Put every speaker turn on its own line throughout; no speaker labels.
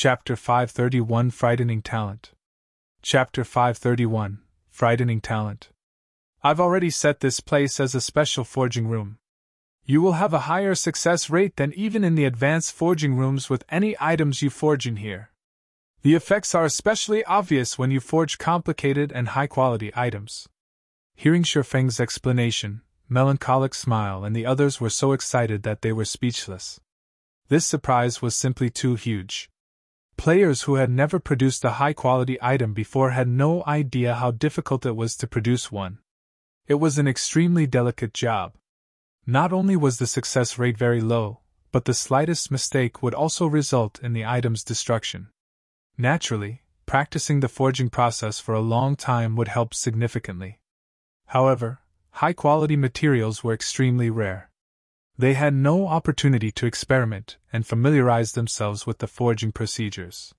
Chapter 531 Frightening Talent. Chapter 531 Frightening Talent. I've already set this place as a special forging room. You will have a higher success rate than even in the advanced forging rooms with any items you forge in here. The effects are especially obvious when you forge complicated and high-quality items. Hearing Shifeng's explanation, Melancholic smiled and the others were so excited that they were speechless. This surprise was simply too huge. Players who had never produced a high-quality item before had no idea how difficult it was to produce one. It was an extremely delicate job. Not only was the success rate very low, but the slightest mistake would also result in the item's destruction. Naturally, practicing the forging process for a long time would help significantly. However, high-quality materials were extremely rare. They had no opportunity to experiment and familiarize themselves with the forging procedures.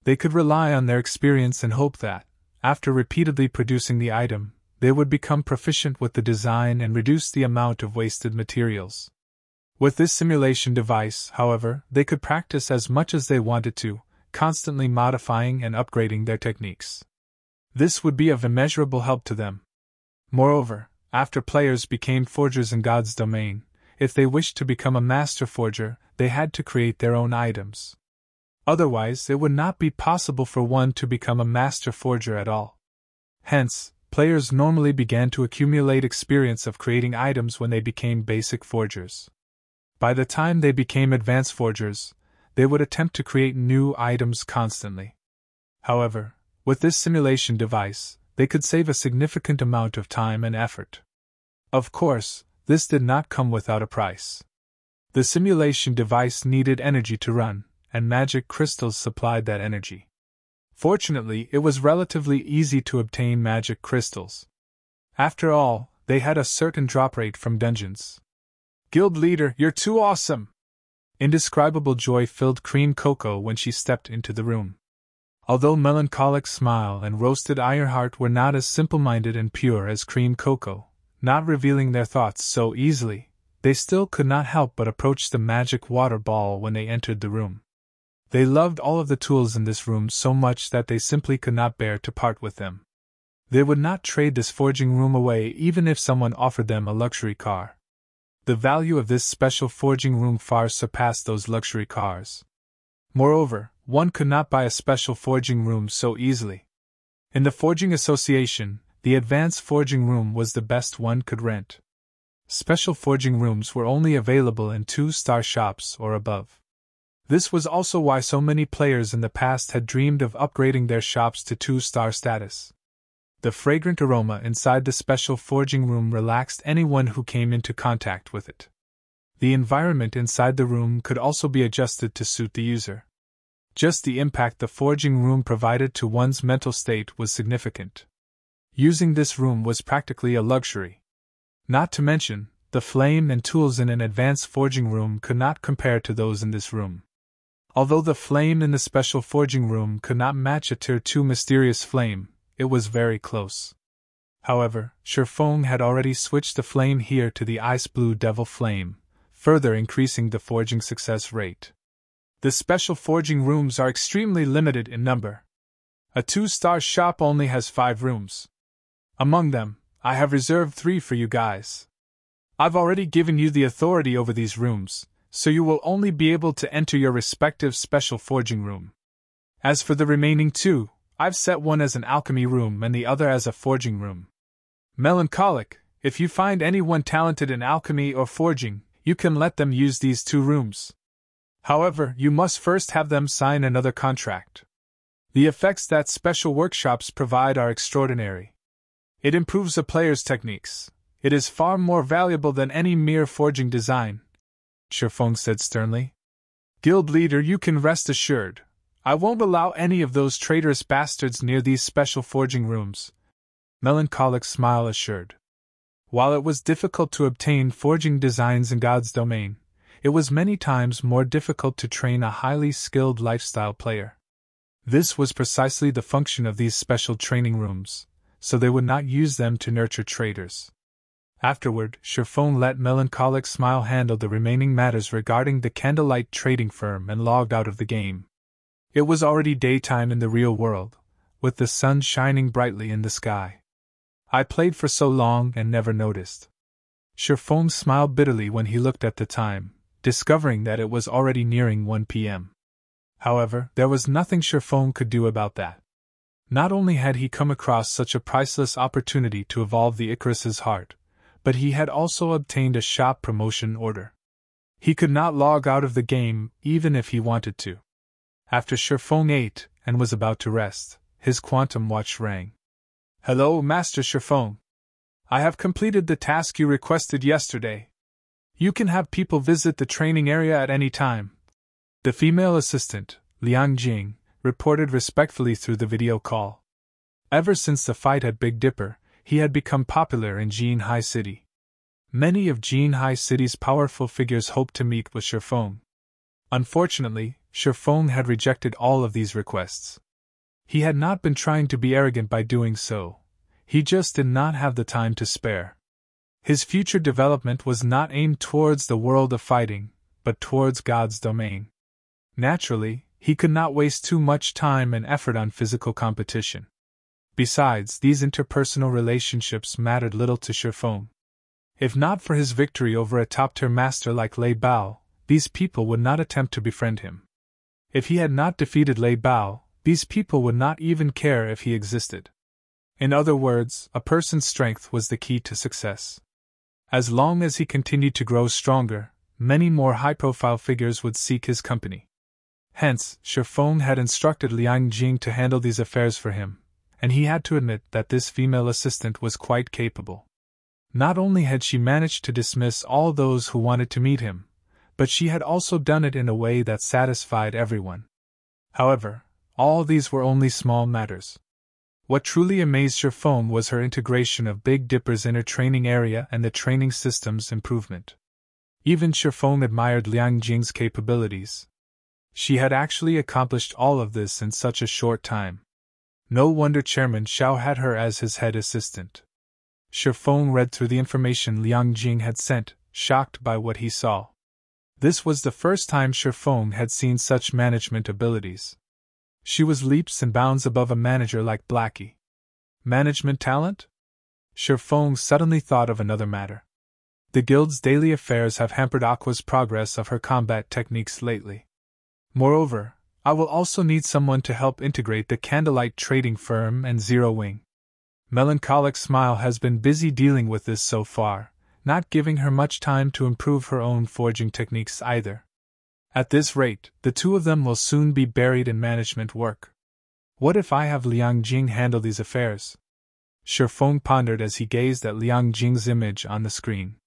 They could rely on their experience and hope that, after repeatedly producing the item, they would become proficient with the design and reduce the amount of wasted materials. With this simulation device, however, they could practice as much as they wanted to, constantly modifying and upgrading their techniques. This would be of immeasurable help to them. Moreover, after players became forgers in God's domain, if they wished to become a master forger, they had to create their own items. Otherwise, it would not be possible for one to become a master forger at all. Hence, players normally began to accumulate experience of creating items when they became basic forgers. By the time they became advanced forgers, they would attempt to create new items constantly. However, with this simulation device, they could save a significant amount of time and effort. Of course, this did not come without a price. The simulation device needed energy to run, and magic crystals supplied that energy. Fortunately, it was relatively easy to obtain magic crystals. After all, they had a certain drop rate from dungeons. Guild leader, you're too awesome! Indescribable joy filled Cream Cocoa when she stepped into the room. Although Melancholic Smile and Roasted Ironheart were not as simple-minded and pure as Cream Cocoa, not revealing their thoughts so easily, they still could not help but approach the magic water ball when they entered the room. They loved all of the tools in this room so much that they simply could not bear to part with them. They would not trade this forging room away even if someone offered them a luxury car. The value of this special forging room far surpassed those luxury cars. Moreover, one could not buy a special forging room so easily. In the Forging Association, the advanced forging room was the best one could rent. Special forging rooms were only available in 2-star shops or above. This was also why so many players in the past had dreamed of upgrading their shops to 2-star status. The fragrant aroma inside the special forging room relaxed anyone who came into contact with it. The environment inside the room could also be adjusted to suit the user. Just the impact the forging room provided to one's mental state was significant. Using this room was practically a luxury. Not to mention, the flame and tools in an advanced forging room could not compare to those in this room. Although the flame in the special forging room could not match a Tier 2 mysterious flame, it was very close. However, Shifeng had already switched the flame here to the ice blue devil flame, further increasing the forging success rate. The special forging rooms are extremely limited in number. A 2-star shop only has 5 rooms. Among them, I have reserved 3 for you guys. I've already given you the authority over these rooms, so you will only be able to enter your respective special forging room. As for the remaining 2, I've set one as an alchemy room and the other as a forging room. Melancholic, if you find anyone talented in alchemy or forging, you can let them use these 2 rooms. However, you must first have them sign another contract. The effects that special workshops provide are extraordinary. It improves a player's techniques. It is far more valuable than any mere forging design, Shifeng said sternly. Guild leader, you can rest assured. I won't allow any of those traitorous bastards near these special forging rooms, Melancholic Smile assured. While it was difficult to obtain forging designs in God's domain, it was many times more difficult to train a highly skilled lifestyle player. This was precisely the function of these special training rooms, so they would not use them to nurture traitors. Afterward, Shifeng let Melancholic Smile handle the remaining matters regarding the Candlelight trading firm and logged out of the game. It was already daytime in the real world, with the sun shining brightly in the sky. I played for so long and never noticed. Sherfong smiled bitterly when he looked at the time, discovering that it was already nearing 1 p.m. However, there was nothing Sherfong could do about that. Not only had he come across such a priceless opportunity to evolve the Icarus's heart, but he had also obtained a shop promotion order. He could not log out of the game even if he wanted to. After Sherfong ate and was about to rest, his quantum watch rang. "Hello, Master Sherfong. I have completed the task you requested yesterday. You can have people visit the training area at any time." The female assistant, Liang Jing, reported respectfully through the video call. Ever since the fight at Big Dipper, he had become popular in Jinhai City. Many of Jinhai City's powerful figures hoped to meet with Sherfong. Unfortunately, Sherfong had rejected all of these requests. He had not been trying to be arrogant by doing so, he just did not have the time to spare. His future development was not aimed towards the world of fighting, but towards God's domain. Naturally, he could not waste too much time and effort on physical competition. Besides, these interpersonal relationships mattered little to Sherfong. If not for his victory over a top-tier master like Lei Bao, these people would not attempt to befriend him. If he had not defeated Lei Bao, these people would not even care if he existed. In other words, a person's strength was the key to success. As long as he continued to grow stronger, many more high-profile figures would seek his company. Hence, Sherfong had instructed Liang Jing to handle these affairs for him, and he had to admit that this female assistant was quite capable. Not only had she managed to dismiss all those who wanted to meet him, but she had also done it in a way that satisfied everyone. However, all these were only small matters. What truly amazed Sherfong was her integration of Big Dipper's inner training area and the training system's improvement. Even Sherfong admired Liang Jing's capabilities. She had actually accomplished all of this in such a short time. No wonder Chairman Xiao had her as his head assistant. Sherfong read through the information Liang Jing had sent, shocked by what he saw. This was the first time Sherfong had seen such management abilities. She was leaps and bounds above a manager like Blackie. Management talent? Sherfong suddenly thought of another matter. The guild's daily affairs have hampered Aqua's progress of her combat techniques lately. Moreover, I will also need someone to help integrate the Candlelight Trading Firm and Zero Wing. Melancholic Smile has been busy dealing with this so far, not giving her much time to improve her own forging techniques either. At this rate, the two of them will soon be buried in management work. What if I have Liang Jing handle these affairs? Sherfong pondered as he gazed at Liang Jing's image on the screen.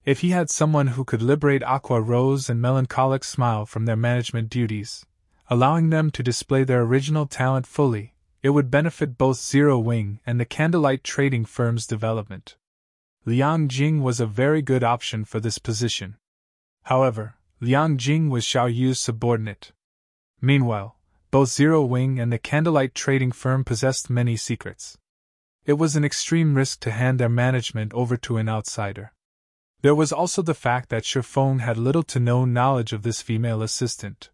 If he had someone who could liberate Aqua Rose and Melancholic Smile from their management duties, allowing them to display their original talent fully, it would benefit both Zero Wing and the Candlelight Trading Firm's development. Liang Jing was a very good option for this position. However, Liang Jing was Xiao Yu's subordinate. Meanwhile, both Zero Wing and the Candlelight Trading Firm possessed many secrets. It was an extreme risk to hand their management over to an outsider. There was also the fact that Sherfong had little to no knowledge of this female assistant.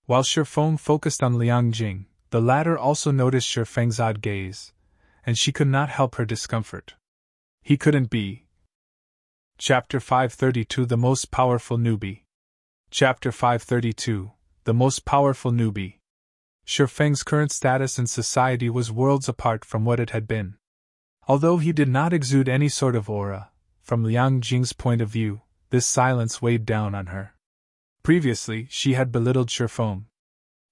While Sherfong focused on Liang Jing, the latter also noticed Sherfeng's odd gaze, and she could not help her discomfort. He couldn't be. Chapter 532 The Most Powerful Newbie. Chapter 532 The Most Powerful Newbie. Sherfeng's current status in society was worlds apart from what it had been. Although he did not exude any sort of aura, from Liang Jing's point of view, this silence weighed down on her. Previously, she had belittled Sherfong.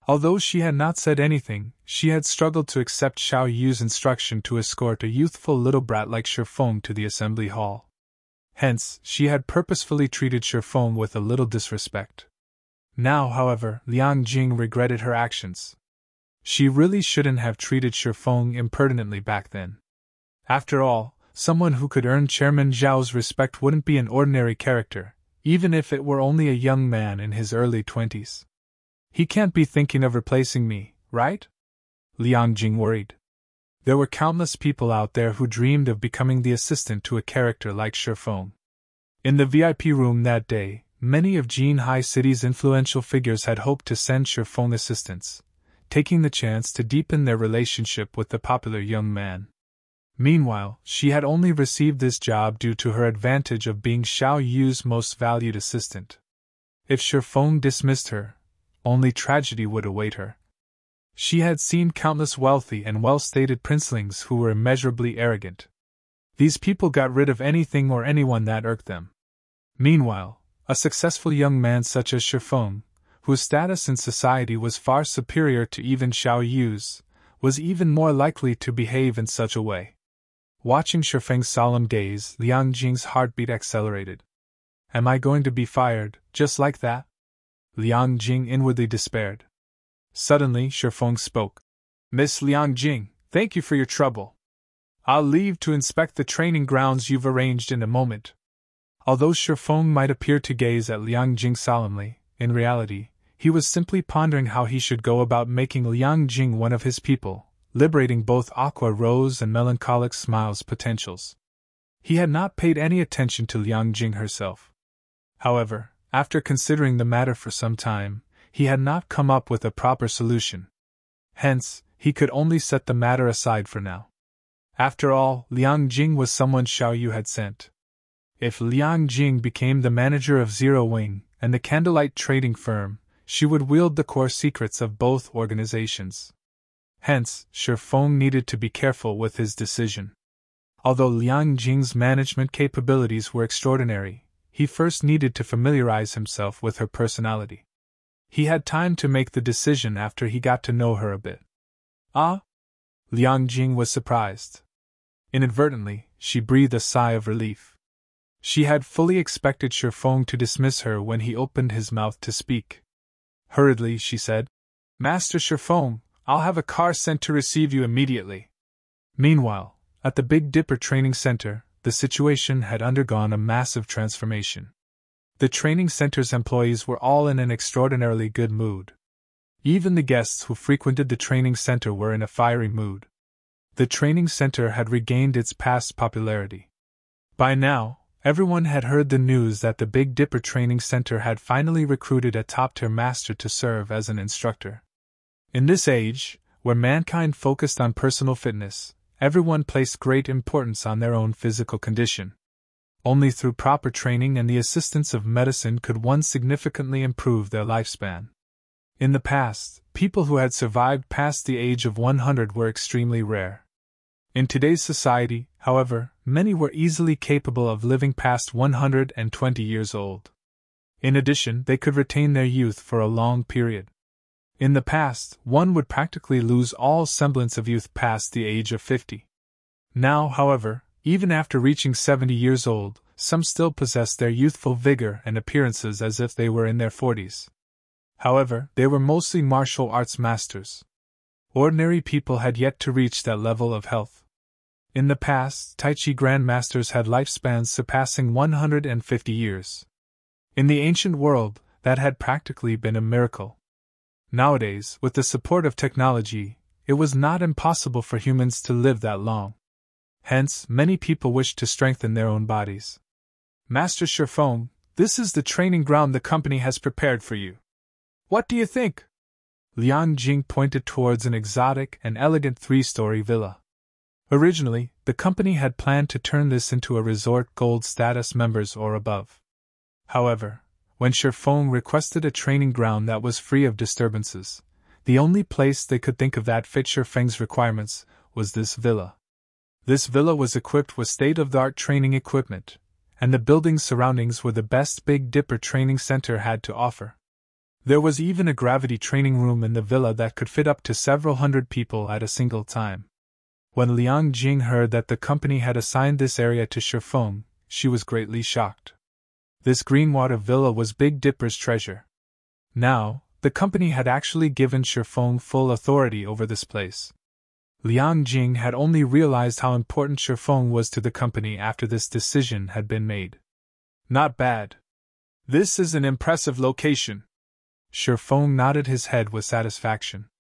Although she had not said anything, she had struggled to accept Xiao Yu's instruction to escort a youthful little brat like Sherfong to the assembly hall. Hence, she had purposefully treated Sherfong with a little disrespect. Now, however, Liang Jing regretted her actions. She really shouldn't have treated Sherfong impertinently back then. After all, someone who could earn Chairman Zhao's respect wouldn't be an ordinary character, even if it were only a young man in his early 20s. He can't be thinking of replacing me, right? Liang Jing worried. There were countless people out there who dreamed of becoming the assistant to a character like Sherfong. In the VIP room that day, many of Jinhai City's influential figures had hoped to send Sherfong assistants, taking the chance to deepen their relationship with the popular young man. Meanwhile, she had only received this job due to her advantage of being Xiao Yu's most valued assistant. If Shifeng dismissed her, only tragedy would await her. She had seen countless wealthy and well-stated princelings who were immeasurably arrogant. These people got rid of anything or anyone that irked them. Meanwhile, a successful young man such as Shifeng, whose status in society was far superior to even Xiao Yu's, was even more likely to behave in such a way. Watching Shifeng's solemn gaze, Liang Jing's heartbeat accelerated. Am I going to be fired, just like that? Liang Jing inwardly despaired. Suddenly, Shifeng spoke. Miss Liang Jing, thank you for your trouble. I'll leave to inspect the training grounds you've arranged in a moment. Although Shifeng might appear to gaze at Liang Jing solemnly, in reality, he was simply pondering how he should go about making Liang Jing one of his people, liberating both Aqua Rose and Melancholic Smile's potentials. He had not paid any attention to Liang Jing herself. However, after considering the matter for some time, he had not come up with a proper solution. Hence, he could only set the matter aside for now. After all, Liang Jing was someone Xiao Yu had sent. If Liang Jing became the manager of Zero Wing and the Candlelight trading firm, she would wield the core secrets of both organizations. Hence, Shifeng needed to be careful with his decision. Although Liang Jing's management capabilities were extraordinary, he first needed to familiarize himself with her personality. He had time to make the decision after he got to know her a bit. Ah? Liang Jing was surprised. Inadvertently, she breathed a sigh of relief. She had fully expected Shifeng to dismiss her when he opened his mouth to speak. Hurriedly, she said, Master Shifeng, I'll have a car sent to receive you immediately. Meanwhile, at the Big Dipper Training Center, the situation had undergone a massive transformation. The training center's employees were all in an extraordinarily good mood. Even the guests who frequented the training center were in a fiery mood. The training center had regained its past popularity. By now, everyone had heard the news that the Big Dipper Training Center had finally recruited a top-tier master to serve as an instructor. In this age, where mankind focused on personal fitness, everyone placed great importance on their own physical condition. Only through proper training and the assistance of medicine could one significantly improve their lifespan. In the past, people who had survived past the age of 100 were extremely rare. In today's society, however, many were easily capable of living past 120 years old. In addition, they could retain their youth for a long period. In the past, one would practically lose all semblance of youth past the age of 50. Now, however, even after reaching 70 years old, some still possessed their youthful vigor and appearances as if they were in their 40s. However, they were mostly martial arts masters. Ordinary people had yet to reach that level of health. In the past, Tai Chi grandmasters had lifespans surpassing 150 years. In the ancient world, that had practically been a miracle. Nowadays, with the support of technology, it was not impossible for humans to live that long. Hence, many people wished to strengthen their own bodies. Master Shifeng, this is the training ground the company has prepared for you. What do you think? Liang Jing pointed towards an exotic and elegant 3-story villa. Originally, the company had planned to turn this into a resort gold status members or above. However, when Shifeng requested a training ground that was free of disturbances, the only place they could think of that fit Shifeng's requirements was this villa. This villa was equipped with state-of-the-art training equipment, and the building's surroundings were the best Big Dipper Training Center had to offer. There was even a gravity training room in the villa that could fit up to several hundred people at a single time. When Liang Jing heard that the company had assigned this area to Shifeng, she was greatly shocked. This Greenwater Villa was Big Dipper's treasure. Now, the company had actually given Shifeng full authority over this place. Liang Jing had only realized how important Shifeng was to the company after this decision had been made. Not bad. This is an impressive location. Shifeng nodded his head with satisfaction.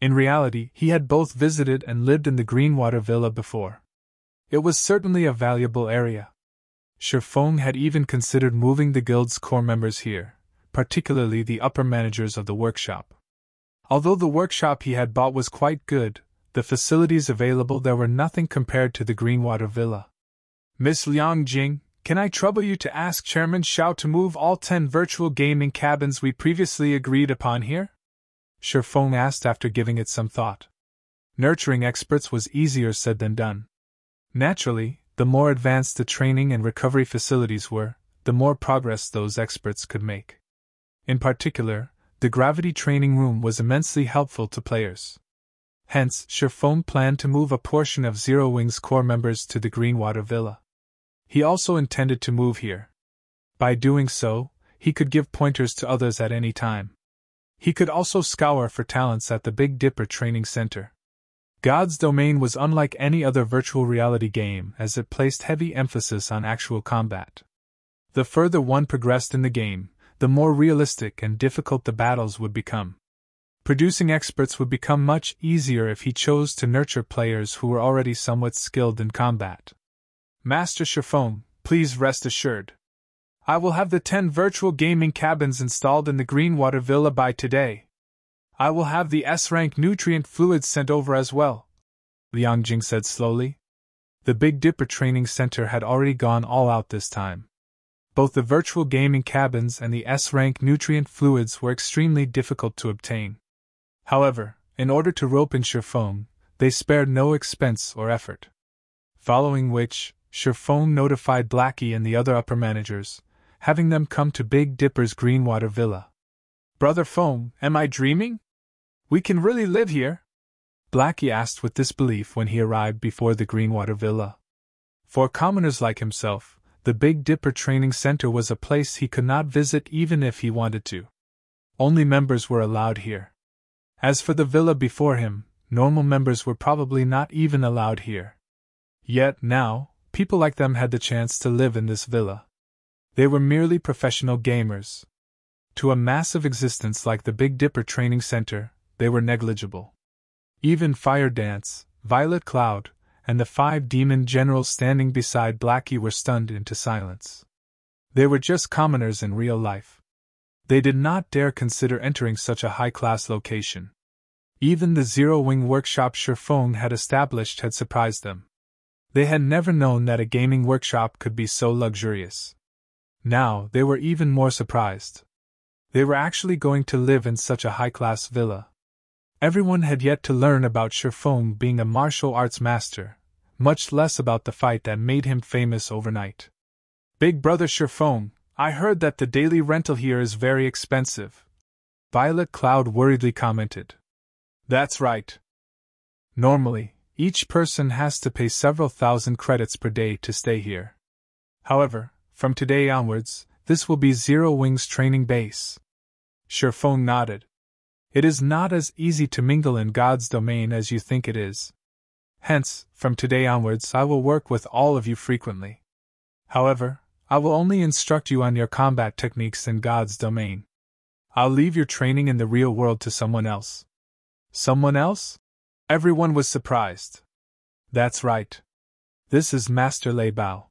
In reality, he had both visited and lived in the Greenwater Villa before. It was certainly a valuable area. Shifeng had even considered moving the guild's core members here, particularly the upper managers of the workshop. Although the workshop he had bought was quite good, the facilities available there were nothing compared to the Greenwater Villa. Miss Liang Jing, can I trouble you to ask Chairman Xiao to move all 10 virtual gaming cabins we previously agreed upon here? Shifeng asked after giving it some thought. Nurturing experts was easier said than done. Naturally, the more advanced the training and recovery facilities were, the more progress those experts could make. In particular, the gravity training room was immensely helpful to players. Hence, Shifeng planned to move a portion of Zero Wing's core members to the Greenwater Villa. He also intended to move here. By doing so, he could give pointers to others at any time. He could also scour for talents at the Big Dipper Training Center. God's Domain was unlike any other virtual reality game as it placed heavy emphasis on actual combat. The further one progressed in the game, the more realistic and difficult the battles would become. Producing experts would become much easier if he chose to nurture players who were already somewhat skilled in combat. Master Shifeng, please rest assured. I will have the 10 virtual gaming cabins installed in the Greenwater Villa by today. I will have the S-rank nutrient fluids sent over as well, Liang Jing said slowly. The Big Dipper Training Center had already gone all out this time. Both the virtual gaming cabins and the S-rank nutrient fluids were extremely difficult to obtain. However, in order to rope in Shifeng, they spared no expense or effort. Following which, Shifeng notified Blackie and the other upper managers, having them come to Big Dipper's Greenwater Villa. Brother Feng, am I dreaming? We can really live here? Blackie asked with disbelief when he arrived before the Greenwater Villa. For commoners like himself, the Big Dipper Training Center was a place he could not visit even if he wanted to. Only members were allowed here. As for the villa before him, normal members were probably not even allowed here. Yet now, people like them had the chance to live in this villa. They were merely professional gamers. To a massive existence like the Big Dipper Training Center, they were negligible. Even Fire Dance, Violet Cloud, and the 5 demon generals standing beside Blackie were stunned into silence. They were just commoners in real life. They did not dare consider entering such a high-class location. Even the Zero-Wing workshop Shifeng had established had surprised them. They had never known that a gaming workshop could be so luxurious. Now they were even more surprised. They were actually going to live in such a high-class villa. Everyone had yet to learn about Shifeng being a martial arts master, much less about the fight that made him famous overnight. Big Brother Shifeng, I heard that the daily rental here is very expensive, Violet Cloud worriedly commented. That's right. Normally, each person has to pay several thousand credits per day to stay here. However, from today onwards, this will be Zero Wing's training base. Shifeng nodded. It is not as easy to mingle in God's domain as you think it is. Hence, from today onwards I will work with all of you frequently. However, I will only instruct you on your combat techniques in God's domain. I'll leave your training in the real world to someone else. Someone else? Everyone was surprised. That's right. This is Master Lei Bao.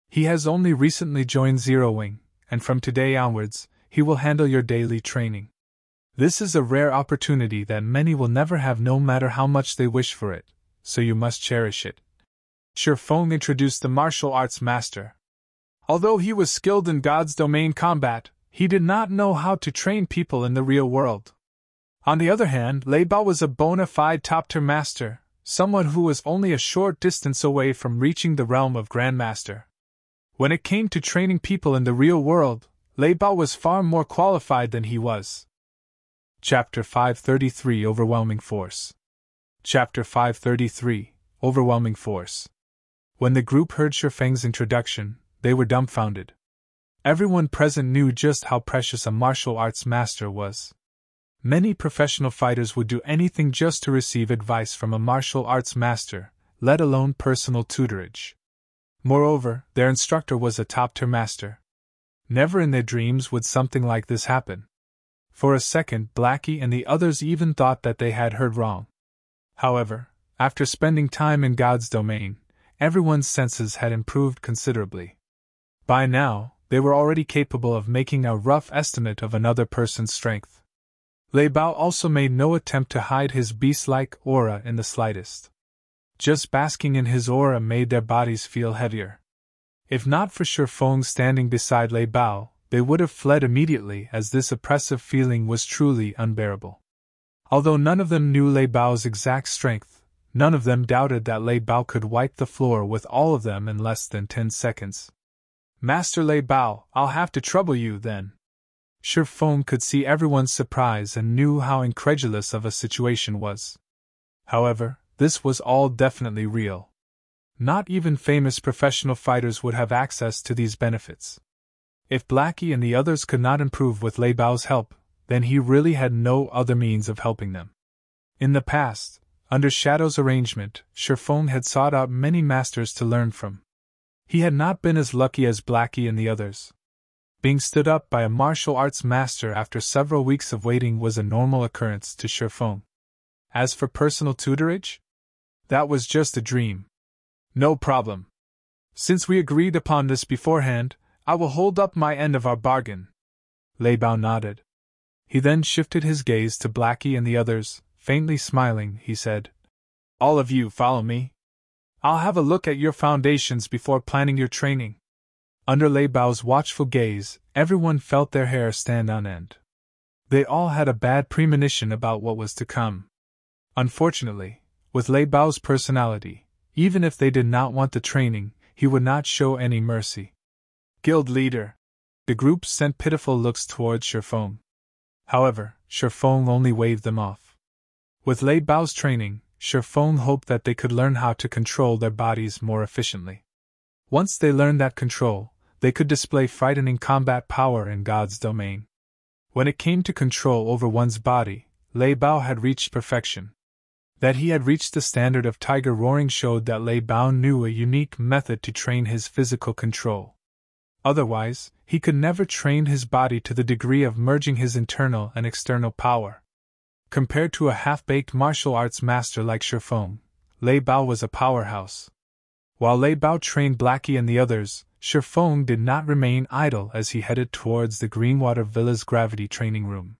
He has only recently joined Zero Wing, and from today onwards, he will handle your daily training. This is a rare opportunity that many will never have no matter how much they wish for it, so you must cherish it. Shifeng introduced the martial arts master. Although he was skilled in God's domain combat, he did not know how to train people in the real world. On the other hand, Lei Bao was a bona fide top-tier master, someone who was only a short distance away from reaching the realm of Grandmaster. When it came to training people in the real world, Lei Bao was far more qualified than he was. Chapter 533 Overwhelming Force. Chapter 533 Overwhelming Force. When the group heard Shifeng's introduction, they were dumbfounded. Everyone present knew just how precious a martial arts master was. Many professional fighters would do anything just to receive advice from a martial arts master, let alone personal tutorage. Moreover, their instructor was a top-tier master. Never in their dreams would something like this happen. For a second, Blackie and the others even thought that they had heard wrong. However, after spending time in God's domain, everyone's senses had improved considerably. By now, they were already capable of making a rough estimate of another person's strength. Lei Bao also made no attempt to hide his beast-like aura in the slightest. Just basking in his aura made their bodies feel heavier. If not for Shifeng standing beside Lei Bao, they would have fled immediately, as this oppressive feeling was truly unbearable. Although none of them knew Lei Bao's exact strength, none of them doubted that Lei Bao could wipe the floor with all of them in less than 10 seconds. "Master Lei Bao, I'll have to trouble you, then." Shifeng could see everyone's surprise and knew how incredulous of a situation was. However, this was all definitely real. Not even famous professional fighters would have access to these benefits. If Blackie and the others could not improve with Lei Bao's help, then he really had no other means of helping them. In the past, under Shadow's arrangement, Shifeng had sought out many masters to learn from. He had not been as lucky as Blackie and the others. Being stood up by a martial arts master after several weeks of waiting was a normal occurrence to Shifeng. As for personal tutorage? That was just a dream. "No problem. Since we agreed upon this beforehand, I will hold up my end of our bargain." Lei Bao nodded. He then shifted his gaze to Blackie and the others. Faintly smiling, he said, "All of you follow me. I'll have a look at your foundations before planning your training." Under Lei Bao's watchful gaze, everyone felt their hair stand on end. They all had a bad premonition about what was to come. Unfortunately, with Lei Bao's personality, even if they did not want the training, he would not show any mercy. "Guild leader." The group sent pitiful looks towards Shifeng. However, Shifeng only waved them off. With Lei Bao's training, Shifeng hoped that they could learn how to control their bodies more efficiently. Once they learned that control, they could display frightening combat power in God's domain. When it came to control over one's body, Lei Bao had reached perfection. That he had reached the standard of tiger roaring showed that Lei Bao knew a unique method to train his physical control. Otherwise, he could never train his body to the degree of merging his internal and external power. Compared to a half-baked martial arts master like Shifeng, Lei Bao was a powerhouse. While Lei Bao trained Blackie and the others, Shifeng did not remain idle as he headed towards the Greenwater Villa's gravity training room.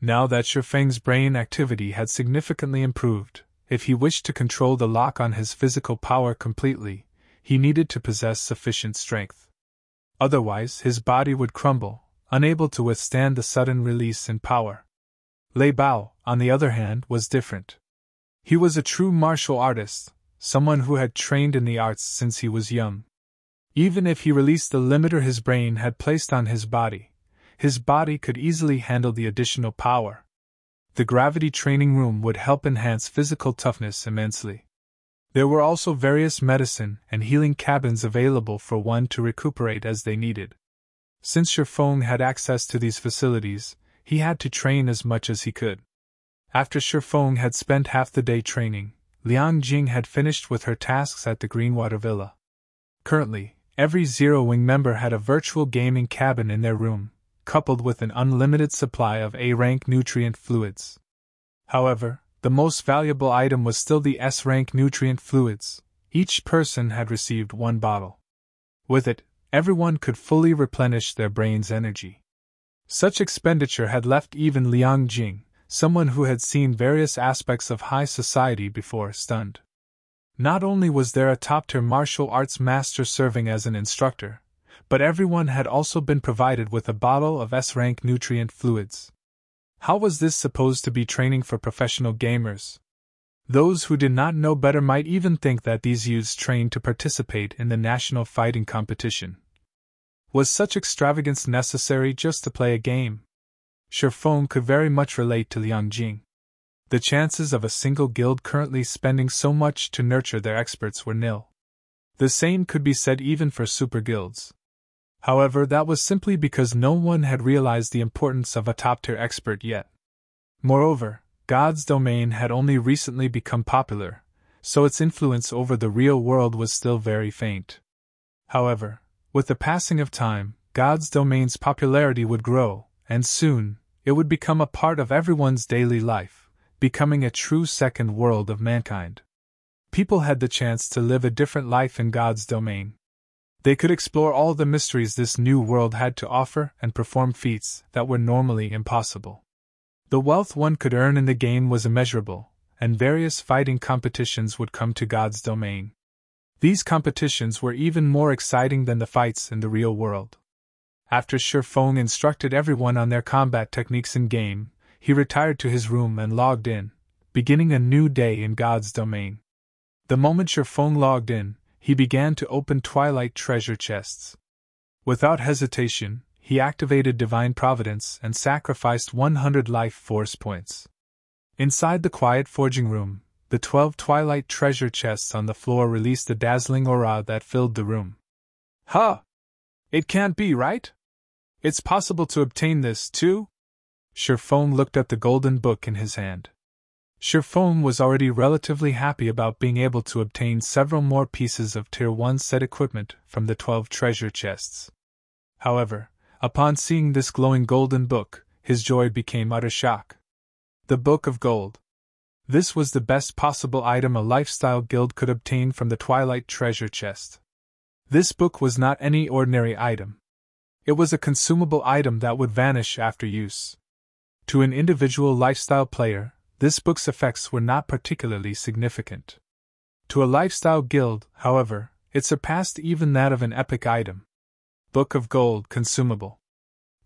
Now that Shifeng's brain activity had significantly improved, if he wished to control the lock on his physical power completely, he needed to possess sufficient strength. Otherwise, his body would crumble, unable to withstand the sudden release in power. Lei Bao, on the other hand, was different. He was a true martial artist, someone who had trained in the arts since he was young. Even if he released the limiter his brain had placed on his body could easily handle the additional power. The gravity training room would help enhance physical toughness immensely. There were also various medicine and healing cabins available for one to recuperate as they needed. Since Shifeng had access to these facilities, he had to train as much as he could. After Shifeng had spent half the day training, Liang Jing had finished with her tasks at the Greenwater Villa. Currently, every Zero Wing member had a virtual gaming cabin in their room, coupled with an unlimited supply of A-rank nutrient fluids. However, the most valuable item was still the S-rank nutrient fluids. Each person had received 1 bottle. With it, everyone could fully replenish their brain's energy. Such expenditure had left even Liang Jing, someone who had seen various aspects of high society before, stunned. Not only was there a top-tier martial arts master serving as an instructor, but everyone had also been provided with a bottle of S-rank nutrient fluids. How was this supposed to be training for professional gamers? Those who did not know better might even think that these youths trained to participate in the national fighting competition. Was such extravagance necessary just to play a game? Shifeng could very much relate to Liang Jing. The chances of a single guild currently spending so much to nurture their experts were nil. The same could be said even for super guilds. However, that was simply because no one had realized the importance of a top-tier expert yet. Moreover, God's domain had only recently become popular, so its influence over the real world was still very faint. However, with the passing of time, God's domain's popularity would grow, and soon, it would become a part of everyone's daily life, becoming a true second world of mankind. People had the chance to live a different life in God's domain. They could explore all the mysteries this new world had to offer and perform feats that were normally impossible. The wealth one could earn in the game was immeasurable, and various fighting competitions would come to God's domain. These competitions were even more exciting than the fights in the real world. After Shifeng instructed everyone on their combat techniques in-game, he retired to his room and logged in, beginning a new day in God's domain. The moment Shifeng logged in, he began to open Twilight treasure chests. Without hesitation, he activated Divine Providence and sacrificed 100 life force points. Inside the quiet forging room, the 12 Twilight treasure chests on the floor released a dazzling aura that filled the room. Huh! It can't be, right? It's possible to obtain this, too? Shifeng looked at the golden book in his hand. Shifeng was already relatively happy about being able to obtain several more pieces of Tier 1 set equipment from the 12 treasure chests. However, upon seeing this glowing golden book, his joy became utter shock. The Book of Gold. This was the best possible item a lifestyle guild could obtain from the Twilight treasure chest. This book was not any ordinary item. It was a consumable item that would vanish after use. To an individual lifestyle player, this book's effects were not particularly significant. To a lifestyle guild, however, it surpassed even that of an epic item. Book of Gold Consumable.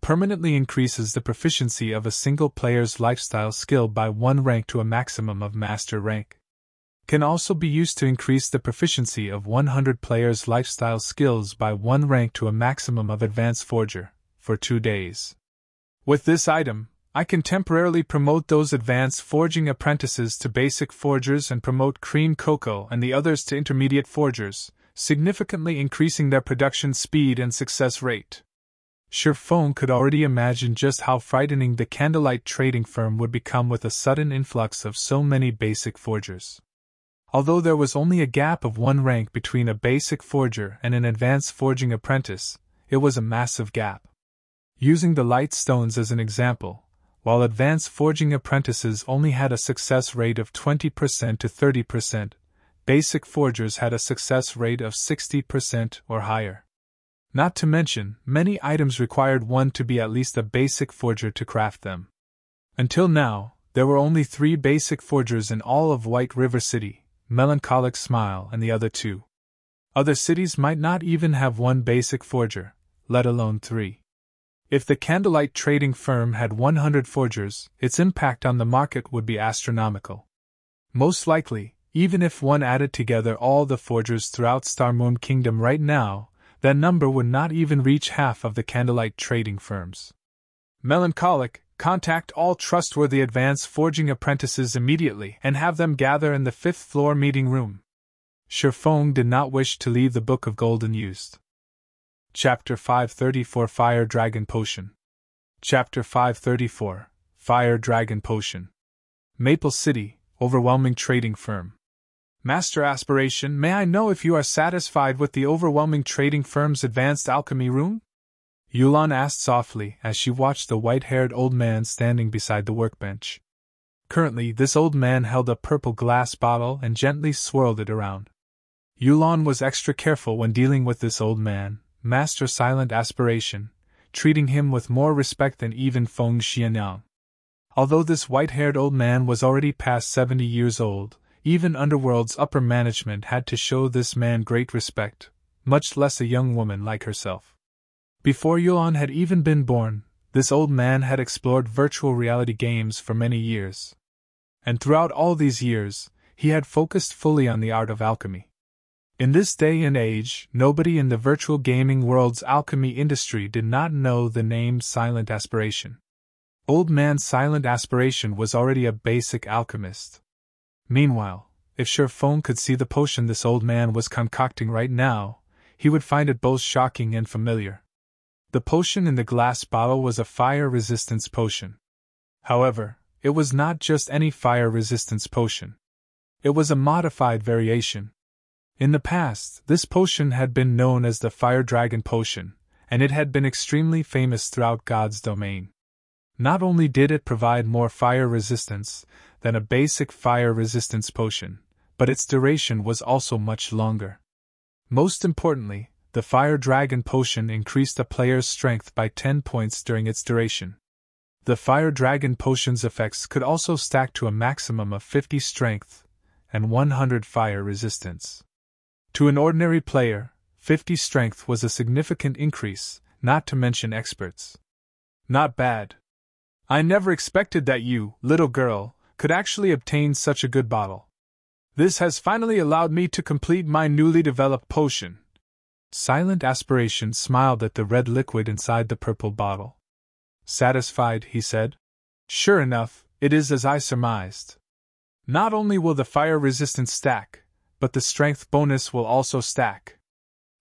Permanently increases the proficiency of a single player's lifestyle skill by 1 rank to a maximum of Master rank. Can also be used to increase the proficiency of 100 players' lifestyle skills by 1 rank to a maximum of Advanced Forger, for 2 days. With this item, I can temporarily promote those advanced forging apprentices to basic forgers and promote Cream Cocoa and the others to intermediate forgers, significantly increasing their production speed and success rate. Shifeng could already imagine just how frightening the Candlelight trading firm would become with a sudden influx of so many basic forgers. Although there was only a gap of 1 rank between a basic forger and an advanced forging apprentice, it was a massive gap. Using the light stones as an example, while advanced forging apprentices only had a success rate of 20% to 30%, basic forgers had a success rate of 60% or higher. Not to mention, many items required one to be at least a basic forger to craft them. Until now, there were only 3 basic forgers in all of White River City, Melancholic Smile and the other 2. Other cities might not even have 1 basic forger, let alone 3. If the Candlelight trading firm had 100 forgers, its impact on the market would be astronomical. Most likely, even if one added together all the forgers throughout Star Moon Kingdom right now, that number would not even reach half of the Candlelight trading firms. Melancholic, contact all trustworthy advanced forging apprentices immediately and have them gather in the 5th floor meeting room. Shifeng did not wish to leave the Book of Gold unused. Chapter 534 Fire Dragon Potion. Chapter 534 Fire Dragon Potion. Maple City, Overwhelming Trading Firm. Master Aspiration, may I know if you are satisfied with the Overwhelming Trading Firm's advanced alchemy room? Yulan asked softly as she watched the white-haired old man standing beside the workbench. Currently, this old man held a purple glass bottle and gently swirled it around. Yulan was extra careful when dealing with this old man, Master Silent Aspiration, treating him with more respect than even Feng Xianyang. Although this white-haired old man was already past 70 years old, even Underworld's upper management had to show this man great respect, much less a young woman like herself. Before Yuan had even been born, this old man had explored virtual reality games for many years. And throughout all these years, he had focused fully on the art of alchemy. In this day and age, nobody in the virtual gaming world's alchemy industry did not know the name Silent Aspiration. Old man Silent Aspiration was already a basic alchemist. Meanwhile, if Shifeng could see the potion this old man was concocting right now, he would find it both shocking and familiar. The potion in the glass bottle was a fire resistance potion. However, it was not just any fire resistance potion. It was a modified variation. In the past, this potion had been known as the Fire Dragon Potion, and it had been extremely famous throughout God's domain. Not only did it provide more fire resistance than a basic fire resistance potion, but its duration was also much longer. Most importantly, the Fire Dragon Potion increased a player's strength by 10 points during its duration. The Fire Dragon Potion's effects could also stack to a maximum of 50 strength and 100 fire resistance. To an ordinary player, 50 strength was a significant increase, not to mention experts. Not bad. I never expected that you, little girl, could actually obtain such a good bottle. This has finally allowed me to complete my newly developed potion. Silent Aspiration smiled at the red liquid inside the purple bottle. Satisfied, he said. Sure enough, it is as I surmised. Not only will the fire resistance stack, but the strength bonus will also stack.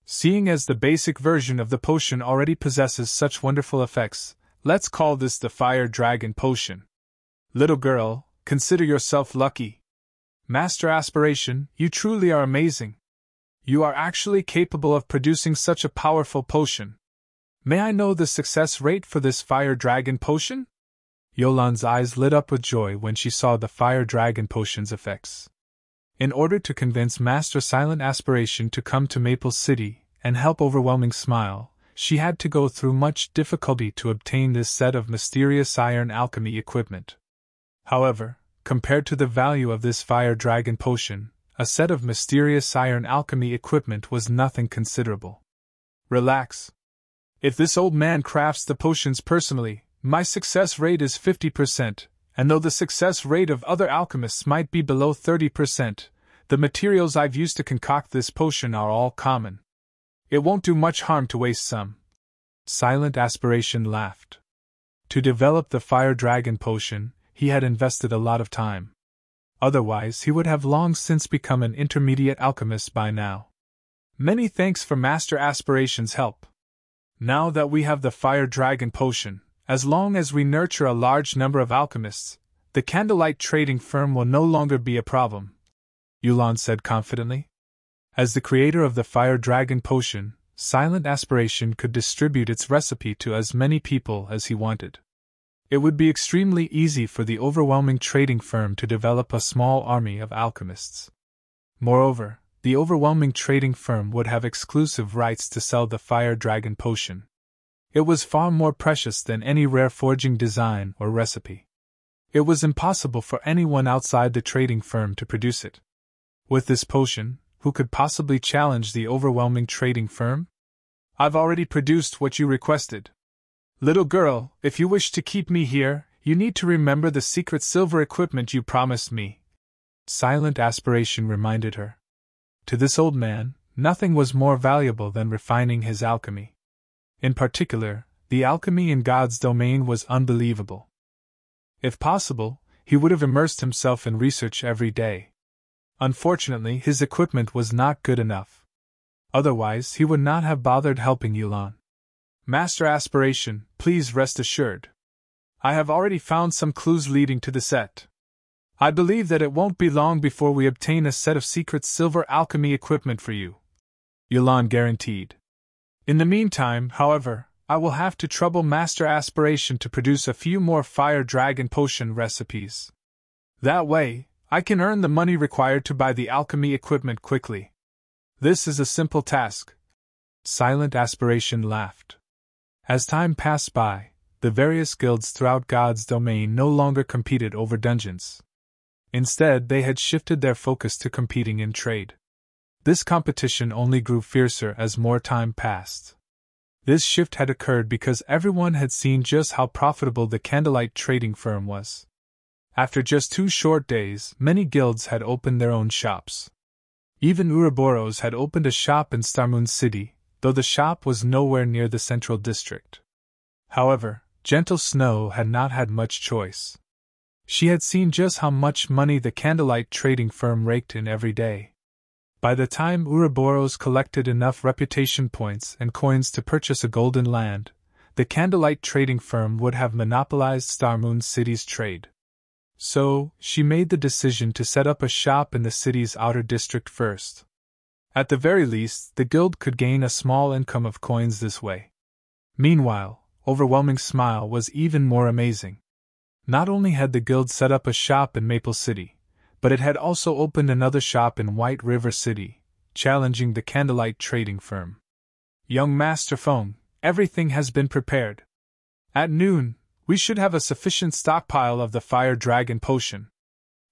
Seeing as the basic version of the potion already possesses such wonderful effects, let's call this the Fire Dragon Potion. Little girl, consider yourself lucky. Master Aspiration, you truly are amazing. You are actually capable of producing such a powerful potion. May I know the success rate for this Fire Dragon Potion? Yolan's eyes lit up with joy when she saw the Fire Dragon Potion's effects. In order to convince Master Silent Aspiration to come to Maple City and help Overwhelming Smile, she had to go through much difficulty to obtain this set of mysterious iron alchemy equipment. However, compared to the value of this Fire Dragon Potion, a set of mysterious iron alchemy equipment was nothing considerable. Relax. If this old man crafts the potions personally, my success rate is 50%, and though the success rate of other alchemists might be below 30%, the materials I've used to concoct this potion are all common. It won't do much harm to waste some. Silent Aspiration laughed. To develop the Fire Dragon Potion, he had invested a lot of time. Otherwise, he would have long since become an intermediate alchemist by now. Many thanks for Master Aspiration's help. Now that we have the Fire Dragon Potion, as long as we nurture a large number of alchemists, the Candlelight Trading Firm will no longer be a problem, Yulan said confidently. As the creator of the Fire Dragon Potion, Silent Aspiration could distribute its recipe to as many people as he wanted. It would be extremely easy for the Overwhelming Trading Firm to develop a small army of alchemists. Moreover, the Overwhelming Trading Firm would have exclusive rights to sell the Fire Dragon Potion. It was far more precious than any rare forging design or recipe. It was impossible for anyone outside the trading firm to produce it. With this potion, who could possibly challenge the Overwhelming Trading Firm? I've already produced what you requested. Little girl, if you wish to keep me here, you need to remember the secret silver equipment you promised me. Silent Aspiration reminded her. To this old man, nothing was more valuable than refining his alchemy. In particular, the alchemy in God's domain was unbelievable. If possible, he would have immersed himself in research every day. Unfortunately, his equipment was not good enough. Otherwise, he would not have bothered helping Yulan. Master Aspiration, please rest assured. I have already found some clues leading to the set. I believe that it won't be long before we obtain a set of secret silver alchemy equipment for you, Yulan guaranteed. In the meantime, however, I will have to trouble Master Aspiration to produce a few more Fire Dragon Potion recipes. That way, I can earn the money required to buy the alchemy equipment quickly. This is a simple task. Silent Aspiration laughed. As time passed by, the various guilds throughout God's domain no longer competed over dungeons. Instead, they had shifted their focus to competing in trade. This competition only grew fiercer as more time passed. This shift had occurred because everyone had seen just how profitable the Candlelight Trading Firm was. After just 2 short days, many guilds had opened their own shops. Even Ouroboros had opened a shop in Starmoon City, though the shop was nowhere near the central district. However, Gentle Snow had not had much choice. She had seen just how much money the Candlelight Trading Firm raked in every day. By the time Ouroboros collected enough reputation points and coins to purchase a golden land, the Candlelight Trading Firm would have monopolized Starmoon City's trade. So, she made the decision to set up a shop in the city's outer district first. At the very least, the guild could gain a small income of coins this way. Meanwhile, Overwhelming Smile was even more amazing. Not only had the guild set up a shop in Maple City, but it had also opened another shop in White River City, challenging the Candlelight Trading Firm. Young Master Feng, everything has been prepared. At noon, We should have a sufficient stockpile of the Fire Dragon Potion.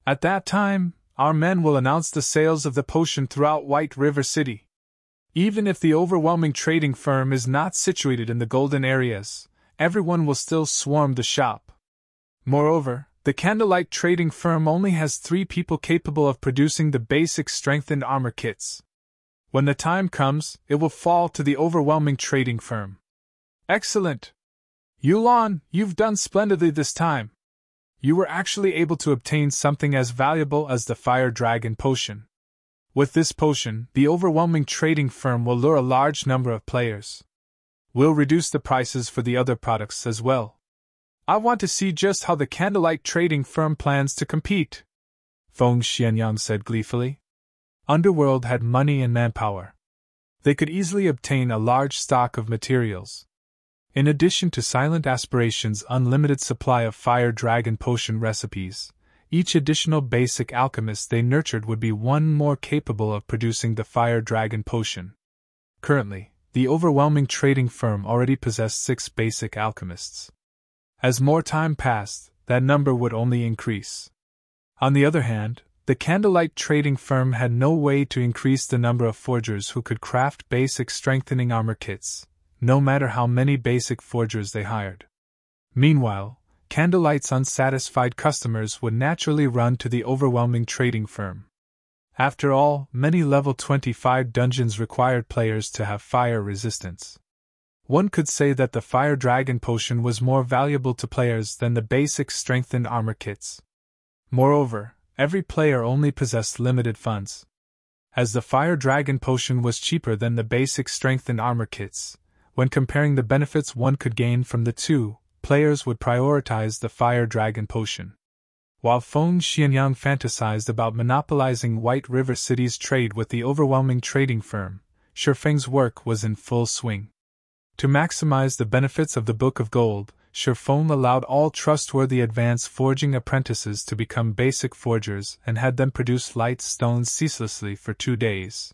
At that time, our men will announce the sales of the potion throughout White River City. Even if the overwhelming trading firm is not situated in the golden areas, everyone will still swarm the shop. Moreover, the Candlelight trading firm only has 3 people capable of producing the basic strengthened armor kits. When the time comes, it will fall to the overwhelming trading firm. Excellent! Yulan, you've done splendidly this time. You were actually able to obtain something as valuable as the Fire Dragon Potion. With this potion, the overwhelming trading firm will lure a large number of players. We'll reduce the prices for the other products as well. I want to see just how the Candlelight trading firm plans to compete, Feng Xianyang said gleefully. Underworld had money and manpower. They could easily obtain a large stock of materials. In addition to Silent Aspiration's unlimited supply of Fire Dragon Potion recipes, each additional basic alchemist they nurtured would be one more capable of producing the Fire Dragon Potion. Currently, the overwhelming trading firm already possessed 6 basic alchemists. As more time passed, that number would only increase. On the other hand, the Candlelight trading firm had no way to increase the number of forgers who could craft basic strengthening armor kits, no matter how many basic forgers they hired. Meanwhile, Candlelight's unsatisfied customers would naturally run to the overwhelming trading firm. After all, many level 25 dungeons required players to have fire resistance. One could say that the Fire Dragon Potion was more valuable to players than the basic strengthened armor kits. Moreover, every player only possessed limited funds. As the Fire Dragon Potion was cheaper than the basic strengthened armor kits, when comparing the benefits one could gain from the two, players would prioritize the Fire Dragon Potion. While Feng Xianyang fantasized about monopolizing White River City's trade with the overwhelming trading firm, Shifeng's work was in full swing. To maximize the benefits of the Book of Gold, Shifeng allowed all trustworthy advanced forging apprentices to become basic forgers and had them produce light stones ceaselessly for 2 days.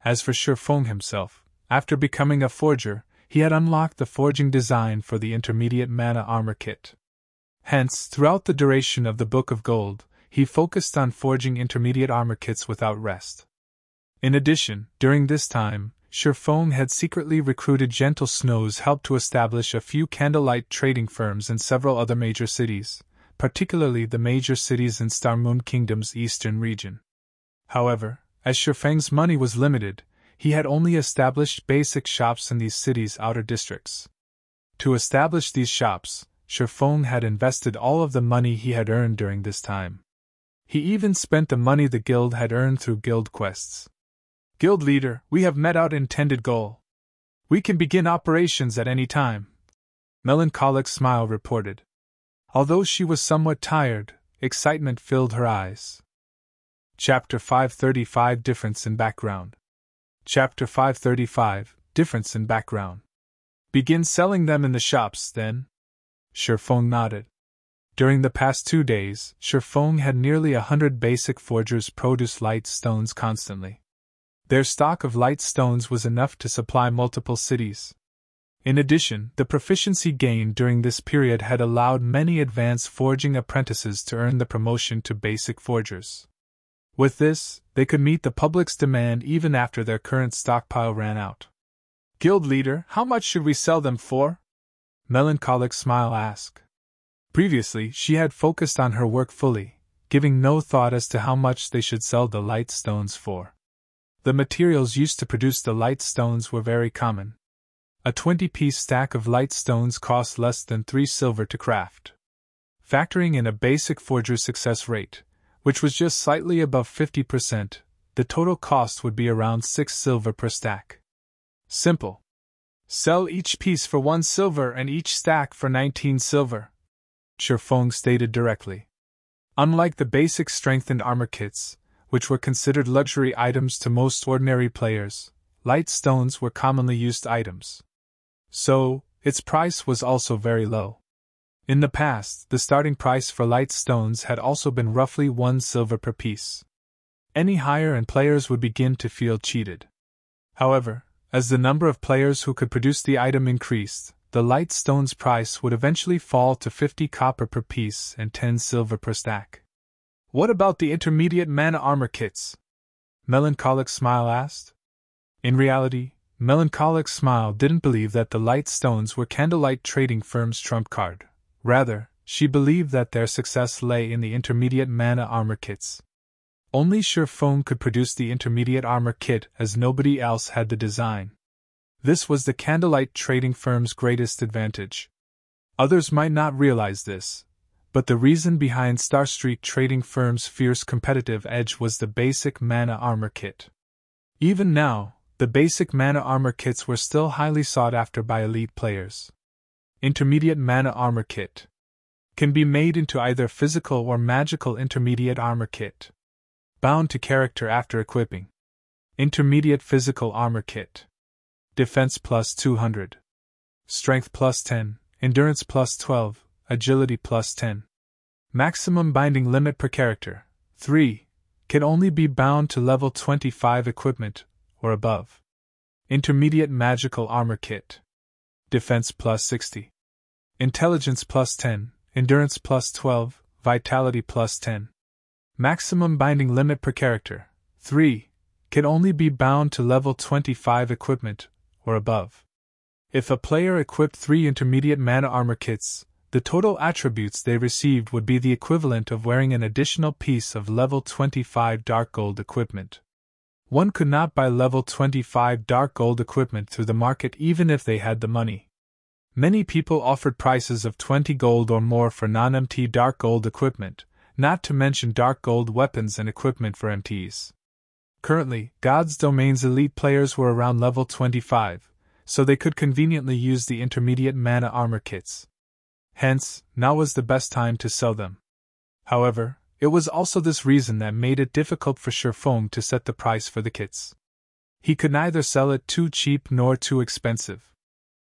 As for Shifeng himself, after becoming a forger, he had unlocked the forging design for the intermediate mana armor kit. Hence, throughout the duration of the Book of Gold, he focused on forging intermediate armor kits without rest. In addition, during this time, Shifeng had secretly recruited Gentle Snow's help to establish a few Candlelight trading firms in several other major cities, particularly the major cities in Starmoon Kingdom's eastern region. However, as Shifeng's money was limited, he had only established basic shops in these cities' outer districts. To establish these shops, Shifeng had invested all of the money he had earned during this time. He even spent the money the guild had earned through guild quests. Guild leader, we have met our intended goal. We can begin operations at any time, Melancholic Smile reported. Although she was somewhat tired, excitement filled her eyes. Chapter 535 Difference in Background. Chapter 535 Difference in Background. Begin selling them in the shops, then? Shifeng nodded. During the past 2 days, Shifeng had nearly 100 basic forgers produce light stones constantly. Their stock of light stones was enough to supply multiple cities. In addition, the proficiency gained during this period had allowed many advanced forging apprentices to earn the promotion to basic forgers. With this, they could meet the public's demand even after their current stockpile ran out. Guild leader, how much should we sell them for? Melancholic Smile asked. Previously, she had focused on her work fully, giving no thought as to how much they should sell the light stones for. The materials used to produce the light stones were very common. A 20-piece stack of light stones cost less than 3 silver to craft. Factoring in a basic forger success rate, which was just slightly above 50%, the total cost would be around 6 silver per stack. Simple. Sell each piece for 1 silver and each stack for 19 silver, Shifeng stated directly. Unlike the basic strengthened armor kits, which were considered luxury items to most ordinary players, light stones were commonly used items. So, its price was also very low. In the past, the starting price for light stones had also been roughly 1 silver per piece. Any higher and players would begin to feel cheated. However, as the number of players who could produce the item increased, the light stone's price would eventually fall to 50 copper per piece and 10 silver per stack. What about the intermediate mana armor kits? Melancholic Smile asked. In reality, Melancholic Smile didn't believe that the light stones were candlelight trading firm's trump card. Rather, she believed that their success lay in the intermediate mana armor kits. Only Surefoam could produce the intermediate armor kit, as nobody else had the design. This was the candlelight trading firm's greatest advantage. Others might not realize this, but the reason behind Star Street trading firm's fierce competitive edge was the basic mana armor kit. Even now, the basic mana armor kits were still highly sought after by elite players. Intermediate mana armor kit can be made into either physical or magical intermediate armor kit. Bound to character after equipping. Intermediate physical armor kit. Defense plus 200. Strength plus 10, Endurance plus 12, Agility plus 10. Maximum binding limit per character, 3, can only be bound to level 25 equipment, or above. Intermediate magical armor kit. Defense plus 60. Intelligence plus 10, Endurance plus 12, Vitality plus 10. Maximum binding limit per character, 3, can only be bound to level 25 equipment, or above. If a player equipped 3 intermediate mana armor kits, the total attributes they received would be the equivalent of wearing an additional piece of level 25 dark gold equipment. One could not buy level 25 dark gold equipment through the market even if they had the money. Many people offered prices of 20 gold or more for non-MT dark gold equipment, not to mention dark gold weapons and equipment for MTs. Currently, God's Domain's elite players were around level 25, so they could conveniently use the intermediate mana armor kits. Hence, now was the best time to sell them. However, it was also this reason that made it difficult for Surefoam to set the price for the kits. He could neither sell it too cheap nor too expensive.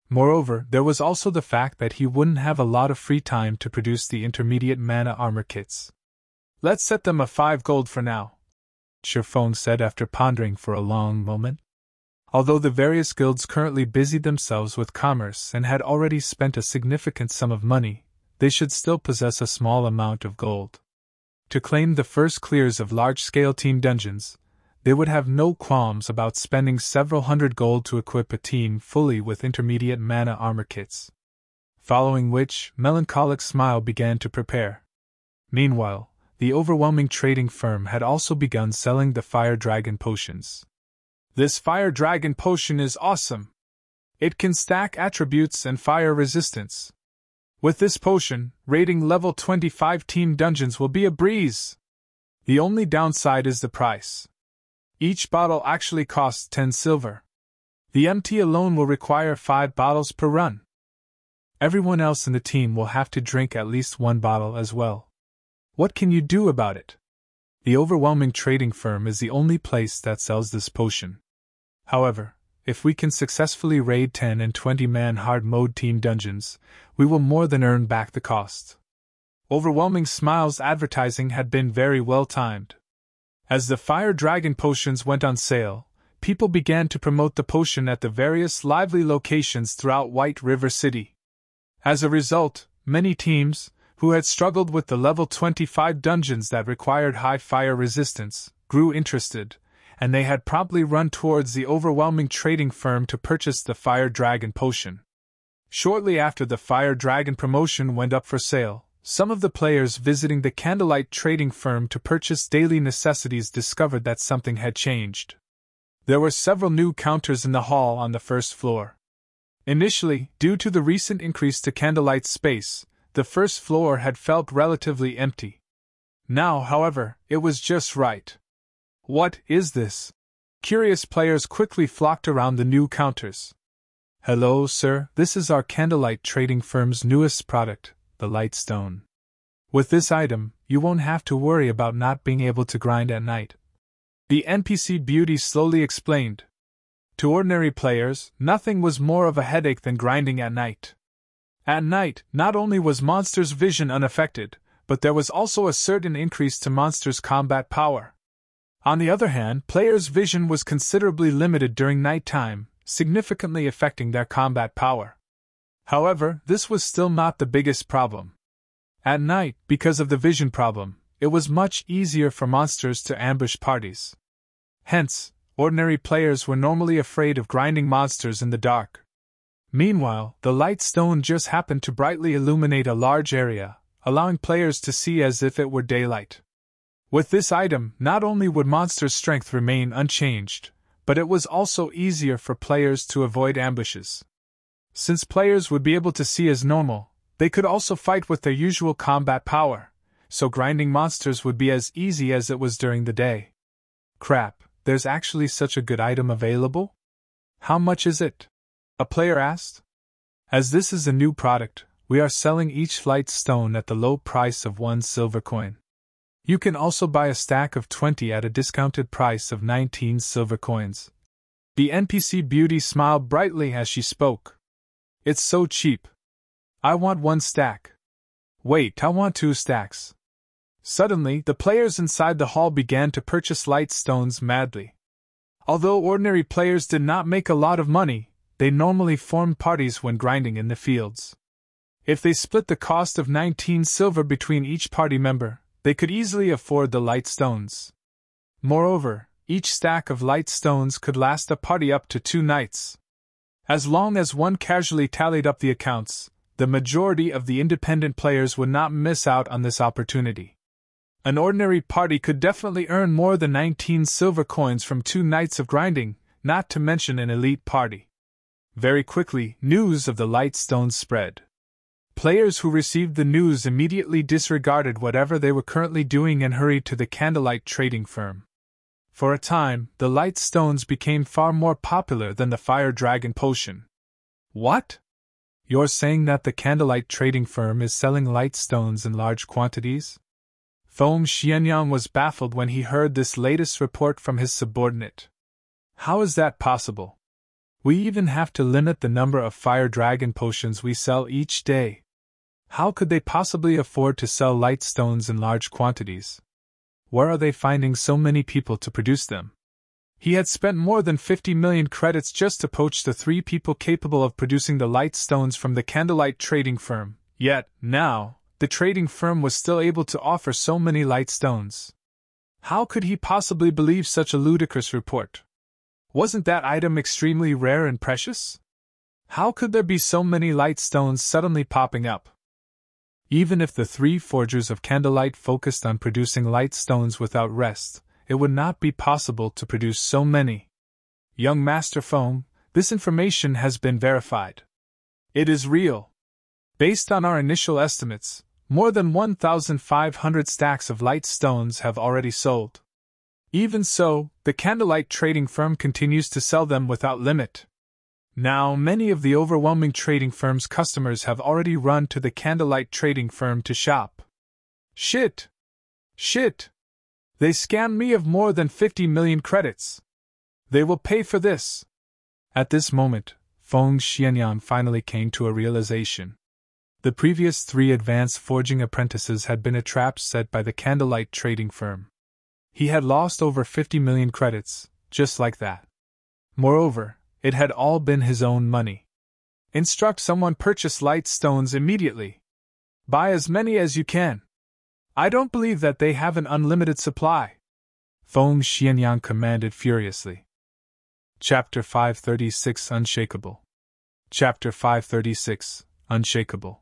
Moreover, there was also the fact that he wouldn't have a lot of free time to produce the intermediate mana armor kits. Let's set them a 5 gold for now, Surefoam said after pondering for a long moment. Although the various guilds currently busied themselves with commerce and had already spent a significant sum of money, they should still possess a small amount of gold. To claim the first clears of large-scale team dungeons, they would have no qualms about spending several hundred gold to equip a team fully with intermediate mana armor kits. Following which, Melancholic Smile began to prepare. Meanwhile, the overwhelming trading firm had also begun selling the Fire Dragon potions. This Fire Dragon potion is awesome. It can stack attributes and fire resistance. With this potion, raiding level 25 team dungeons will be a breeze. The only downside is the price. Each bottle actually costs 10 silver. The MT alone will require 5 bottles per run. Everyone else in the team will have to drink at least 1 bottle as well. What can you do about it? The overwhelming trading firm is the only place that sells this potion. However, if we can successfully raid 10 and 20-man hard mode team dungeons, we will more than earn back the cost. Overwhelming Smile's advertising had been very well timed. As the Fire Dragon potions went on sale, people began to promote the potion at the various lively locations throughout White River City. As a result, many teams, who had struggled with the level 25 dungeons that required high fire resistance, grew interested, and they had promptly run towards the overwhelming trading firm to purchase the Fire Dragon potion. Shortly after the Fire Dragon promotion went up for sale, some of the players visiting the candlelight trading firm to purchase daily necessities discovered that something had changed. There were several new counters in the hall on the first floor. Initially, due to the recent increase to candlelight space, the first floor had felt relatively empty. Now, however, it was just right. What is this? Curious players quickly flocked around the new counters. Hello, sir, this is our candlelight trading firm's newest product, the Light Stone. With this item, you won't have to worry about not being able to grind at night. The NPC beauty slowly explained. To ordinary players, nothing was more of a headache than grinding at night. At night, not only was monsters' vision unaffected, but there was also a certain increase to monsters' combat power. On the other hand, players' vision was considerably limited during nighttime, significantly affecting their combat power. However, this was still not the biggest problem. At night, because of the vision problem, it was much easier for monsters to ambush parties. Hence, ordinary players were normally afraid of grinding monsters in the dark. Meanwhile, the light stone just happened to brightly illuminate a large area, allowing players to see as if it were daylight. With this item, not only would monsters' strength remain unchanged, but it was also easier for players to avoid ambushes. Since players would be able to see as normal, they could also fight with their usual combat power, so grinding monsters would be as easy as it was during the day. Crap, there's actually such a good item available? How much is it? A player asked. As this is a new product, we are selling each light stone at the low price of 1 silver coin. You can also buy a stack of 20 at a discounted price of 19 silver coins. The NPC beauty smiled brightly as she spoke. It's so cheap. I want 1 stack. Wait, I want 2 stacks. Suddenly, the players inside the hall began to purchase light stones madly. Although ordinary players did not make a lot of money, they normally formed parties when grinding in the fields. If they split the cost of 19 silver between each party member, they could easily afford the light stones. Moreover, each stack of light stones could last a party up to 2 nights. As long as one casually tallied up the accounts, the majority of the independent players would not miss out on this opportunity. An ordinary party could definitely earn more than 19 silver coins from 2 nights of grinding, not to mention an elite party. Very quickly, news of the light stones spread. Players who received the news immediately disregarded whatever they were currently doing and hurried to the candlelight trading firm. For a time, the light stones became far more popular than the fire dragon potion. What? You're saying that the candlelight trading firm is selling light stones in large quantities? Feng Xianyang was baffled when he heard this latest report from his subordinate. How is that possible? We even have to limit the number of fire dragon potions we sell each day. How could they possibly afford to sell light stones in large quantities? Where are they finding so many people to produce them? He had spent more than 50 million credits just to poach the 3 people capable of producing the light stones from the candlelight trading firm, yet, now, the trading firm was still able to offer so many light stones. How could he possibly believe such a ludicrous report? Wasn't that item extremely rare and precious? How could there be so many light stones suddenly popping up? Even if the 3 forgers of candlelight focused on producing light stones without rest, it would not be possible to produce so many. Young Master Feng, this information has been verified. It is real. Based on our initial estimates, more than 1,500 stacks of light stones have already sold. Even so, the candlelight trading firm continues to sell them without limit. Now, many of the overwhelming trading firm's customers have already run to the candlelight trading firm to shop. Shit! They scammed me of more than 50 million credits. They will pay for this. At this moment, Feng Xianyang finally came to a realization. The previous 3 advanced forging apprentices had been a trap set by the candlelight trading firm. He had lost over 50 million credits, just like that. Moreover, it had all been his own money. Instruct someone purchase light stones immediately. Buy as many as you can. I don't believe that they have an unlimited supply. Feng Xianyang commanded furiously. Chapter 536 Unshakable. Chapter 536 Unshakable.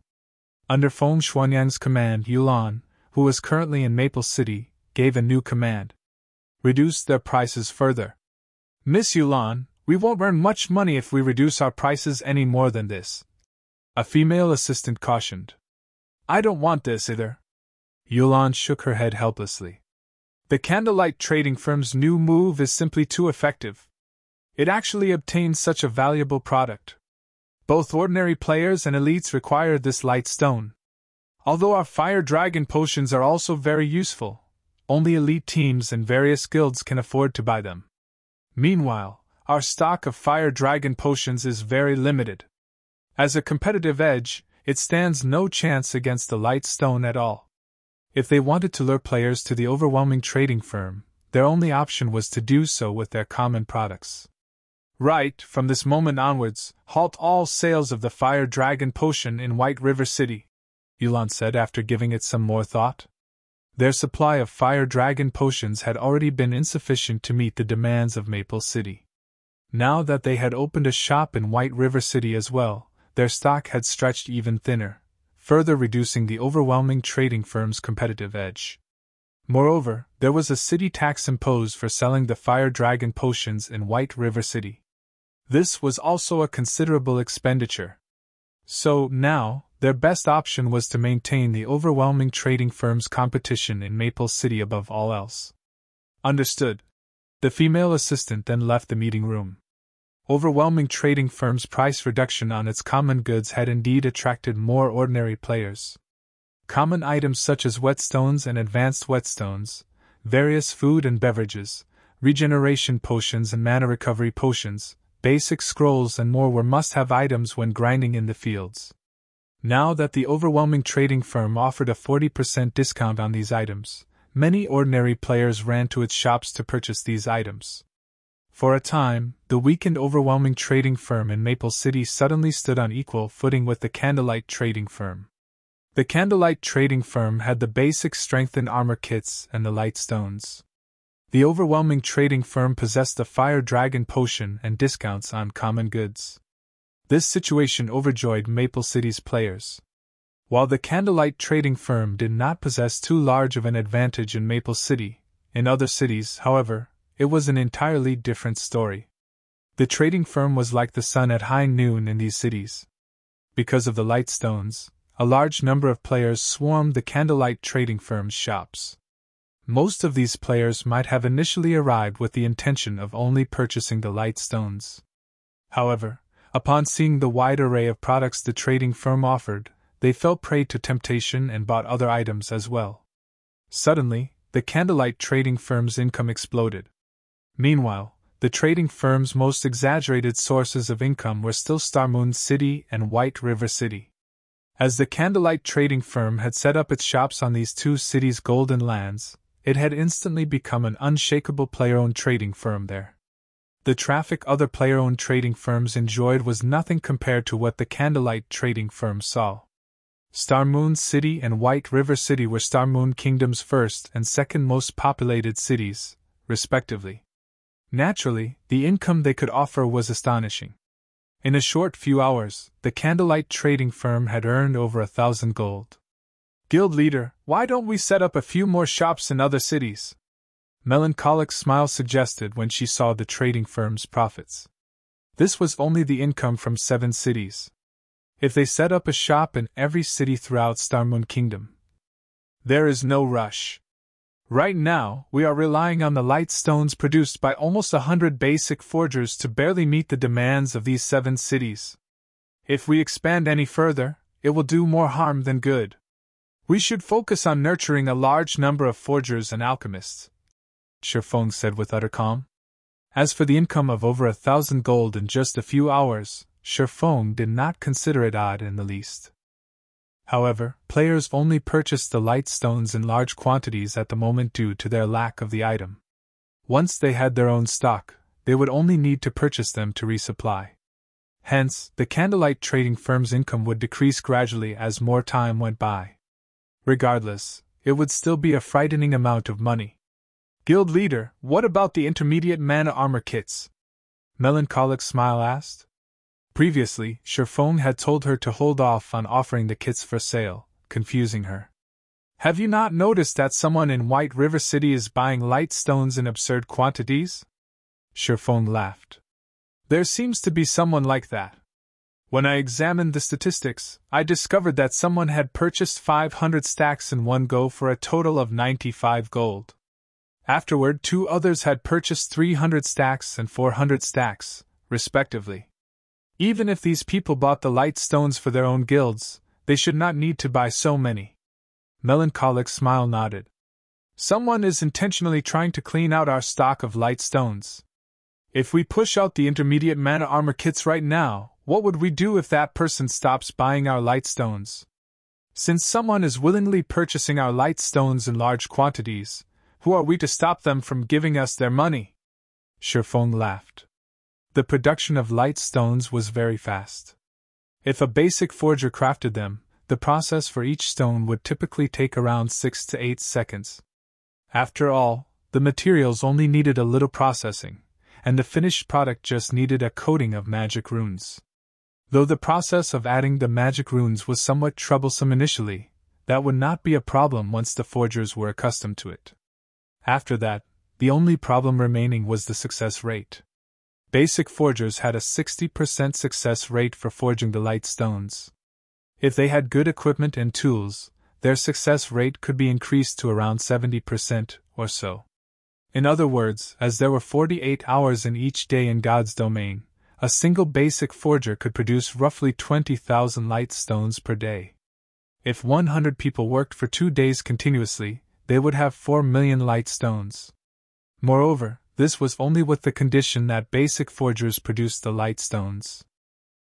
Under Feng Xianyang's command, Yulan, who was currently in Maple City, gave a new command. Reduce their prices further. Miss Yulan, we won't earn much money if we reduce our prices any more than this. A female assistant cautioned. I don't want this either. Yulan shook her head helplessly. The candlelight trading firm's new move is simply too effective. It actually obtains such a valuable product. Both ordinary players and elites require this light stone. Although our fire dragon potions are also very useful, only elite teams and various guilds can afford to buy them. Meanwhile, our stock of fire dragon potions is very limited. As a competitive edge, it stands no chance against the light stone at all. If they wanted to lure players to the overwhelming trading firm, their only option was to do so with their common products. Right, from this moment onwards, halt all sales of the Fire Dragon Potion in White River City, Elon said after giving it some more thought. Their supply of Fire Dragon Potions had already been insufficient to meet the demands of Maple City. Now that they had opened a shop in White River City as well, their stock had stretched even thinner, further reducing the overwhelming trading firm's competitive edge. Moreover, there was a city tax imposed for selling the Fire Dragon Potions in White River City. This was also a considerable expenditure. So, now, their best option was to maintain the overwhelming trading firm's competition in Maple City above all else. Understood. The female assistant then left the meeting room. Overwhelming trading firm's price reduction on its common goods had indeed attracted more ordinary players. Common items such as whetstones and advanced whetstones, various food and beverages, regeneration potions and mana recovery potions, basic scrolls and more were must-have items when grinding in the fields. Now that the overwhelming trading firm offered a 40% discount on these items, many ordinary players ran to its shops to purchase these items. For a time, the weakened overwhelming trading firm in Maple City suddenly stood on equal footing with the Candlelight trading firm. The Candlelight trading firm had the basic strength and armor kits and the light stones. The overwhelming trading firm possessed the Fire Dragon Potion and discounts on common goods. This situation overjoyed Maple City's players. While the Candlelight trading firm did not possess too large of an advantage in Maple City, in other cities, however, it was an entirely different story. The trading firm was like the sun at high noon in these cities. Because of the light stones, a large number of players swarmed the Candlelight trading firm's shops. Most of these players might have initially arrived with the intention of only purchasing the light stones. However, upon seeing the wide array of products the trading firm offered, they fell prey to temptation and bought other items as well. Suddenly, the Candlelight trading firm's income exploded. Meanwhile, the trading firm's most exaggerated sources of income were still Starmoon City and White River City. As the Candlelight trading firm had set up its shops on these two cities' golden lands, it had instantly become an unshakable player-owned trading firm there. The traffic other player-owned trading firms enjoyed was nothing compared to what the Candlelight trading firm saw. Starmoon City and White River City were Starmoon Kingdom's first and second most populated cities, respectively. Naturally, the income they could offer was astonishing. In a short few hours, the Candlelight trading firm had earned over 1,000 gold. Guild leader, why don't we set up a few more shops in other cities? Melancholic smile suggested when she saw the trading firm's profits. This was only the income from 7 cities. If they set up a shop in every city throughout Starmoon Kingdom, there is no rush. Right now, we are relying on the light stones produced by almost 100 basic forgers to barely meet the demands of these 7 cities. If we expand any further, it will do more harm than good. We should focus on nurturing a large number of forgers and alchemists, Shifeng said with utter calm. As for the income of over 1,000 gold in just a few hours, Shifeng did not consider it odd in the least. However, players only purchased the light stones in large quantities at the moment due to their lack of the item. Once they had their own stock, they would only need to purchase them to resupply. Hence, the Candlelight trading firm's income would decrease gradually as more time went by. Regardless, it would still be a frightening amount of money. Guild leader, what about the intermediate mana armor kits? Melancholic smile asked. Previously, Shifeng had told her to hold off on offering the kits for sale, confusing her. Have you not noticed that someone in White River City is buying light stones in absurd quantities? Shifeng laughed. There seems to be someone like that. When I examined the statistics, I discovered that someone had purchased 500 stacks in one go for a total of 95 gold. Afterward, 2 others had purchased 300 stacks and 400 stacks, respectively. Even if these people bought the light stones for their own guilds, they should not need to buy so many. Melancholic smile nodded. Someone is intentionally trying to clean out our stock of light stones. If we push out the intermediate mana armor kits right now, what would we do if that person stops buying our light stones? Since someone is willingly purchasing our light stones in large quantities, who are we to stop them from giving us their money? Shifeng laughed. The production of light stones was very fast. If a basic forger crafted them, the process for each stone would typically take around 6 to 8 seconds. After all, the materials only needed a little processing, and the finished product just needed a coating of magic runes. Though the process of adding the magic runes was somewhat troublesome initially, that would not be a problem once the forgers were accustomed to it. After that, the only problem remaining was the success rate. Basic forgers had a 60% success rate for forging the light stones. If they had good equipment and tools, their success rate could be increased to around 70% or so. In other words, as there were 48 hours in each day in God's domain, a single basic forger could produce roughly 20,000 light stones per day. If 100 people worked for 2 days continuously, they would have 4 million light stones. Moreover, this was only with the condition that basic forgers produced the light stones.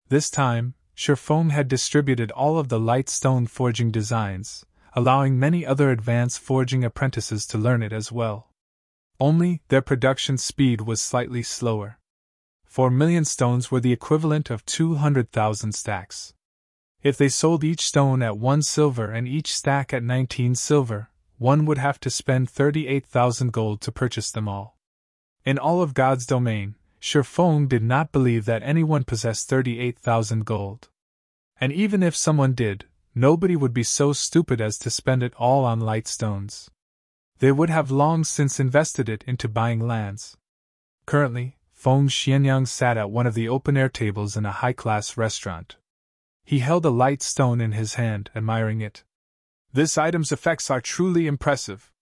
This time, Sherfone had distributed all of the light stone forging designs, allowing many other advanced forging apprentices to learn it as well. Only, their production speed was slightly slower. 4 million stones were the equivalent of 200,000 stacks. If they sold each stone at 1 silver and each stack at 19 silver, one would have to spend 38,000 gold to purchase them all. In all of God's domain, Sherfone did not believe that anyone possessed 38,000 gold. And even if someone did, nobody would be so stupid as to spend it all on light stones. They would have long since invested it into buying lands. Currently, Feng Xianyang sat at one of the open-air tables in a high-class restaurant. He held a light stone in his hand, admiring it. This item's effects are truly impressive.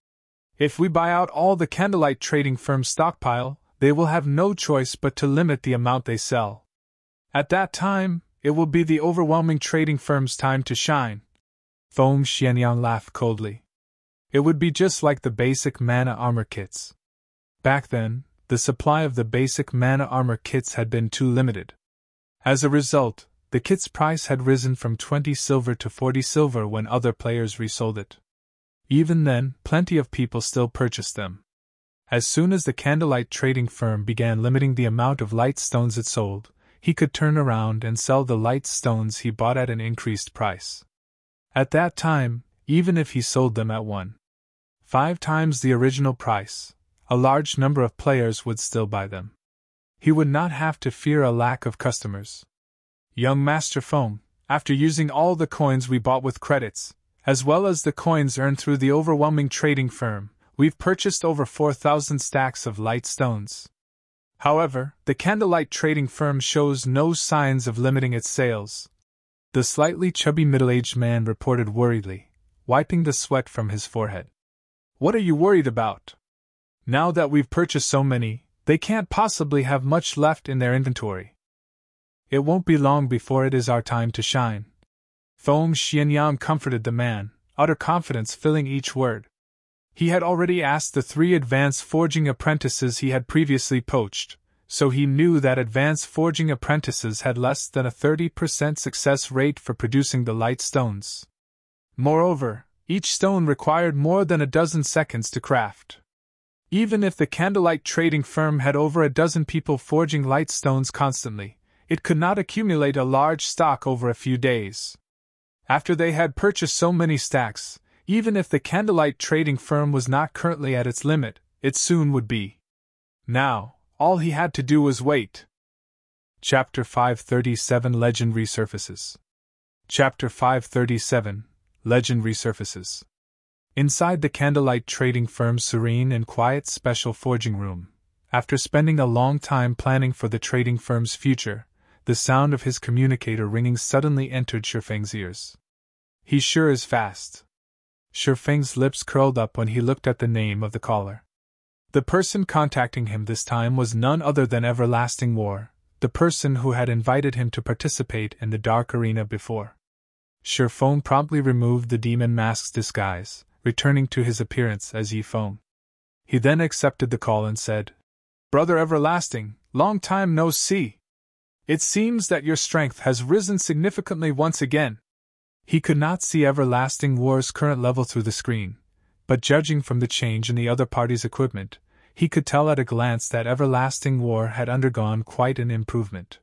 If we buy out all the candlelight trading firm's stockpile, they will have no choice but to limit the amount they sell. At that time, it will be the overwhelming trading firm's time to shine. Feng Xianyang laughed coldly. It would be just like the basic mana armor kits. Back then, the supply of the basic mana armor kits had been too limited. As a result, the kit's price had risen from 20 silver to 40 silver when other players resold it. Even then, plenty of people still purchased them. As soon as the candlelight trading firm began limiting the amount of light stones it sold, he could turn around and sell the light stones he bought at an increased price. At that time, even if he sold them at 1.5 times the original price, a large number of players would still buy them. He would not have to fear a lack of customers. Young Master Feng, after using all the coins we bought with credits, as well as the coins earned through the overwhelming trading firm, we've purchased over 4,000 stacks of light stones. However, the candlelight trading firm shows no signs of limiting its sales. The slightly chubby middle-aged man reported worriedly, wiping the sweat from his forehead. What are you worried about? Now that we've purchased so many, they can't possibly have much left in their inventory. It won't be long before it is our time to shine. Feng Xianyang comforted the man, utter confidence filling each word. He had already asked the 3 advanced forging apprentices he had previously poached, so he knew that advanced forging apprentices had less than a 30% success rate for producing the light stones. Moreover, each stone required more than a dozen seconds to craft. Even if the candlelight trading firm had over a dozen people forging light stones constantly, it could not accumulate a large stock over a few days. After they had purchased so many stacks, even if the candlelight trading firm was not currently at its limit, it soon would be. Now, all he had to do was wait. Chapter 537 Legend Resurfaces. Chapter 537 Legend Resurfaces. Inside the candlelight trading firm's serene and quiet special forging room, after spending a long time planning for the trading firm's future, the sound of his communicator ringing suddenly entered Sherfeng's ears. He sure is fast. Sherfeng's lips curled up when he looked at the name of the caller. The person contacting him this time was none other than Everlasting War, the person who had invited him to participate in the Dark Arena before. Sherfeng promptly removed the demon mask's disguise, returning to his appearance as Yi Feng. He then accepted the call and said, "Brother Everlasting, long time no see. It seems that your strength has risen significantly once again." He could not see Everlasting War's current level through the screen, but judging from the change in the other party's equipment, he could tell at a glance that Everlasting War had undergone quite an improvement.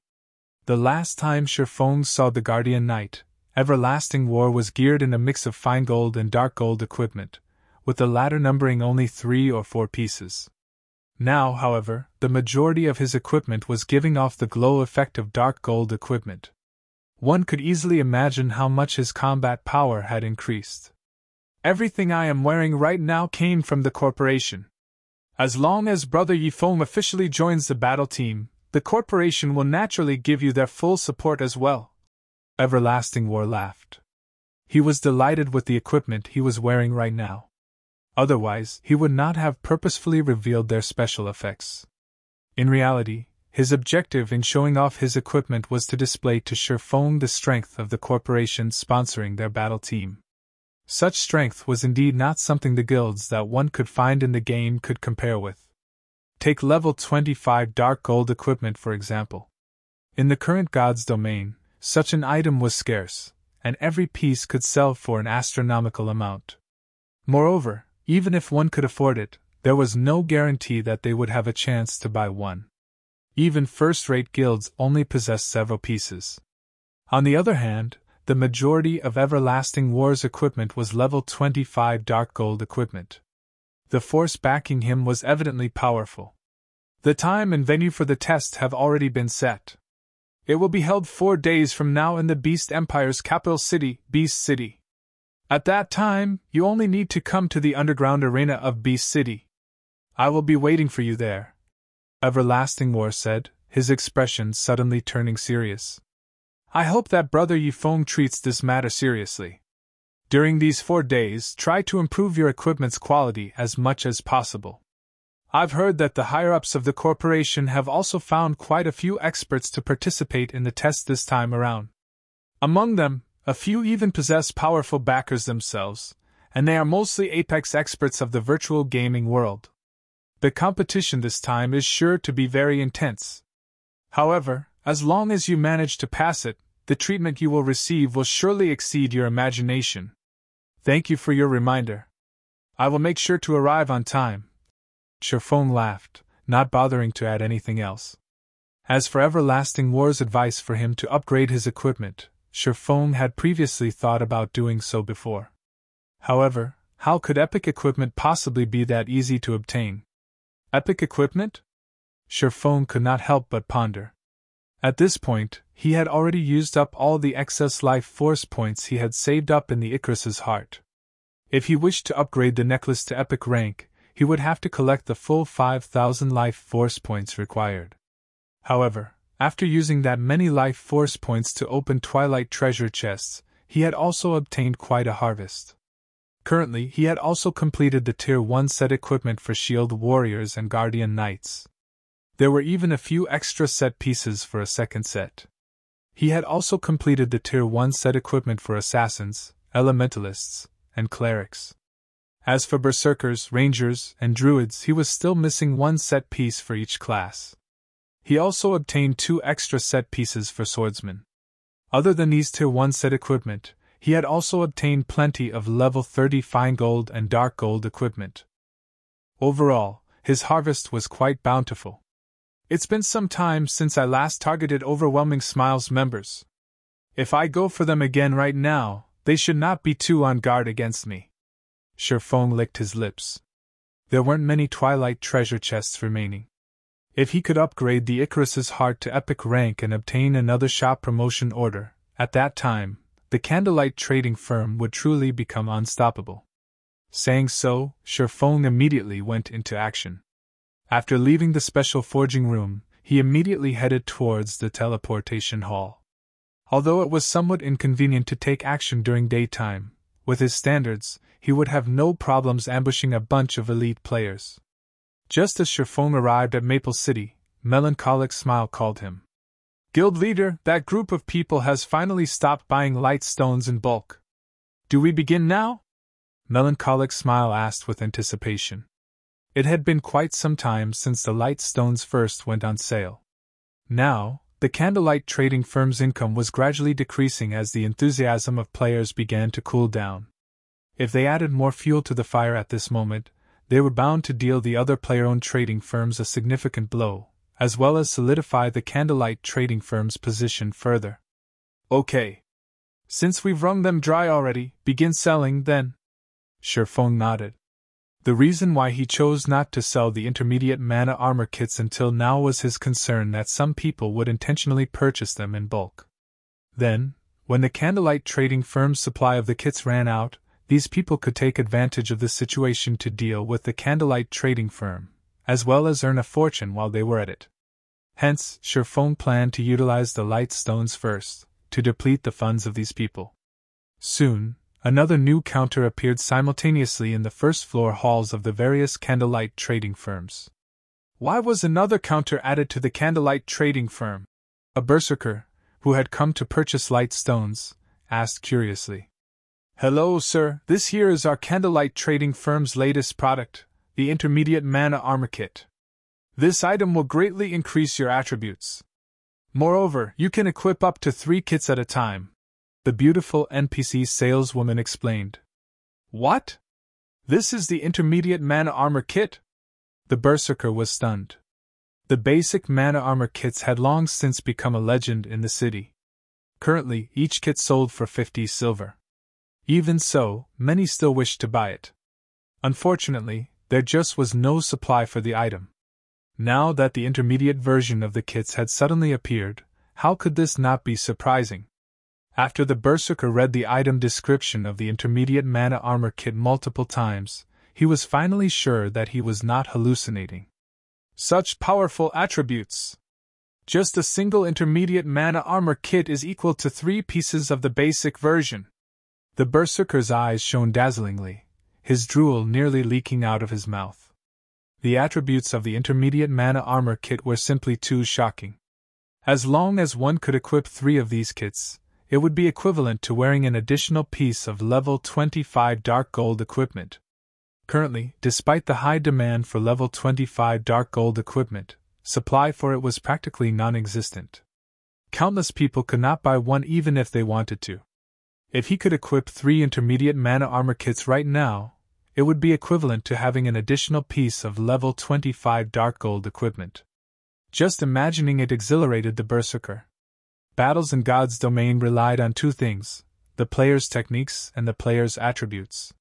The last time Sherfone saw the Guardian Knight, Everlasting War was geared in a mix of fine gold and dark gold equipment, with the latter numbering only 3 or 4 pieces. Now, however, the majority of his equipment was giving off the glow effect of dark gold equipment. One could easily imagine how much his combat power had increased. Everything I am wearing right now came from the corporation. As long as Brother Yifeng officially joins the battle team, the corporation will naturally give you their full support as well. Everlasting War laughed. He was delighted with the equipment he was wearing right now. Otherwise, he would not have purposefully revealed their special effects. In reality, his objective in showing off his equipment was to display to Sherfone the strength of the corporation sponsoring their battle team. Such strength was indeed not something the guilds that one could find in the game could compare with. Take level 25 dark gold equipment for example. In the current god's domain, such an item was scarce, and every piece could sell for an astronomical amount. Moreover, even if one could afford it, there was no guarantee that they would have a chance to buy one. Even first-rate guilds only possessed several pieces. On the other hand, the majority of Everlasting War's equipment was level 25 dark gold equipment. The force backing him was evidently powerful. The time and venue for the test have already been set. It will be held 4 days from now in the Beast Empire's capital city, Beast City. At that time, you only need to come to the underground arena of Beast City. I will be waiting for you there, Everlasting War said, his expression suddenly turning serious. I hope that Brother Yifeng treats this matter seriously. During these 4 days, try to improve your equipment's quality as much as possible. I've heard that the higher-ups of the corporation have also found quite a few experts to participate in the test this time around. Among them, a few even possess powerful backers themselves, and they are mostly apex experts of the virtual gaming world. The competition this time is sure to be very intense. However, as long as you manage to pass it, the treatment you will receive will surely exceed your imagination. Thank you for your reminder. I will make sure to arrive on time. Sherfone laughed, not bothering to add anything else. As for Everlasting War's advice for him to upgrade his equipment, Sherfone had previously thought about doing so before. However, how could epic equipment possibly be that easy to obtain? Epic equipment? Sherfone could not help but ponder. At this point, he had already used up all the excess life force points he had saved up in the Icarus's heart. If he wished to upgrade the necklace to epic rank, he would have to collect the full 5,000 life force points required. However, after using that many life force points to open Twilight treasure chests, he had also obtained quite a harvest. Currently, he had also completed the Tier 1 set equipment for Shield Warriors and Guardian Knights. There were even a few extra set pieces for a second set. He had also completed the Tier 1 set equipment for Assassins, Elementalists, and Clerics. As for Berserkers, Rangers, and Druids, he was still missing 1 set piece for each class. He also obtained 2 extra set pieces for Swordsmen. Other than these Tier 1 set equipment, he had also obtained plenty of level 30 fine gold and dark gold equipment. Overall, his harvest was quite bountiful. It's been some time since I last targeted Overwhelming Smiles members. If I go for them again right now, they should not be too on guard against me. Sherfone licked his lips. There weren't many Twilight treasure chests remaining. If he could upgrade the Icarus's heart to epic rank and obtain another shop promotion order, at that time, the Candlelight trading firm would truly become unstoppable. Saying so, Sherfone immediately went into action. After leaving the special forging room, he immediately headed towards the teleportation hall. Although it was somewhat inconvenient to take action during daytime, with his standards, he would have no problems ambushing a bunch of elite players. Just as Sherfone arrived at Maple City, Melancholic Smile called him. Guild leader, that group of people has finally stopped buying light stones in bulk. Do we begin now? Melancholic Smile asked with anticipation. It had been quite some time since the light stones first went on sale. Now, the Candlelight trading firm's income was gradually decreasing as the enthusiasm of players began to cool down. If they added more fuel to the fire at this moment, they were bound to deal the other player-owned trading firms a significant blow, as well as solidify the Candlelight trading firm's position further. Okay. Since we've wrung them dry already, begin selling then. Shifeng nodded. The reason why he chose not to sell the intermediate mana armor kits until now was his concern that some people would intentionally purchase them in bulk. Then, when the Candlelight trading firm's supply of the kits ran out, these people could take advantage of this situation to deal with the Candlelight trading firm, as well as earn a fortune while they were at it. Hence, Shifeng planned to utilize the light stones first, to deplete the funds of these people. Soon, another new counter appeared simultaneously in the first-floor halls of the various Candlelight trading firms. Why was another counter added to the Candlelight trading firm? A berserker, who had come to purchase light stones, asked curiously. Hello, sir, this here is our Candlelight trading firm's latest product, the intermediate mana armor kit. This item will greatly increase your attributes. Moreover, you can equip up to 3 kits at a time, the beautiful NPC saleswoman explained. What? This is the intermediate mana armor kit? The berserker was stunned. The basic mana armor kits had long since become a legend in the city. Currently, each kit sold for 50 silver. Even so, many still wished to buy it. Unfortunately, there just was no supply for the item. Now that the intermediate version of the kits had suddenly appeared, how could this not be surprising? After the berserker read the item description of the intermediate mana armor kit multiple times, he was finally sure that he was not hallucinating. Such powerful attributes! Just a single intermediate mana armor kit is equal to 3 pieces of the basic version. The berserker's eyes shone dazzlingly, his drool nearly leaking out of his mouth. The attributes of the intermediate mana armor kit were simply too shocking. As long as one could equip 3 of these kits, it would be equivalent to wearing an additional piece of level 25 dark gold equipment. Currently, despite the high demand for level 25 dark gold equipment, supply for it was practically non-existent. Countless people could not buy one even if they wanted to. If he could equip 3 intermediate mana armor kits right now, it would be equivalent to having an additional piece of level 25 dark gold equipment. Just imagining it exhilarated the berserker. Battles in God's domain relied on 2 things, the player's techniques and the player's attributes.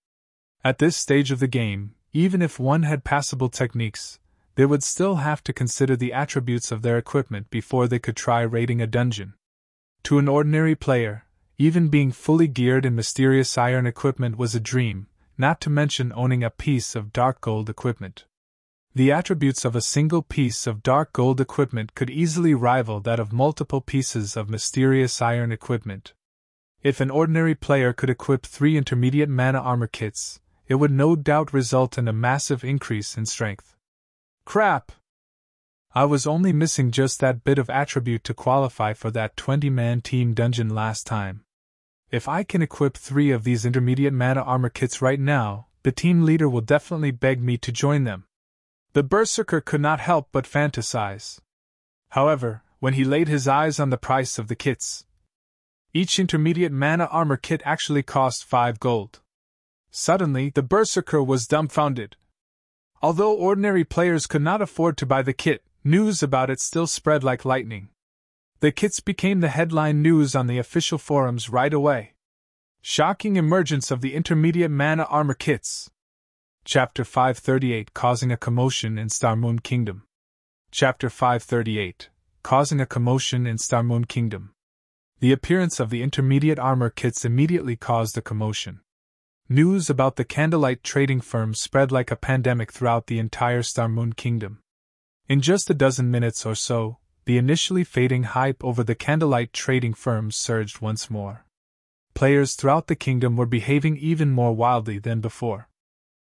At this stage of the game, even if one had passable techniques, they would still have to consider the attributes of their equipment before they could try raiding a dungeon. To an ordinary player, even being fully geared in mysterious iron equipment was a dream, not to mention owning a piece of dark gold equipment. The attributes of a single piece of dark gold equipment could easily rival that of multiple pieces of mysterious iron equipment. If an ordinary player could equip 3 intermediate mana armor kits, it would no doubt result in a massive increase in strength. Crap! I was only missing just that bit of attribute to qualify for that 20-man team dungeon last time. If I can equip 3 of these intermediate mana armor kits right now, the team leader will definitely beg me to join them. The berserker could not help but fantasize. However, when he laid his eyes on the price of the kits, each intermediate mana armor kit actually cost 5 gold. Suddenly, the berserker was dumbfounded. Although ordinary players could not afford to buy the kit, news about it still spread like lightning. The kits became the headline news on the official forums right away. Shocking emergence of the intermediate mana armor kits. Chapter 538 Causing a Commotion in Starmoon Kingdom. Chapter 538 Causing a Commotion in Starmoon Kingdom. The appearance of the intermediate armor kits immediately caused a commotion. News about the Candlelight trading firm spread like a pandemic throughout the entire Starmoon Kingdom. In just a dozen minutes or so, the initially fading hype over the Candlelight trading firm surged once more. Players throughout the kingdom were behaving even more wildly than before.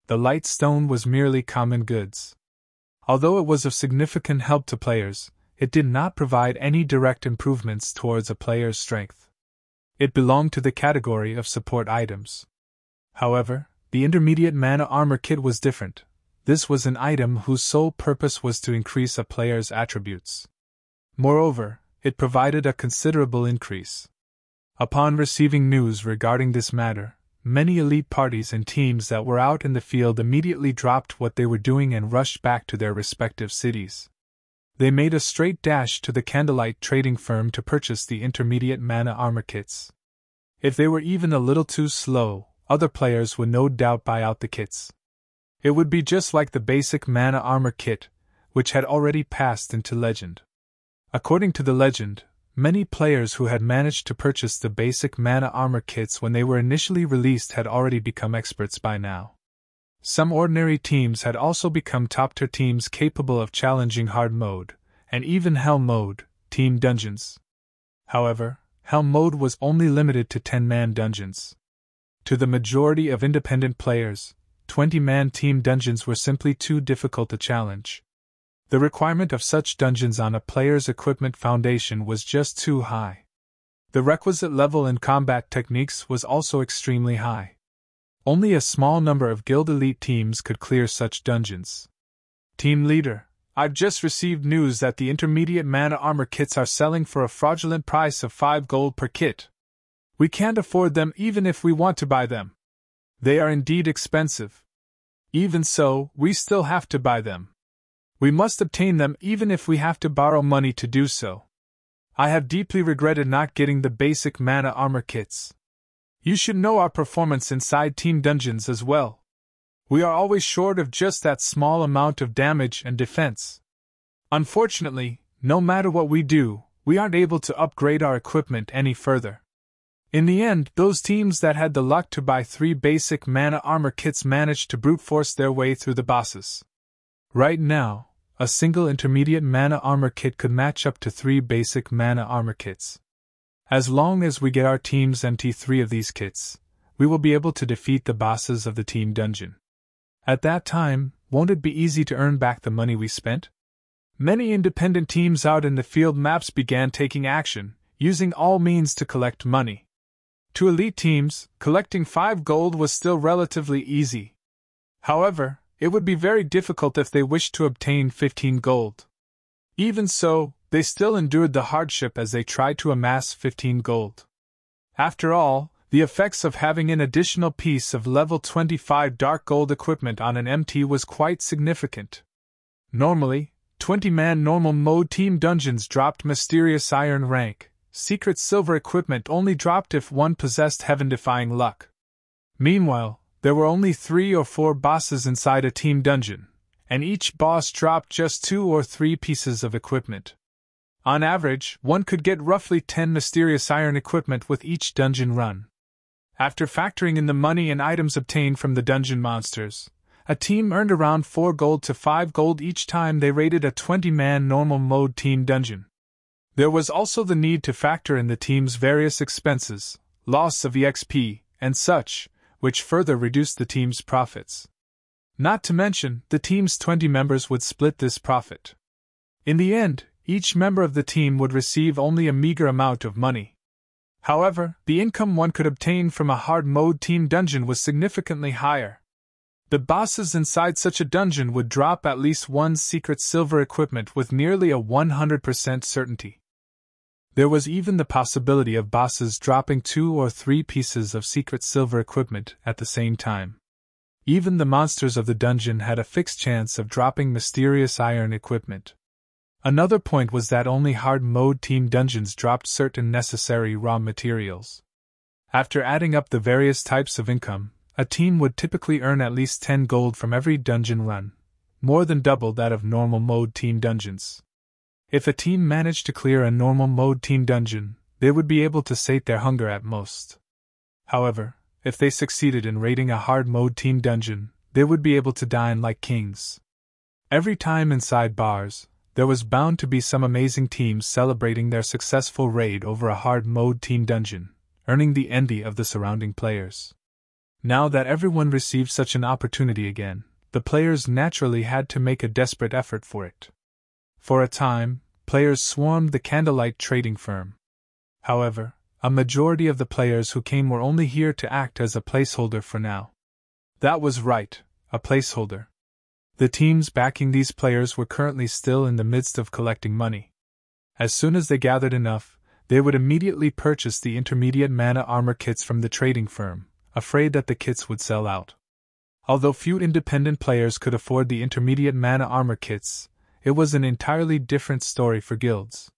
The light stone was merely common goods. Although it was of significant help to players, it did not provide any direct improvements towards a player's strength. It belonged to the category of support items. However, the intermediate mana armor kit was different. This was an item whose sole purpose was to increase a player's attributes. Moreover, it provided a considerable increase. Upon receiving news regarding this matter, many elite parties and teams that were out in the field immediately dropped what they were doing and rushed back to their respective cities. They made a straight dash to the candlelight trading firm to purchase the intermediate mana armor kits. If they were even a little too slow, other players would no doubt buy out the kits. It would be just like the basic mana armor kit, which had already passed into legend. According to the legend, many players who had managed to purchase the basic mana armor kits when they were initially released had already become experts by now. Some ordinary teams had also become top-tier teams capable of challenging hard mode, and even hell mode, team dungeons. However, hell mode was only limited to 10-man dungeons. To the majority of independent players, 20-man team dungeons were simply too difficult to challenge. The requirement of such dungeons on a player's equipment foundation was just too high. The requisite level in combat techniques was also extremely high. Only a small number of guild elite teams could clear such dungeons. Team leader, I've just received news that the intermediate mana armor kits are selling for a fraudulent price of 5 gold per kit. We can't afford them even if we want to buy them. They are indeed expensive. Even so, we still have to buy them. We must obtain them even if we have to borrow money to do so. I have deeply regretted not getting the basic mana armor kits. You should know our performance inside team dungeons as well. We are always short of just that small amount of damage and defense. Unfortunately, no matter what we do, we aren't able to upgrade our equipment any further. In the end, those teams that had the luck to buy 3 basic mana armor kits managed to brute force their way through the bosses. Right now, a single intermediate mana armor kit could match up to 3 basic mana armor kits. As long as we get our teams empty 3 of these kits, we will be able to defeat the bosses of the team dungeon. At that time, won't it be easy to earn back the money we spent? Many independent teams out in the field maps began taking action, using all means to collect money. To elite teams, collecting 5 gold was still relatively easy. However, it would be very difficult if they wished to obtain 15 gold. Even so, they still endured the hardship as they tried to amass 15 gold. After all, the effects of having an additional piece of level 25 dark gold equipment on an MT was quite significant. Normally, 20-man normal mode team dungeons dropped mysterious iron rank. Secret silver equipment only dropped if one possessed heaven-defying luck. Meanwhile, there were only 3 or 4 bosses inside a team dungeon, and each boss dropped just 2 or 3 pieces of equipment. On average, one could get roughly 10 mysterious iron equipment with each dungeon run. After factoring in the money and items obtained from the dungeon monsters, a team earned around 4 gold to 5 gold each time they raided a 20-man normal mode team dungeon. There was also the need to factor in the team's various expenses, loss of EXP, and such, which further reduced the team's profits. Not to mention, the team's 20 members would split this profit. In the end, each member of the team would receive only a meager amount of money. However, the income one could obtain from a hard mode team dungeon was significantly higher. The bosses inside such a dungeon would drop at least 1 secret silver equipment with nearly a 100% certainty. There was even the possibility of bosses dropping 2 or 3 pieces of secret silver equipment at the same time. Even the monsters of the dungeon had a fixed chance of dropping mysterious iron equipment. Another point was that only hard mode team dungeons dropped certain necessary raw materials. After adding up the various types of income, a team would typically earn at least 10 gold from every dungeon run, more than double that of normal mode team dungeons. If a team managed to clear a normal mode team dungeon, they would be able to sate their hunger at most. However, if they succeeded in raiding a hard mode team dungeon, they would be able to dine like kings. Every time inside bars, there was bound to be some amazing teams celebrating their successful raid over a hard mode team dungeon, earning the envy of the surrounding players. Now that everyone received such an opportunity again, the players naturally had to make a desperate effort for it. For a time, players swarmed the candlelight trading firm. However, a majority of the players who came were only here to act as a placeholder for now. That was right, a placeholder. The teams backing these players were currently still in the midst of collecting money. As soon as they gathered enough, they would immediately purchase the intermediate mana armor kits from the trading firm, afraid that the kits would sell out. Although few independent players could afford the intermediate mana armor kits, it was an entirely different story for guilds.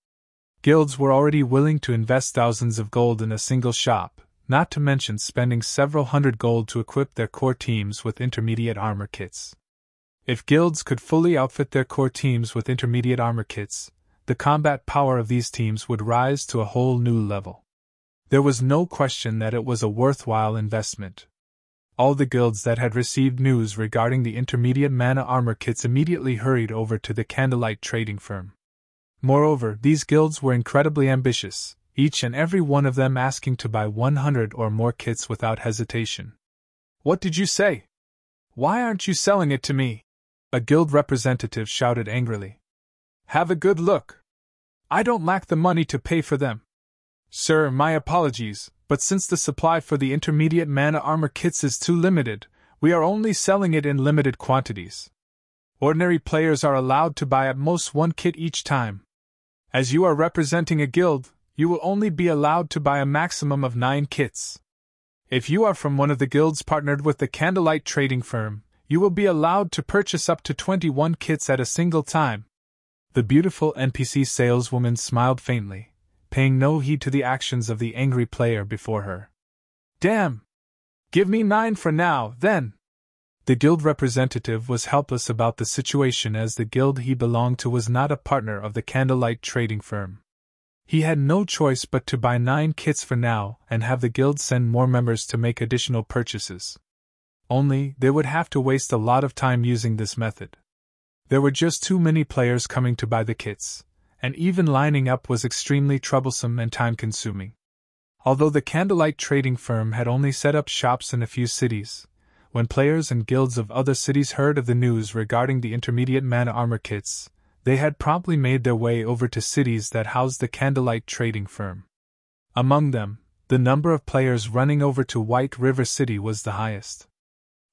Guilds were already willing to invest thousands of gold in a single shop, not to mention spending several hundred gold to equip their core teams with intermediate armor kits. If guilds could fully outfit their core teams with intermediate armor kits, the combat power of these teams would rise to a whole new level. There was no question that it was a worthwhile investment. All the guilds that had received news regarding the intermediate mana armor kits immediately hurried over to the candlelight trading firm. Moreover, these guilds were incredibly ambitious, each and every one of them asking to buy 100 or more kits without hesitation. "What did you say? Why aren't you selling it to me?" a guild representative shouted angrily. "Have a good look. I don't lack the money to pay for them." "Sir, my apologies, but since the supply for the intermediate mana armor kits is too limited, we are only selling it in limited quantities. Ordinary players are allowed to buy at most one kit each time. As you are representing a guild, you will only be allowed to buy a maximum of 9 kits. If you are from one of the guilds partnered with the candlelight trading firm, you will be allowed to purchase up to 21 kits at a single time." The beautiful NPC saleswoman smiled faintly, paying no heed to the actions of the angry player before her. "Damn! Give me 9 for now, then!" The guild representative was helpless about the situation as the guild he belonged to was not a partner of the candlelight trading firm. He had no choice but to buy 9 kits for now and have the guild send more members to make additional purchases. Only, they would have to waste a lot of time using this method. There were just too many players coming to buy the kits, and even lining up was extremely troublesome and time-consuming. Although the candlelight trading firm had only set up shops in a few cities, when players and guilds of other cities heard of the news regarding the intermediate mana armor kits, they had promptly made their way over to cities that housed the candlelight trading firm. Among them, the number of players running over to White River City was the highest.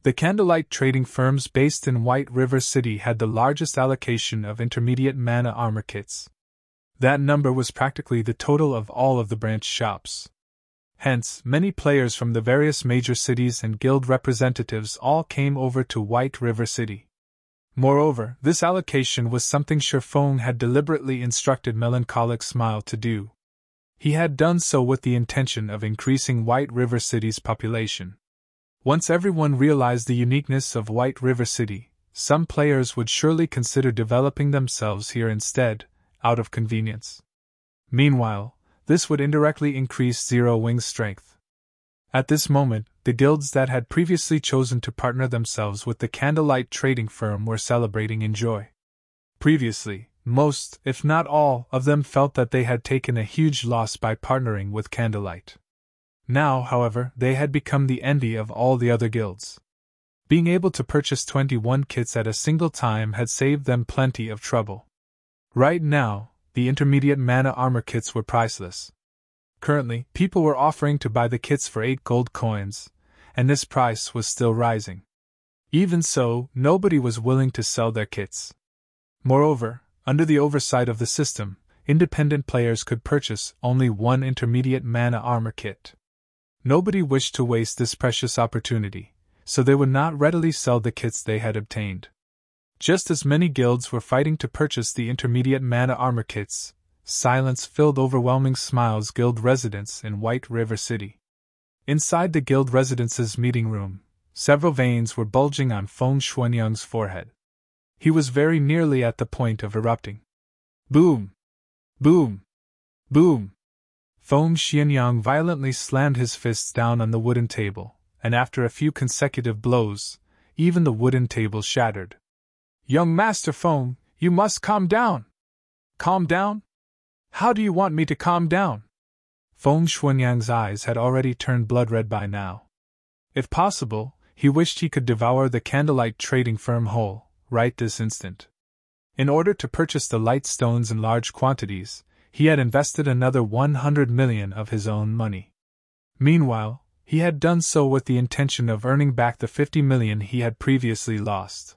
The candlelight trading firms based in White River City had the largest allocation of intermediate mana armor kits. That number was practically the total of all of the branch shops. Hence, many players from the various major cities and guild representatives all came over to White River City. Moreover, this allocation was something Sherfong had deliberately instructed Melancholic Smile to do. He had done so with the intention of increasing White River City's population. Once everyone realized the uniqueness of White River City, some players would surely consider developing themselves here instead, out of convenience. Meanwhile, this would indirectly increase Zero Wing's strength. At this moment, the guilds that had previously chosen to partner themselves with the candlelight trading firm were celebrating in joy. Previously, most, if not all, of them felt that they had taken a huge loss by partnering with Candlelight. Now, however, they had become the envy of all the other guilds. Being able to purchase 21 kits at a single time had saved them plenty of trouble. Right now, the intermediate mana armor kits were priceless. Currently, people were offering to buy the kits for 8 gold coins, and this price was still rising. Even so, nobody was willing to sell their kits. Moreover, under the oversight of the system, independent players could purchase only 1 intermediate mana armor kit. Nobody wished to waste this precious opportunity, so they would not readily sell the kits they had obtained. Just as many guilds were fighting to purchase the intermediate mana armor kits, silence filled Overwhelming Smile's guild residence in White River City. Inside the guild residence's meeting room, several veins were bulging on Feng Xuanyang's forehead. He was very nearly at the point of erupting. Boom! Boom! Boom! Feng Xuanyang violently slammed his fists down on the wooden table, and after a few consecutive blows, even the wooden table shattered. Young Master Feng, you must calm down! Calm down? How do you want me to calm down? Feng Xuanyang's eyes had already turned blood-red by now. If possible, he wished he could devour the candlelight trading firm whole, right this instant. In order to purchase the light stones in large quantities, he had invested another 100 million of his own money. Meanwhile, he had done so with the intention of earning back the 50 million he had previously lost.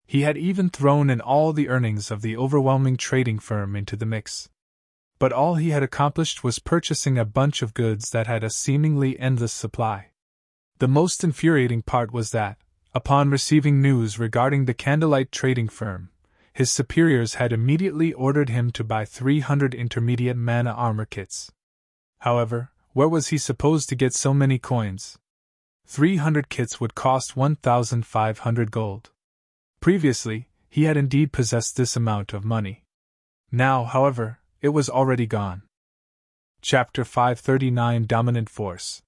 He had even thrown in all the earnings of the overwhelming trading firm into the mix. But all he had accomplished was purchasing a bunch of goods that had a seemingly endless supply. The most infuriating part was that, upon receiving news regarding the candlelight trading firm, his superiors had immediately ordered him to buy 300 intermediate mana armor kits. However, where was he supposed to get so many coins? 300 kits would cost 1,500 gold. Previously, he had indeed possessed this amount of money. Now, however, it was already gone. Chapter 539 Dominant Force.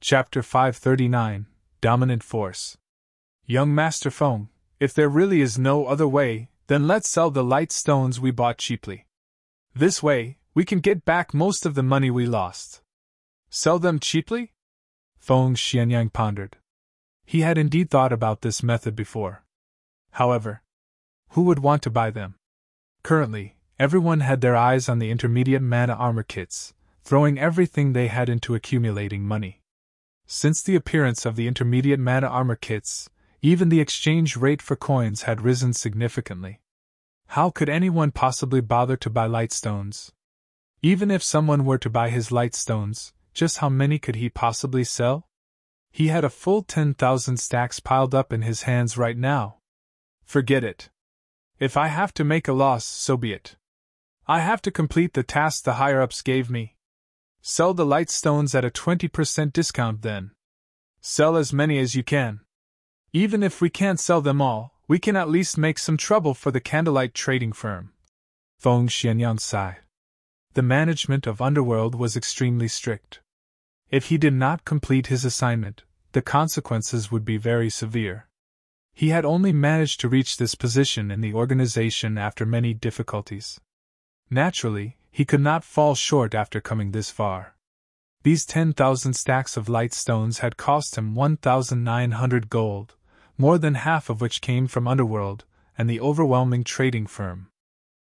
Chapter 539 Dominant Force. Young Master Feng, if there really is no other way, then let's sell the light stones we bought cheaply. This way, we can get back most of the money we lost. Sell them cheaply? Feng Xianyang pondered. He had indeed thought about this method before. However, who would want to buy them? Currently, everyone had their eyes on the intermediate mana armor kits, throwing everything they had into accumulating money. Since the appearance of the intermediate mana armor kits, even the exchange rate for coins had risen significantly. How could anyone possibly bother to buy light stones? Even if someone were to buy his light stones, just how many could he possibly sell? He had a full 10,000 stacks piled up in his hands right now. Forget it. If I have to make a loss, so be it. I have to complete the task the higher-ups gave me. Sell the light stones at a 20% discount then. Sell as many as you can. Even if we can't sell them all, we can at least make some trouble for the candlelight trading firm. Feng Xianyang sighed. The management of Underworld was extremely strict. If he did not complete his assignment, the consequences would be very severe. He had only managed to reach this position in the organization after many difficulties. Naturally, he could not fall short after coming this far. These 10,000 stacks of light stones had cost him 1,900 gold, more than half of which came from Underworld and the overwhelming trading firm.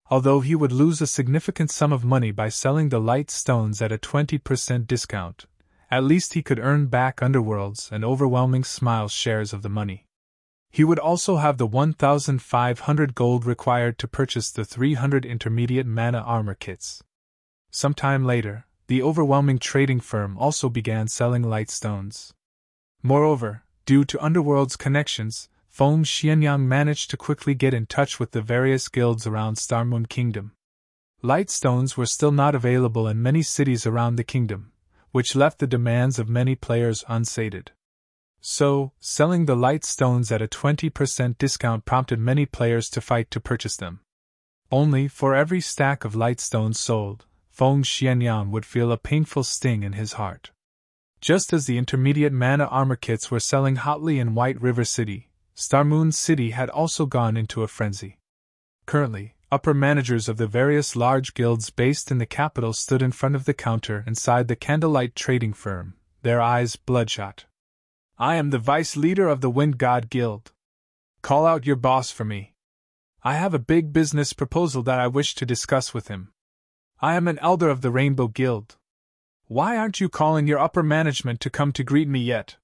Although he would lose a significant sum of money by selling the light stones at a 20% discount, at least he could earn back Underworld's and Overwhelming Smile's shares of the money. He would also have the 1,500 gold required to purchase the 300 intermediate mana armor kits. Sometime later, the overwhelming trading firm also began selling light stones. Moreover, due to Underworld's connections, Feng Xianyang managed to quickly get in touch with the various guilds around Starmoon Kingdom. Light stones were still not available in many cities around the kingdom, which left the demands of many players unsated. So, selling the light stones at a 20% discount prompted many players to fight to purchase them. Only for every stack of light stones sold, Feng Xianyang would feel a painful sting in his heart. Just as the intermediate mana armor kits were selling hotly in White River City, Starmoon City had also gone into a frenzy. Currently, upper managers of the various large guilds based in the capital stood in front of the counter inside the candlelight trading firm, their eyes bloodshot. I am the vice leader of the Wind God Guild. Call out your boss for me. I have a big business proposal that I wish to discuss with him. I am an elder of the Rainbow Guild. Why aren't you calling your upper management to come to greet me yet?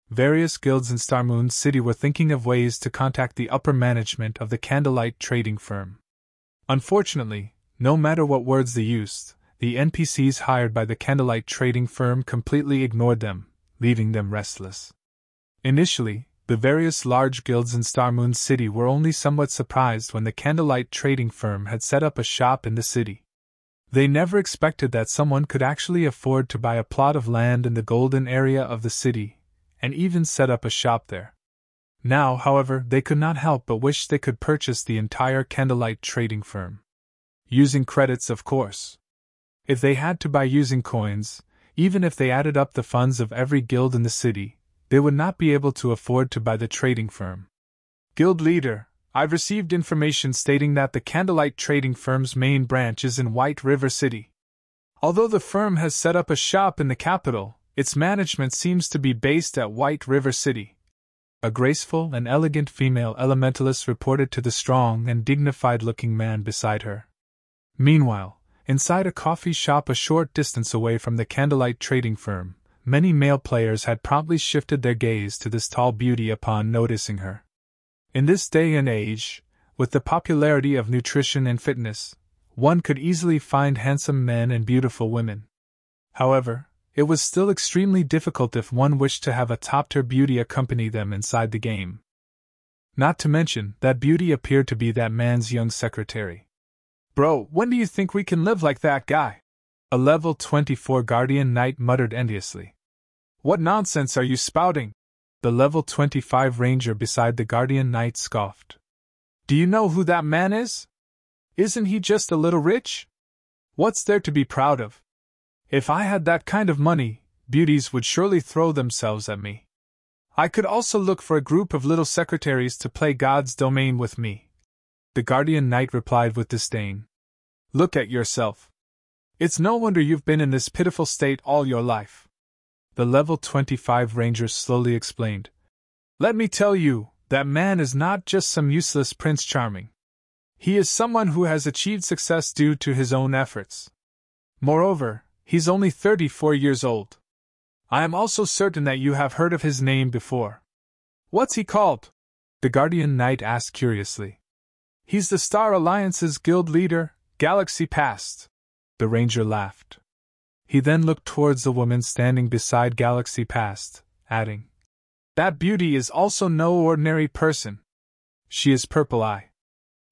Various guilds in Starmoon City were thinking of ways to contact the upper management of the candlelight trading firm. Unfortunately, no matter what words they used, the NPCs hired by the candlelight trading firm completely ignored them, leaving them restless. Initially, the various large guilds in Starmoon City were only somewhat surprised when the candlelight trading firm had set up a shop in the city. They never expected that someone could actually afford to buy a plot of land in the golden area of the city, and even set up a shop there. Now, however, they could not help but wish they could purchase the entire candlelight trading firm. Using credits, of course. If they had to buy using coins, even if they added up the funds of every guild in the city, they would not be able to afford to buy the trading firm. Guild leader, I've received information stating that the candlelight trading firm's main branch is in White River City. Although the firm has set up a shop in the capital, its management seems to be based at White River City. A graceful and elegant female elementalist reported to the strong and dignified-looking man beside her. Meanwhile, inside a coffee shop a short distance away from the candlelight trading firm, many male players had promptly shifted their gaze to this tall beauty upon noticing her. In this day and age, with the popularity of nutrition and fitness, one could easily find handsome men and beautiful women. However, it was still extremely difficult if one wished to have a top-tier beauty accompany them inside the game. Not to mention, that beauty appeared to be that man's young secretary. "Bro, when do you think we can live like that guy?" A level 24 Guardian Knight muttered enviously. "What nonsense are you spouting?" The level 25 Ranger beside the Guardian Knight scoffed. "Do you know who that man is? Isn't he just a little rich? What's there to be proud of? If I had that kind of money, beauties would surely throw themselves at me. I could also look for a group of little secretaries to play God's domain with me." The Guardian Knight replied with disdain. "Look at yourself. It's no wonder you've been in this pitiful state all your life." The level 25 Ranger slowly explained. "Let me tell you, that man is not just some useless Prince Charming. He is someone who has achieved success due to his own efforts. Moreover, he's only 34 years old. I am also certain that you have heard of his name before." "What's he called?" the Guardian Knight asked curiously. "He's the Star Alliance's guild leader, Galaxy Past." The Ranger laughed. He then looked towards the woman standing beside Galaxy Past, adding, "That beauty is also no ordinary person. She is Purple Eye.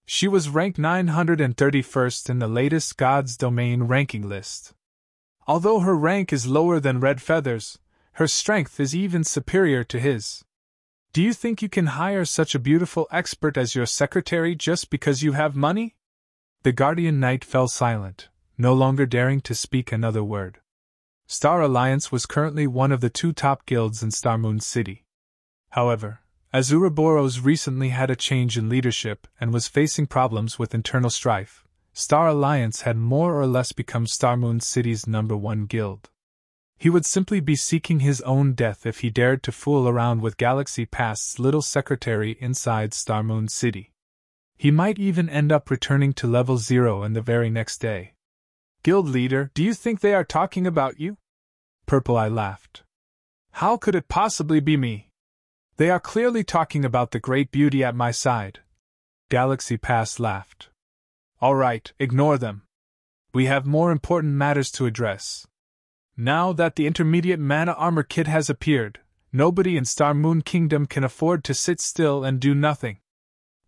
She was ranked 931st in the latest God's Domain ranking list. Although her rank is lower than Red Feather's, her strength is even superior to his. Do you think you can hire such a beautiful expert as your secretary just because you have money?" The Guardian Knight fell silent, no longer daring to speak another word. Star Alliance was currently one of the 2 top guilds in Starmoon City. However, as Ouroboros recently had a change in leadership and was facing problems with internal strife, Star Alliance had more or less become Starmoon City's #1 guild. He would simply be seeking his own death if he dared to fool around with Galaxy Past's little secretary inside Starmoon City. He might even end up returning to level 0 in the very next day. "Guild leader, do you think they are talking about you?" Purple Eye laughed. "How could it possibly be me? They are clearly talking about the great beauty at my side." Galaxy Past laughed. "All right, ignore them. We have more important matters to address. Now that the intermediate mana armor kit has appeared, nobody in Starmoon Kingdom can afford to sit still and do nothing.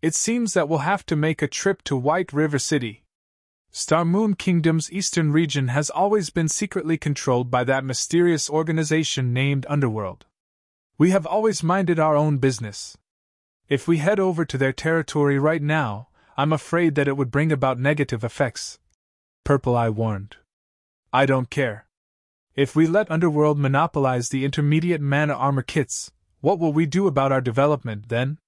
It seems that we'll have to make a trip to White River City. Starmoon Kingdom's eastern region has always been secretly controlled by that mysterious organization named Underworld. We have always minded our own business. If we head over to their territory right now, I'm afraid that it would bring about negative effects," Purple Eye warned. "I don't care. If we let Underworld monopolize the intermediate mana armor kits, what will we do about our development then?"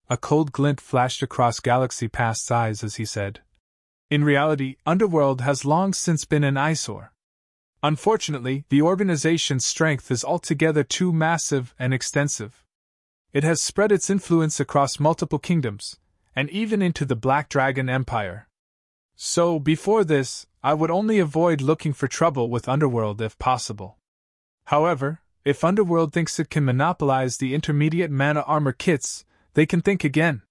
A cold glint flashed across Galaxy Past's eyes as he said, "In reality, Underworld has long since been an eyesore. Unfortunately, the organization's strength is altogether too massive and extensive. It has spread its influence across multiple kingdoms, and even into the Black Dragon Empire. So, before this, I would only avoid looking for trouble with Underworld if possible. However, if Underworld thinks it can monopolize the intermediate mana armor kits, they can think again."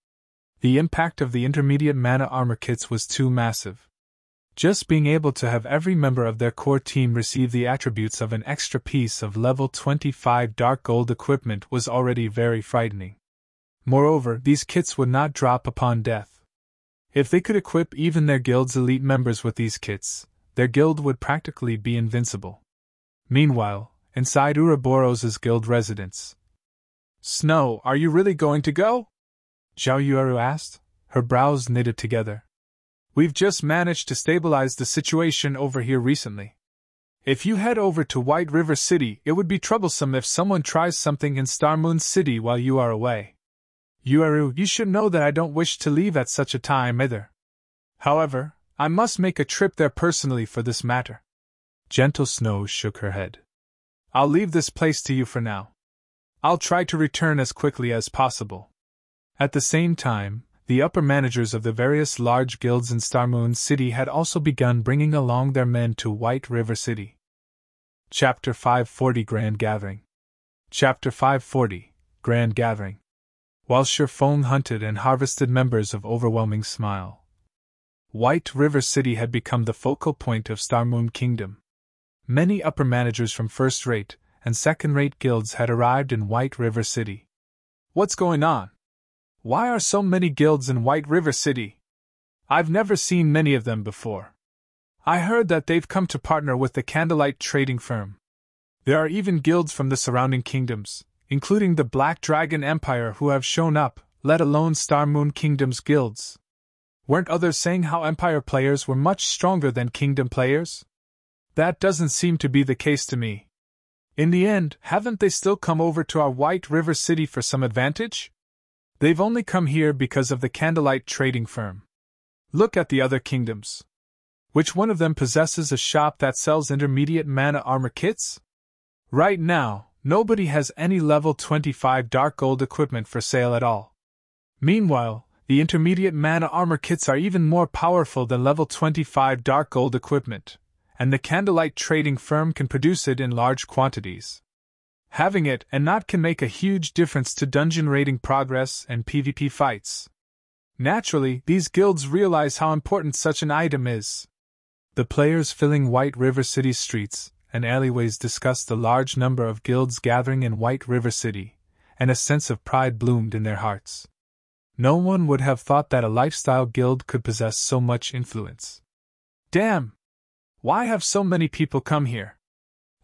The impact of the intermediate mana armor kits was too massive. Just being able to have every member of their core team receive the attributes of an extra piece of level 25 dark gold equipment was already very frightening. Moreover, these kits would not drop upon death. If they could equip even their guild's elite members with these kits, their guild would practically be invincible. Meanwhile, inside Ouroboros' guild residence. "Snow, are you really going to go?" Zhao Yueru asked, her brows knitted together. "We've just managed to stabilize the situation over here recently. If you head over to White River City, it would be troublesome if someone tries something in Starmoon City while you are away. Yueru, you should know that I don't wish to leave at such a time either. However, I must make a trip there personally for this matter." Gentle Snow shook her head. "I'll leave this place to you for now. I'll try to return as quickly as possible." At the same time, the upper managers of the various large guilds in Starmoon City had also begun bringing along their men to White River City. Chapter 540 Grand Gathering. Chapter 540 Grand Gathering. While Shifeng hunted and harvested members of Overwhelming Smile, White River City had become the focal point of Starmoon Kingdom. Many upper managers from first-rate and second-rate guilds had arrived in White River City. What's going on? Why are so many guilds in White River City? I've never seen many of them before. I heard that they've come to partner with the Candlelight trading firm. There are even guilds from the surrounding kingdoms, including the Black Dragon Empire, who have shown up, let alone Star Moon Kingdom's guilds. Weren't others saying how Empire players were much stronger than Kingdom players? That doesn't seem to be the case to me. In the end, haven't they still come over to our White River City for some advantage? They've only come here because of the Candlelight trading firm. Look at the other kingdoms. Which one of them possesses a shop that sells intermediate mana armor kits? Right now, nobody has any level 25 dark gold equipment for sale at all. Meanwhile, the intermediate mana armor kits are even more powerful than level 25 dark gold equipment, and the Candlelight trading firm can produce it in large quantities. Having it and not can make a huge difference to dungeon raiding progress and PvP fights. Naturally, these guilds realize how important such an item is. The players filling White River City's streets and alleyways discussed the large number of guilds gathering in White River City, and a sense of pride bloomed in their hearts. No one would have thought that a lifestyle guild could possess so much influence. Damn! Why have so many people come here?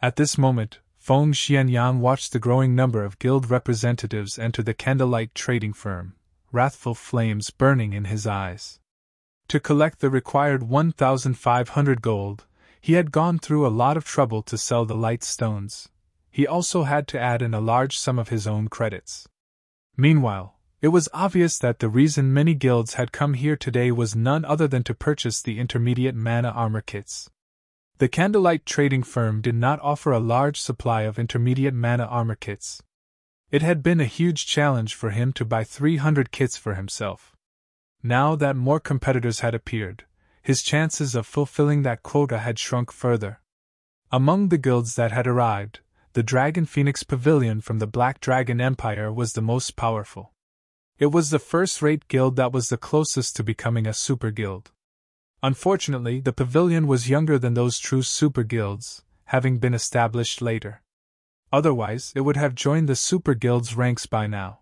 At this moment, Feng Xianyang watched the growing number of guild representatives enter the Candlelight trading firm, wrathful flames burning in his eyes. To collect the required 1,500 gold, he had gone through a lot of trouble to sell the light stones. He also had to add in a large sum of his own credits. Meanwhile, it was obvious that the reason many guilds had come here today was none other than to purchase the intermediate mana armor kits. The Candlelight trading firm did not offer a large supply of intermediate mana armor kits. It had been a huge challenge for him to buy 300 kits for himself. Now that more competitors had appeared, his chances of fulfilling that quota had shrunk further. Among the guilds that had arrived, the Dragon Phoenix Pavilion from the Black Dragon Empire was the most powerful. It was the first-rate guild that was the closest to becoming a super guild. Unfortunately, the pavilion was younger than those true super guilds, having been established later. Otherwise, it would have joined the super guild's ranks by now.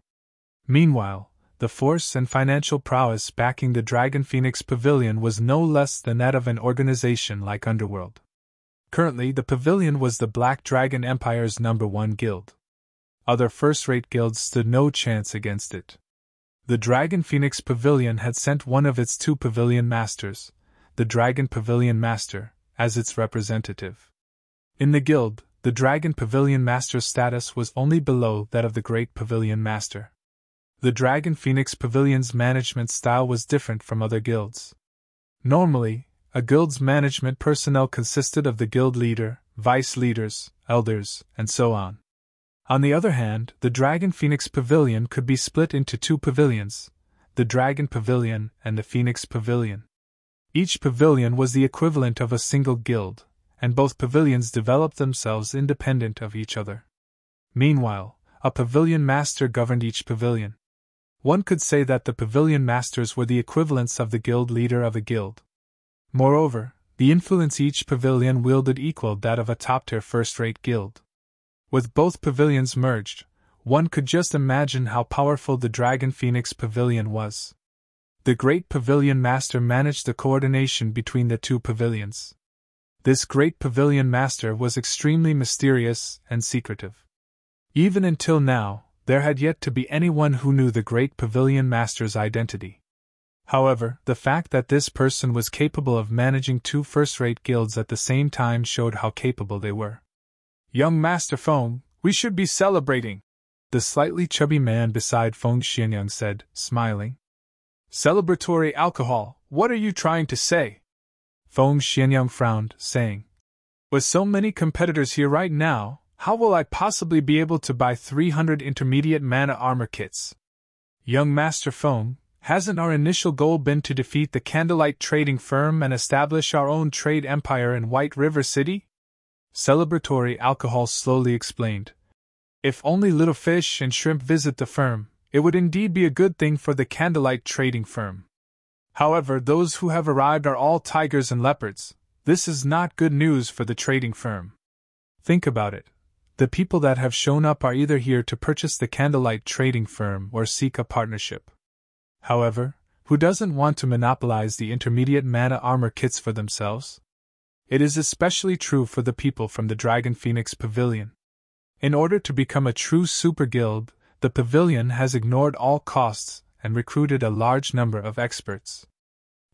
Meanwhile, the force and financial prowess backing the Dragon Phoenix Pavilion was no less than that of an organization like Underworld. Currently, the pavilion was the Black Dragon Empire's #1 guild. Other first-rate guilds stood no chance against it. The Dragon Phoenix Pavilion had sent one of its 2 pavilion masters, the Dragon Pavilion Master, as its representative. In the guild, the Dragon Pavilion Master's status was only below that of the Great Pavilion Master. The Dragon Phoenix Pavilion's management style was different from other guilds. Normally, a guild's management personnel consisted of the guild leader, vice leaders, elders, and so on. On the other hand, the Dragon Phoenix Pavilion could be split into 2 pavilions, the Dragon Pavilion and the Phoenix Pavilion. Each pavilion was the equivalent of a single guild, and both pavilions developed themselves independent of each other. Meanwhile, a pavilion master governed each pavilion. One could say that the pavilion masters were the equivalents of the guild leader of a guild. Moreover, the influence each pavilion wielded equaled that of a top-tier first-rate guild. With both pavilions merged, one could just imagine how powerful the Dragon Phoenix Pavilion was. The Great Pavilion Master managed the coordination between the 2 pavilions. This Great Pavilion Master was extremely mysterious and secretive. Even until now, there had yet to be anyone who knew the Great Pavilion Master's identity. However, the fact that this person was capable of managing 2 first-rate guilds at the same time showed how capable they were. "Young Master Feng, we should be celebrating," the slightly chubby man beside Feng Xianyang said, smiling. "Celebratory alcohol, what are you trying to say?" Feng Xianyang frowned, saying, "With so many competitors here right now, how will I possibly be able to buy 300 intermediate mana armor kits?" "Young Master Feng, hasn't our initial goal been to defeat the Candlelight trading firm and establish our own trade empire in White River City?" Celebratory alcohol slowly explained. "If only little fish and shrimp visit the firm, it would indeed be a good thing for the Candlelight trading firm. However, those who have arrived are all tigers and leopards, This is not good news for the trading firm. Think about it. The people that have shown up are either here to purchase the Candlelight trading firm or seek a partnership. However, who doesn't want to monopolize the intermediate mana armor kits for themselves? It is especially true for the people from the Dragon Phoenix Pavilion. In order to become a true super guild, the pavilion has ignored all costs and recruited a large number of experts.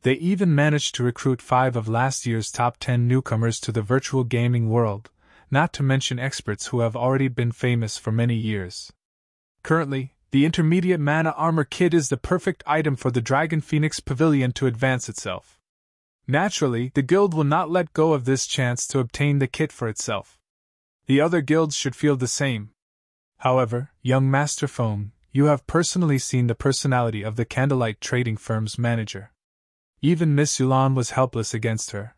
They even managed to recruit 5 of last year's top 10 newcomers to the virtual gaming world, not to mention experts who have already been famous for many years. Currently, the intermediate mana armor kit is the perfect item for the Dragon Phoenix Pavilion to advance itself. Naturally, the guild will not let go of this chance to obtain the kit for itself. The other guilds should feel the same. However, young Master Foam, you have personally seen the personality of the Candlelight trading firm's manager. Even Miss Yulan was helpless against her.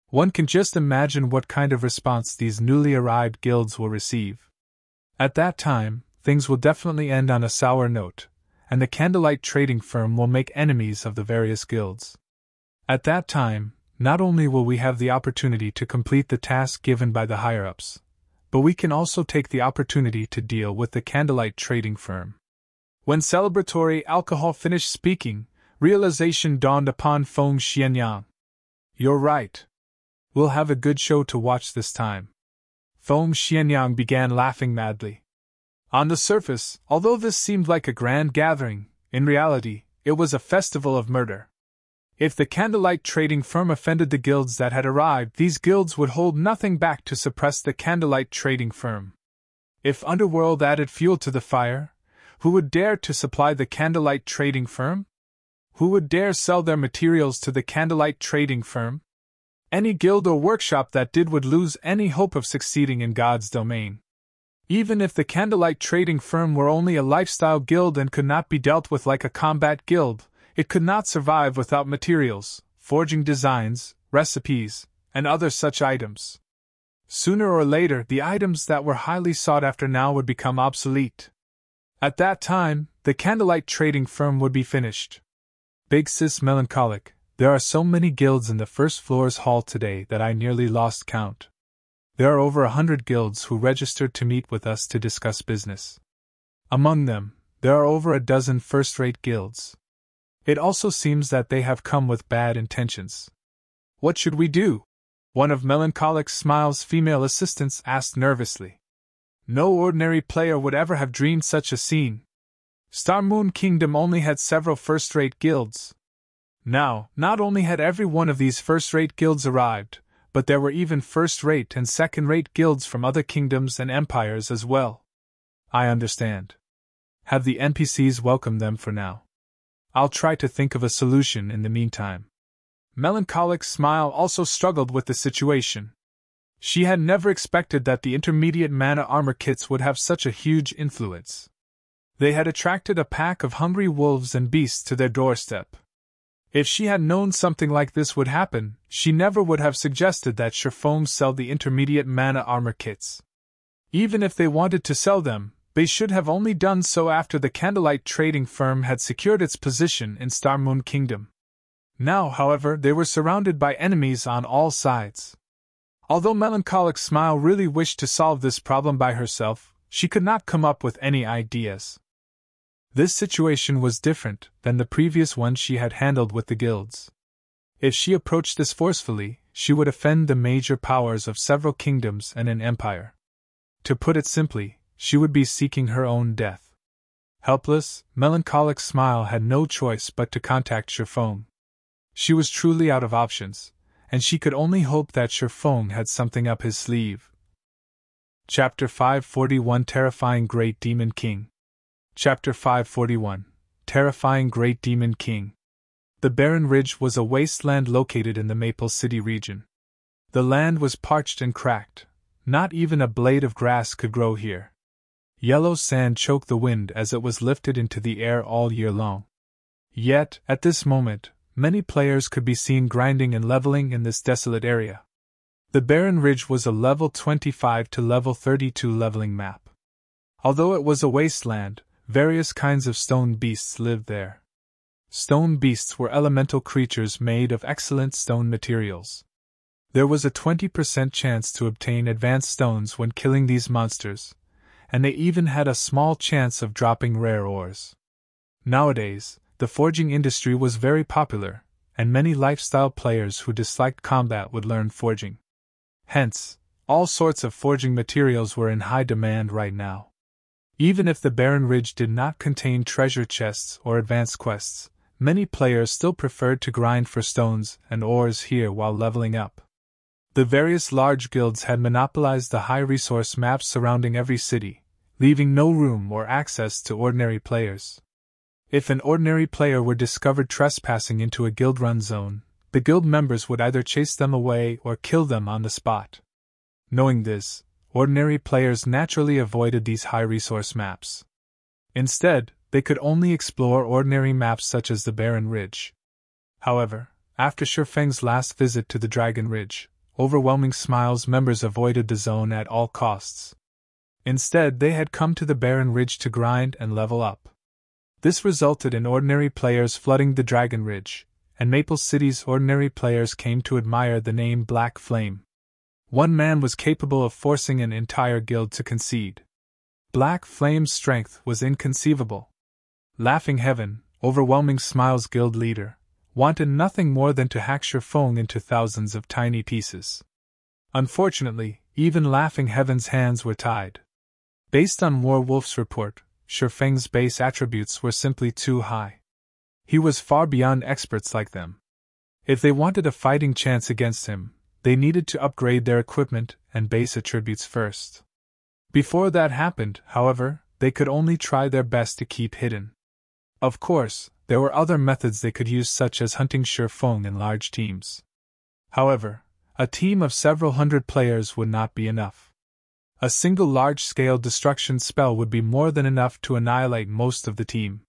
One can just imagine what kind of response these newly arrived guilds will receive. At that time, things will definitely end on a sour note, and the Candlelight trading firm will make enemies of the various guilds. At that time, not only will we have the opportunity to complete the task given by the higher-ups, but we can also take the opportunity to deal with the Candlelight trading firm. When celebratory alcohol finished speaking, realization dawned upon Feng Xianyang. You're right. We'll have a good show to watch this time. Feng Xianyang began laughing madly. On the surface, although this seemed like a grand gathering, in reality, it was a festival of murder. If the Candlelight trading firm offended the guilds that had arrived, these guilds would hold nothing back to suppress the Candlelight trading firm. If Underworld added fuel to the fire, who would dare to supply the Candlelight trading firm? Who would dare sell their materials to the Candlelight trading firm? Any guild or workshop that did would lose any hope of succeeding in God's domain. Even if the Candlelight trading firm were only a lifestyle guild and could not be dealt with like a combat guild, it could not survive without materials, forging designs, recipes, and other such items. Sooner or later, the items that were highly sought after now would become obsolete. At that time, the Candlelight trading firm would be finished. Big Sis Melancholic, there are so many guilds in the first floor's hall today that I nearly lost count. There are over 100 guilds who registered to meet with us to discuss business. Among them, there are over a dozen first-rate guilds. It also seems that they have come with bad intentions. What should we do? One of Melancholic Smile's female assistants asked nervously. No ordinary player would ever have dreamed such a scene. Star Moon Kingdom only had several first-rate guilds. Now, not only had every one of these first-rate guilds arrived, but there were even first-rate and second-rate guilds from other kingdoms and empires as well. I understand. Have the NPCs welcome them for now. I'll try to think of a solution in the meantime. Melancholic Smile also struggled with the situation. She had never expected that the intermediate mana armor kits would have such a huge influence. They had attracted a pack of hungry wolves and beasts to their doorstep. If she had known something like this would happen, she never would have suggested that Sherfoam sell the intermediate mana armor kits. Even if they wanted to sell them, they should have only done so after the Candlelight trading firm had secured its position in Star Moon Kingdom. Now, however, they were surrounded by enemies on all sides. Although Melancholic Smile really wished to solve this problem by herself, she could not come up with any ideas. This situation was different than the previous one she had handled with the guilds. If she approached this forcefully, she would offend the major powers of several kingdoms and an empire. To put it simply, she would be seeking her own death. Helpless, Melancholic Smile had no choice but to contact Sherfoam. She was truly out of options, and she could only hope that Sherfoam had something up his sleeve. Chapter 541 Terrifying Great Demon King. Chapter 541 Terrifying Great Demon King. The barren ridge was a wasteland located in the Maple City region. The land was parched and cracked. Not even a blade of grass could grow here. Yellow sand choked the wind as it was lifted into the air all year long. Yet, at this moment, many players could be seen grinding and leveling in this desolate area. The barren ridge was a level 25 to level 32 leveling map. Although it was a wasteland, various kinds of stone beasts lived there. Stone beasts were elemental creatures made of excellent stone materials. There was a 20% chance to obtain advanced stones when killing these monsters, and they even had a small chance of dropping rare ores. Nowadays, the forging industry was very popular, and many lifestyle players who disliked combat would learn forging. Hence, all sorts of forging materials were in high demand right now. Even if the barren ridge did not contain treasure chests or advanced quests, many players still preferred to grind for stones and ores here while leveling up. The various large guilds had monopolized the high-resource maps surrounding every city, leaving no room or access to ordinary players. If an ordinary player were discovered trespassing into a guild-run zone, the guild members would either chase them away or kill them on the spot. Knowing this, ordinary players naturally avoided these high-resource maps. Instead, they could only explore ordinary maps such as the Barren Ridge. However, after Shurfeng's last visit to the Dragon Ridge, Overwhelming Smiles members avoided the zone at all costs. Instead, they had come to the Barren Ridge to grind and level up. This resulted in ordinary players flooding the Dragon Ridge, and Maple City's ordinary players came to admire the name Black Flame. One man was capable of forcing an entire guild to concede. Black Flame's strength was inconceivable. Laughing Heaven, Overwhelming Smiles guild leader, wanted nothing more than to hack Shurfeng into thousands of tiny pieces. Unfortunately, even Laughing Heaven's hands were tied. Based on Warwolf's report, Shurfeng's base attributes were simply too high. He was far beyond experts like them. If they wanted a fighting chance against him, they needed to upgrade their equipment and base attributes first. Before that happened, however, they could only try their best to keep hidden. Of course, there were other methods they could use, such as hunting Shurfeng in large teams. However, a team of several hundred players would not be enough. A single large-scale destruction spell would be more than enough to annihilate most of the team.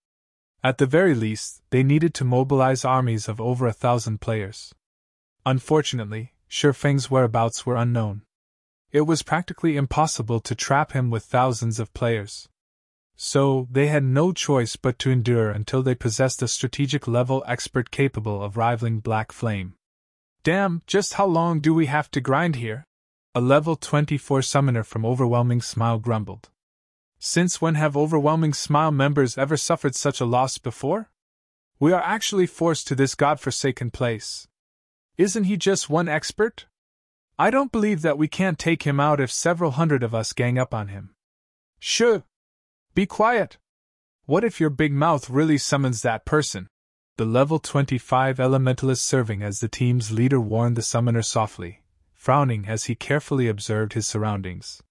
At the very least, they needed to mobilize armies of over 1,000 players. Unfortunately, Shurfeng's whereabouts were unknown. It was practically impossible to trap him with thousands of players. So, they had no choice but to endure until they possessed a strategic-level expert capable of rivaling Black Flame. Damn, just how long do we have to grind here? A level 24 summoner from Overwhelming Smile grumbled. Since when have Overwhelming Smile members ever suffered such a loss before? We are actually forced to this godforsaken place. Isn't he just one expert? I don't believe that we can't take him out if several hundred of us gang up on him. Shh! Be quiet! What if your big mouth really summons that person? The level 25 elementalist serving as the team's leader warned the summoner softly, frowning as he carefully observed his surroundings.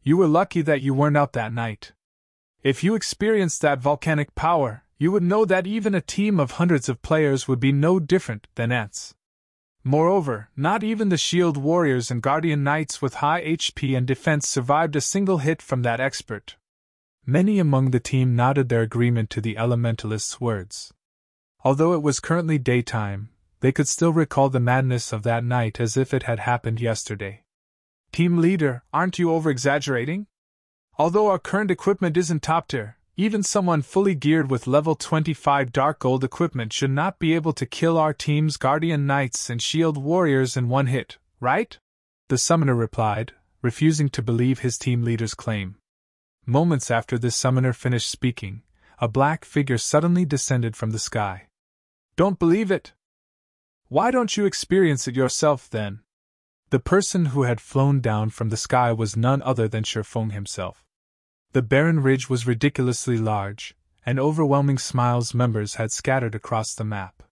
You were lucky that you weren't out that night. If you experienced that volcanic power, you would know that even a team of hundreds of players would be no different than ants. Moreover, not even the shield warriors and guardian knights with high HP and defense survived a single hit from that expert. Many among the team nodded their agreement to the elementalist's words. Although it was currently daytime, they could still recall the madness of that night as if it had happened yesterday. Team leader, aren't you over-exaggerating? Although our current equipment isn't top-tier, even someone fully geared with level 25 dark gold equipment should not be able to kill our team's guardian knights and shield warriors in one hit, right? The summoner replied, refusing to believe his team leader's claim. Moments after this summoner finished speaking, a black figure suddenly descended from the sky. Don't believe it? Why don't you experience it yourself then? The person who had flown down from the sky was none other than Shurfeng himself. The barren ridge was ridiculously large, and Overwhelming Smiles members had scattered across the map.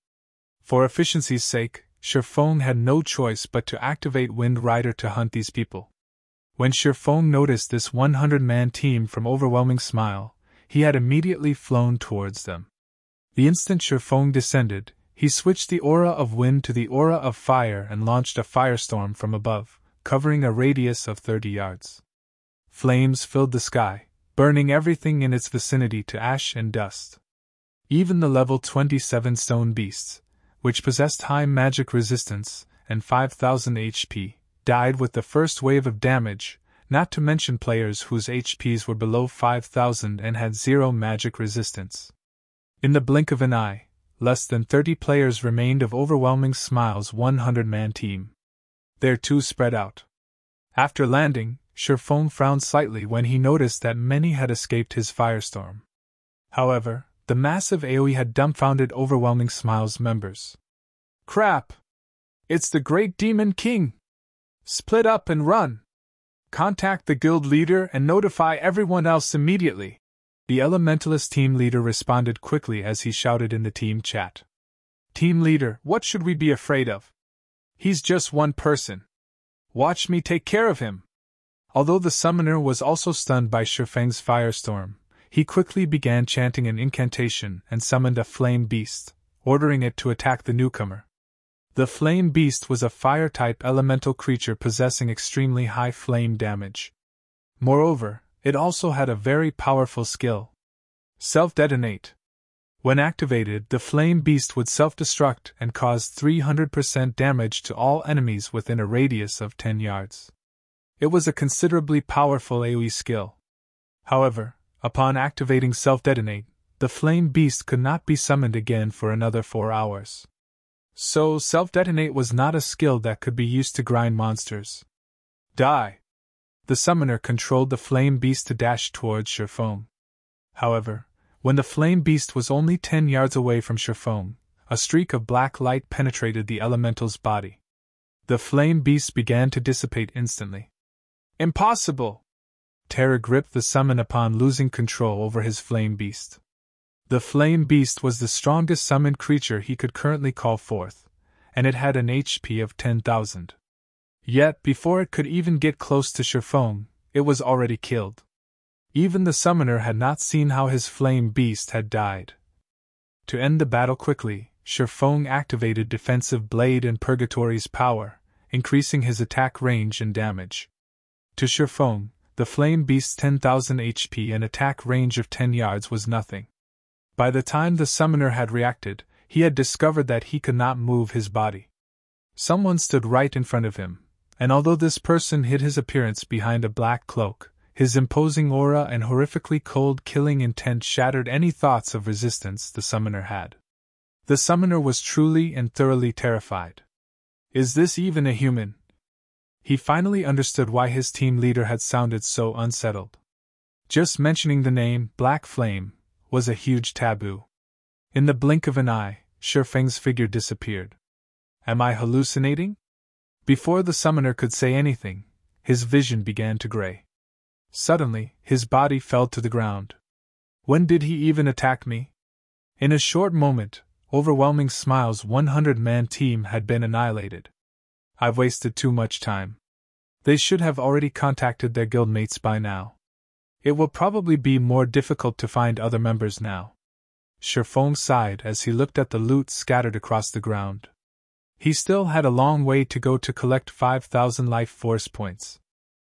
For efficiency's sake, Shurfeng had no choice but to activate Wind Rider to hunt these people. When Shurfeng noticed this 100-man team from Overwhelming Smile, he had immediately flown towards them. The instant Shurfeng descended, he switched the aura of wind to the aura of fire and launched a firestorm from above, covering a radius of 30 yards. Flames filled the sky, burning everything in its vicinity to ash and dust. Even the level 27 stone beasts, which possessed high magic resistance and 5,000 HP, died with the first wave of damage, not to mention players whose HPs were below 5,000 and had zero magic resistance. In the blink of an eye, less than 30 players remained of Overwhelming Smile's 100-man team. They're too spread out. After landing, Sherfone frowned slightly when he noticed that many had escaped his firestorm. However, the massive AoE had dumbfounded Overwhelming Smile's members. Crap! It's the Great Demon King! Split up and run! Contact the guild leader and notify everyone else immediately! The Elementalist team leader responded quickly as he shouted in the team chat. Team leader, what should we be afraid of? He's just one person. Watch me take care of him! Although the summoner was also stunned by Shifeng's firestorm, he quickly began chanting an incantation and summoned a flame beast, ordering it to attack the newcomer. The flame beast was a fire-type elemental creature possessing extremely high flame damage. Moreover, it also had a very powerful skill. Self-detonate. When activated, the flame beast would self-destruct and cause 300% damage to all enemies within a radius of 10 yards. It was a considerably powerful AoE skill. However, upon activating self-detonate, the flame beast could not be summoned again for another 4 hours. So, self-detonate was not a skill that could be used to grind monsters. Die! The summoner controlled the flame beast to dash towards Sherfone. However, when the flame beast was only 10 yards away from Sherfone, a streak of black light penetrated the elemental's body. The flame beast began to dissipate instantly. Impossible! Terror gripped the summon upon losing control over his flame beast. The flame beast was the strongest summoned creature he could currently call forth, and it had an HP of 10,000. Yet, before it could even get close to Sherfone, it was already killed. Even the summoner had not seen how his flame beast had died. To end the battle quickly, Sherfone activated Defensive Blade and Purgatory's power, increasing his attack range and damage. To Sherfone, the flame beast's 10,000 HP and attack range of 10 yards was nothing. By the time the summoner had reacted, he had discovered that he could not move his body. Someone stood right in front of him, and although this person hid his appearance behind a black cloak, his imposing aura and horrifically cold killing intent shattered any thoughts of resistance the summoner had. The summoner was truly and thoroughly terrified. Is this even a human? He finally understood why his team leader had sounded so unsettled. Just mentioning the name, Black Flame, was a huge taboo. In the blink of an eye, Sherfeng's figure disappeared. Am I hallucinating? Before the summoner could say anything, his vision began to gray. Suddenly, his body fell to the ground. When did he even attack me? In a short moment, Overwhelming Smile's 100-man team had been annihilated. I've wasted too much time. They should have already contacted their guildmates by now. It will probably be more difficult to find other members now. Sherfone sighed as he looked at the loot scattered across the ground. He still had a long way to go to collect 5,000 life force points.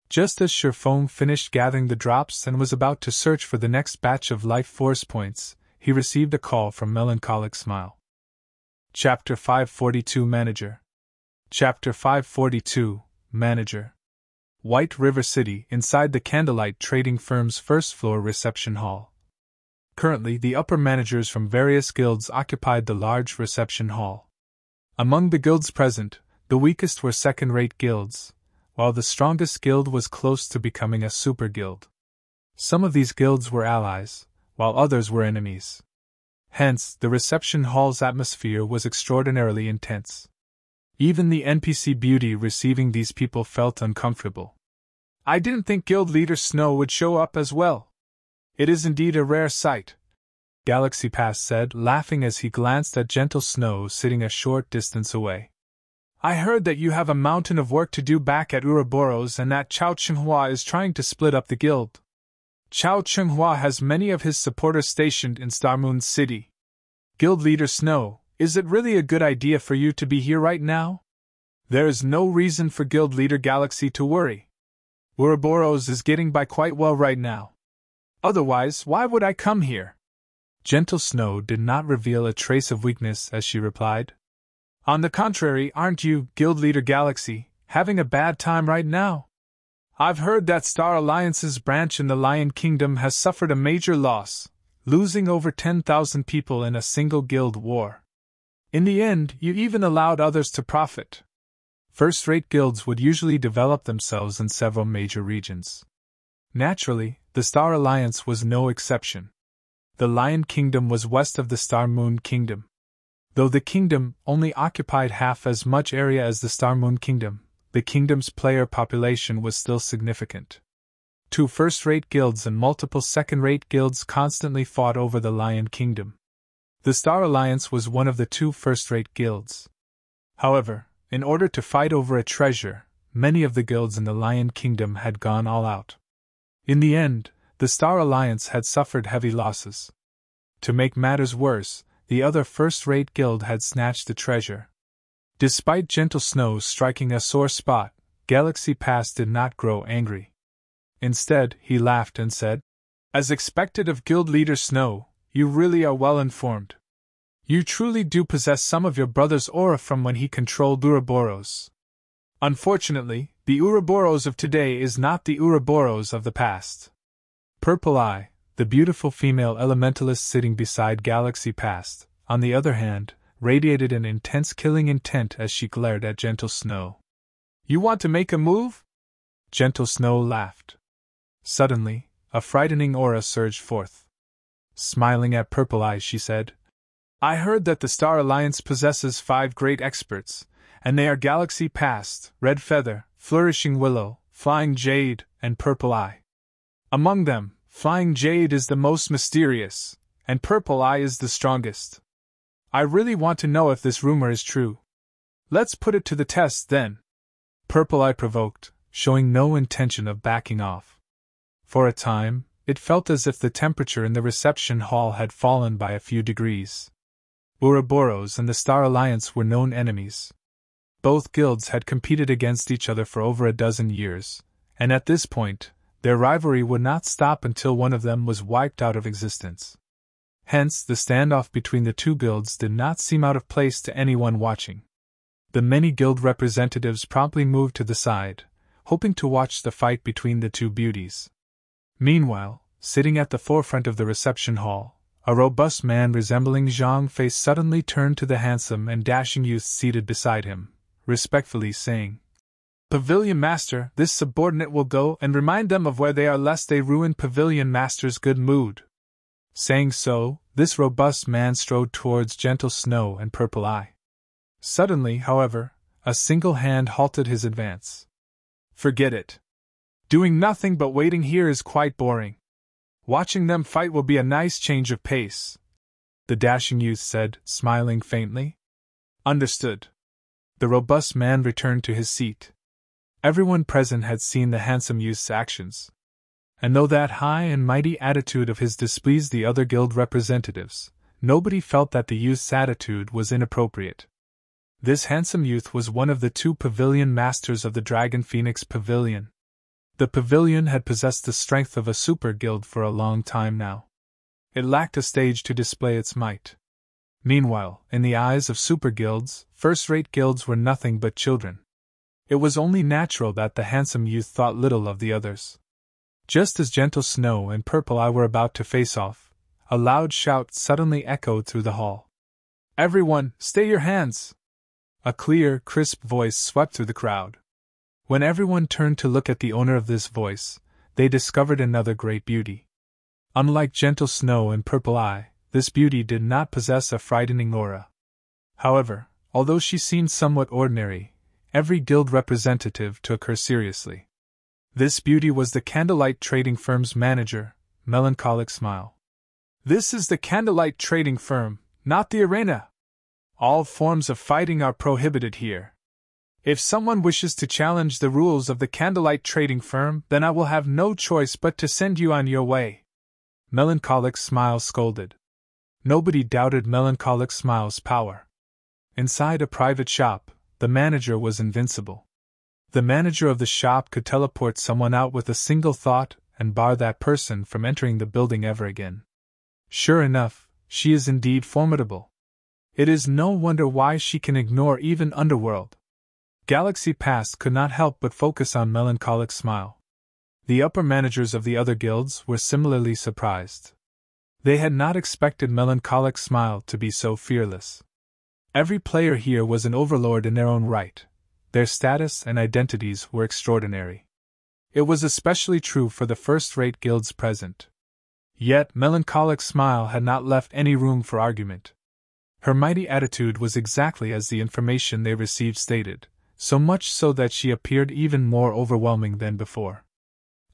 Just as Sherfone finished gathering the drops and was about to search for the next batch of life force points, he received a call from Melancholic Smile. Chapter 542 Manager. Chapter 542 Manager. White River City, inside the Candlelight Trading Firm's first-floor reception hall. Currently, the upper managers from various guilds occupied the large reception hall. Among the guilds present, the weakest were second-rate guilds, while the strongest guild was close to becoming a super guild. Some of these guilds were allies, while others were enemies. Hence, the reception hall's atmosphere was extraordinarily intense. Even the NPC beauty receiving these people felt uncomfortable. I didn't think Guild Leader Snow would show up as well. It is indeed a rare sight, Galaxy Pass said, laughing as he glanced at Gentle Snow sitting a short distance away. I heard that you have a mountain of work to do back at Ouroboros and that Chao Chenghua is trying to split up the guild. Chao Chenghua has many of his supporters stationed in Starmoon City. Guild Leader Snow, is it really a good idea for you to be here right now? There is no reason for Guild Leader Galaxy to worry. Ouroboros is getting by quite well right now. Otherwise, why would I come here? Gentle Snow did not reveal a trace of weakness as she replied. On the contrary, aren't you, Guild Leader Galaxy, having a bad time right now? I've heard that Star Alliance's branch in the Lion Kingdom has suffered a major loss, losing over 10,000 people in a single guild war. In the end, you even allowed others to profit. First-rate guilds would usually develop themselves in several major regions. Naturally, the Star Alliance was no exception. The Lion Kingdom was west of the Star Moon Kingdom. Though the kingdom only occupied half as much area as the Star Moon Kingdom, the kingdom's player population was still significant. 2 first-rate guilds and multiple second-rate guilds constantly fought over the Lion Kingdom. The Star Alliance was one of the 2 first-rate guilds. However, in order to fight over a treasure, many of the guilds in the Lion Kingdom had gone all out. In the end, the Star Alliance had suffered heavy losses. To make matters worse, the other first-rate guild had snatched the treasure. Despite Gentle Snow striking a sore spot, Galaxy Pass did not grow angry. Instead, he laughed and said, "As expected of Guild Leader Snow, you really are well informed. You truly do possess some of your brother's aura from when he controlled Ouroboros. Unfortunately, the Ouroboros of today is not the Ouroboros of the past." Purple Eye, the beautiful female elementalist sitting beside Galaxy Pass, on the other hand, radiated an intense killing intent as she glared at Gentle Snow. "You want to make a move?" Gentle Snow laughed. Suddenly, a frightening aura surged forth. Smiling at Purple Eye, she said, "I heard that the Star Alliance possesses 5 great experts, and they are Galaxy Pass, Red Feather, Flourishing Willow, Flying Jade, and Purple Eye. Among them, Flying Jade is the most mysterious, and Purple Eye is the strongest. I really want to know if this rumor is true. Let's put it to the test, then." Purple Eye provoked, showing no intention of backing off. For a time, it felt as if the temperature in the reception hall had fallen by a few degrees. Ouroboros and the Star Alliance were known enemies. Both guilds had competed against each other for over a dozen years, and at this point, their rivalry would not stop until one of them was wiped out of existence. Hence, the standoff between the 2 guilds did not seem out of place to anyone watching. The many guild representatives promptly moved to the side, hoping to watch the fight between the 2 beauties. Meanwhile, sitting at the forefront of the reception hall, a robust man resembling Zhang Fei suddenly turned to the handsome and dashing youth seated beside him, respectfully saying, "Pavilion Master, this subordinate will go and remind them of where they are lest they ruin Pavilion Master's good mood." Saying so, this robust man strode towards Gentle Snow and Purple Eye. Suddenly, however, a single hand halted his advance. "Forget it. Doing nothing but waiting here is quite boring. Watching them fight will be a nice change of pace," the dashing youth said, smiling faintly. "Understood." The robust man returned to his seat. Everyone present had seen the handsome youth's actions. And though that high and mighty attitude of his displeased the other guild representatives, nobody felt that the youth's attitude was inappropriate. This handsome youth was one of the 2 pavilion masters of the Dragon Phoenix Pavilion. The pavilion had possessed the strength of a super guild for a long time now. It lacked a stage to display its might. Meanwhile, in the eyes of super guilds, first-rate guilds were nothing but children. It was only natural that the handsome youth thought little of the others. Just as Gentle Snow and Purple Eye were about to face off, a loud shout suddenly echoed through the hall. "Everyone, stay your hands!" A clear, crisp voice swept through the crowd. When everyone turned to look at the owner of this voice, they discovered another great beauty. Unlike Gentle Snow and Purple Eye, this beauty did not possess a frightening aura. However, although she seemed somewhat ordinary, every guild representative took her seriously. This beauty was the Candlelight Trading Firm's manager, Melancholic Smile. "This is the Candlelight Trading Firm, not the arena. All forms of fighting are prohibited here. If someone wishes to challenge the rules of the Candlelight Trading Firm, then I will have no choice but to send you on your way," Melancholic Smile scolded. Nobody doubted Melancholic Smile's power. Inside a private shop, the manager was invincible. The manager of the shop could teleport someone out with a single thought and bar that person from entering the building ever again. Sure enough, she is indeed formidable. It is no wonder why she can ignore even Underworld. Galaxy Pass could not help but focus on Melancholic Smile. The upper managers of the other guilds were similarly surprised. They had not expected Melancholic Smile to be so fearless. Every player here was an overlord in their own right. their status and identities were extraordinary. It was especially true for the first-rate guilds present. Yet Melancholic Smile had not left any room for argument. Her mighty attitude was exactly as the information they received stated, so much so that she appeared even more overwhelming than before.